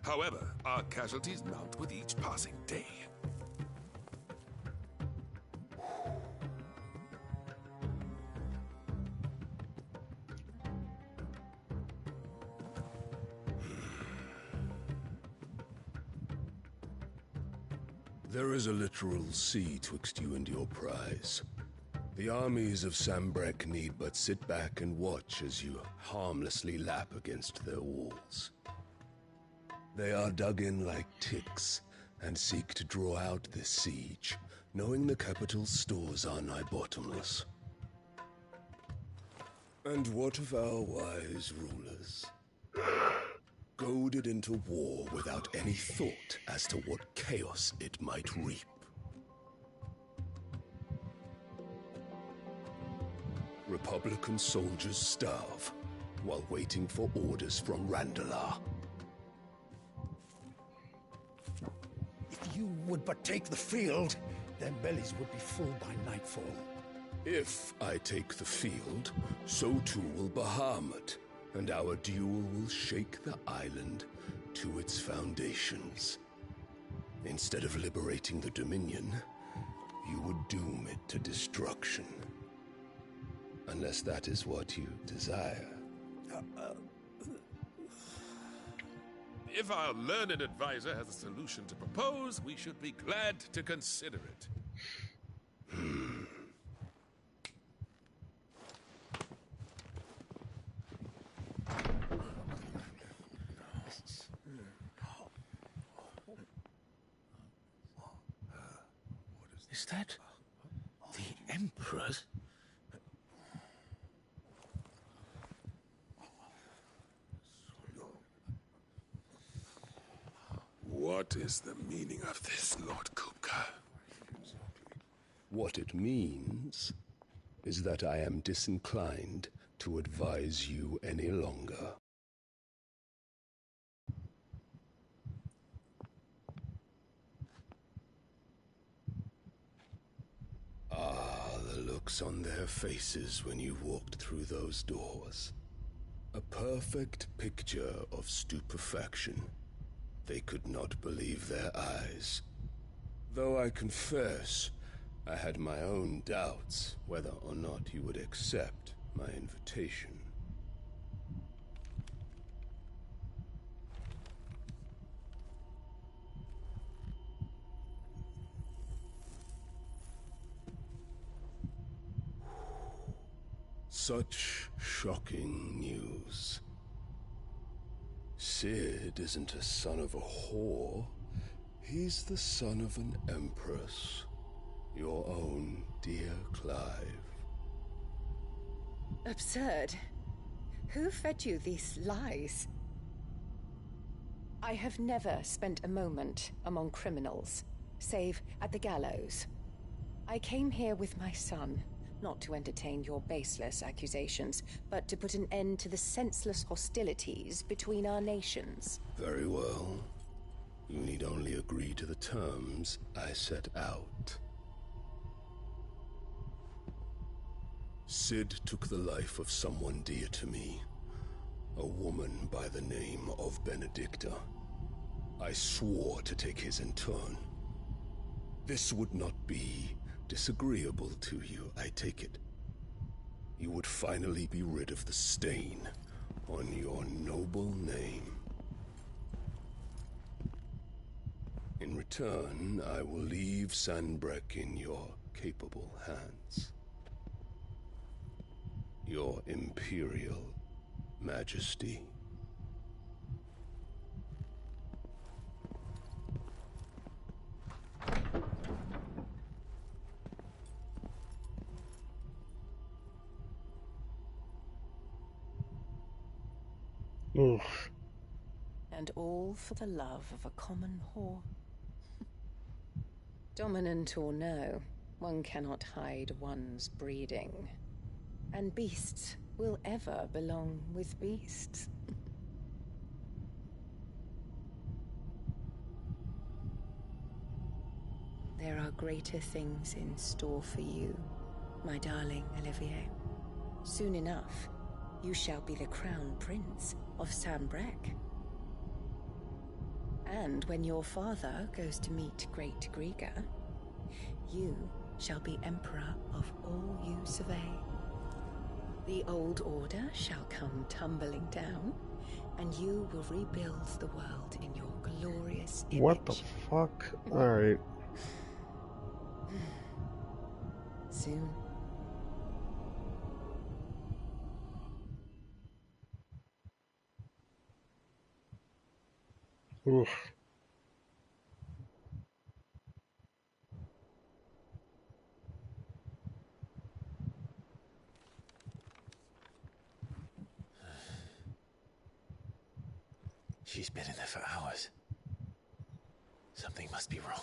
However, our casualties mount with each passing day. There is a literal sea twixt you and your prize. The armies of Sambrek need but sit back and watch as you harmlessly lap against their walls. They are dug in like ticks and seek to draw out this siege, knowing the capital's stores are nigh bottomless. And what of our wise rulers? Goaded into war without any thought as to what chaos it might reap. Republican soldiers starve while waiting for orders from Randalar. If you would but take the field, their bellies would be full by nightfall. If I take the field, so too will Bahamut, and our duel will shake the island to its foundations. Instead of liberating the Dominion, you would doom it to destruction. Unless that is what you desire. If our learned advisor has a solution to propose, we should be glad to consider it. Is that the Emperor's? What is the meaning of this, Lord Kupka? What it means is that I am disinclined to advise you any longer. Ah, the looks on their faces when you walked through those doors. A perfect picture of stupefaction. They could not believe their eyes. Though I confess, I had my own doubts whether or not you would accept my invitation. Such shocking news. Sid isn't a son of a whore. He's the son of an empress. Your own dear Clive. Absurd. Who fed you these lies? I have never spent a moment among criminals, save at the gallows. I came here with my son, not to entertain your baseless accusations, but to put an end to the senseless hostilities between our nations. Very well. You need only agree to the terms I set out. Sid took the life of someone dear to me, a woman by the name of Benedicta. I swore to take his in turn. This would not be disagreeable to you, I take it. You would finally be rid of the stain on your noble name. In return, I will leave Sanbreque in your capable hands. Your Imperial Majesty. Oof. And all for the love of a common whore. Dominant or no, one cannot hide one's breeding. And beasts will ever belong with beasts. There are greater things in store for you, my darling Olivier. Soon enough, you shall be the crown prince of Sanbreque. And when your father goes to meet Great Griga, you shall be emperor of all you survey. The old order shall come tumbling down, and you will rebuild the world in your glorious image. What the fuck? Alright. Soon. Oof. She's been in there for hours. Something must be wrong.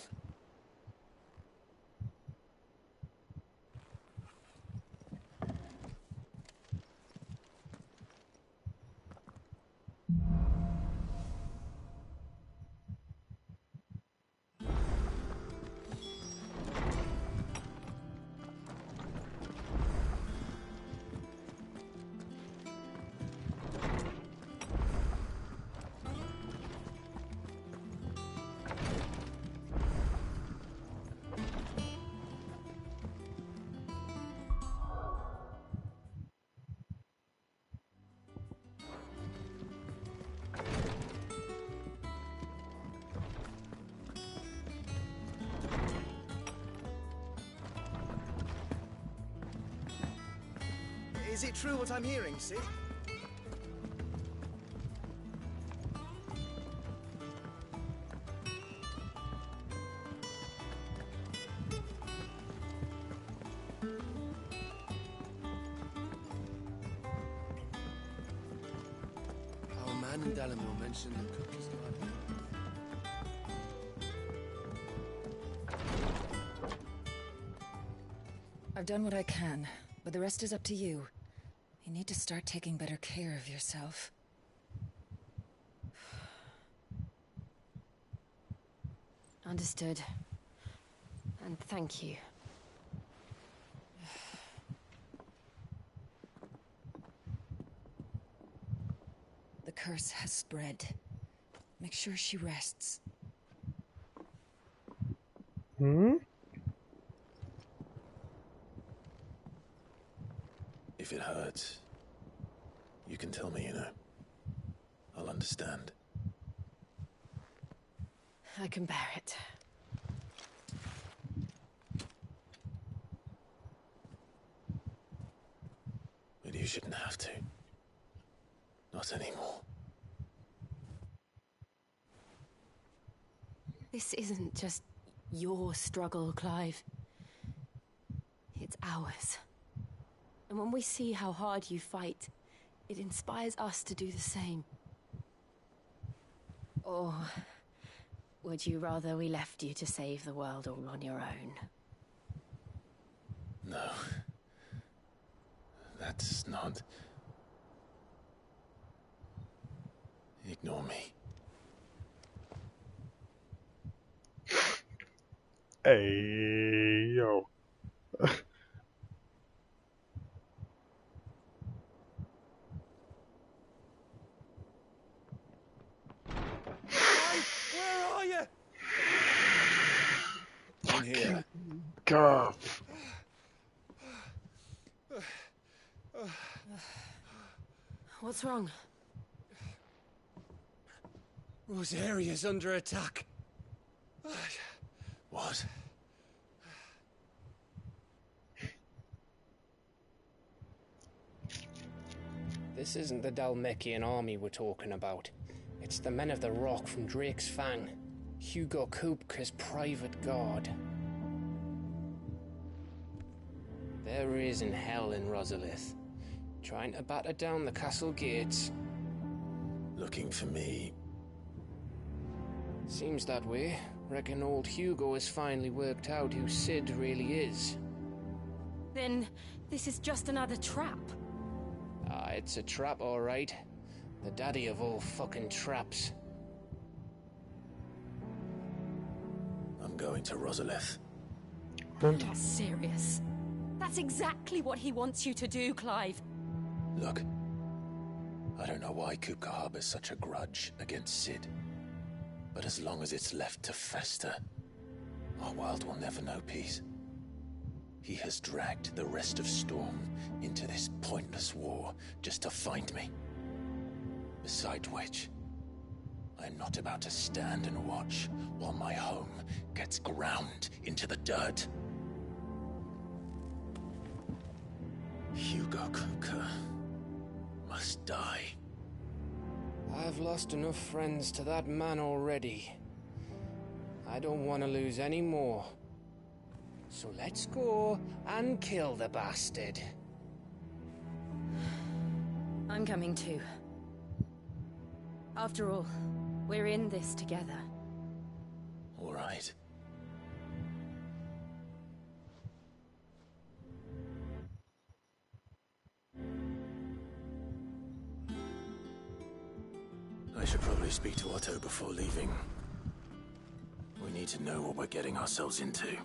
Is it true what I'm hearing, Sid? Our man in Dalamore mentioned the cook is not. I've done what I can, but the rest is up to you. You need to start taking better care of yourself. Understood. And thank you. The curse has spread. Make sure she rests. Hmm? If it hurts, you can tell me, you know. I'll understand. I can bear it. But you shouldn't have to. Not anymore. This isn't just your struggle, Clive. It's ours. And when we see how hard you fight, it inspires us to do the same. Or would you rather we left you to save the world all on your own? No. That's not... Ignore me. Hey, yo. Where are you? In here. God. What's wrong? Rosaria's under attack. What? This isn't the Dalmekian army we're talking about. It's the men of the Rock from Drake's Fang. Hugo Kupka's private guard. There is in hell in Rosalith, trying to batter down the castle gates. Looking for me. Seems that way. Reckon old Hugo has finally worked out who Sid really is. Then this is just another trap. Ah, it's a trap, all right. The daddy of all fucking traps. I'm going to Rosalith. You're serious? That's exactly what he wants you to do, Clive. Look, I don't know why Kupka harbors such a grudge against Sid. But as long as it's left to fester, our world will never know peace. He has dragged the rest of Storm into this pointless war just to find me. Besides which, I'm not about to stand and watch while my home gets ground into the dirt. Hugo Kupka must die. I've lost enough friends to that man already. I don't want to lose any more. So let's go and kill the bastard. I'm coming too. After all, we're in this together. All right. I should probably speak to Otto before leaving. We need to know what we're getting ourselves into.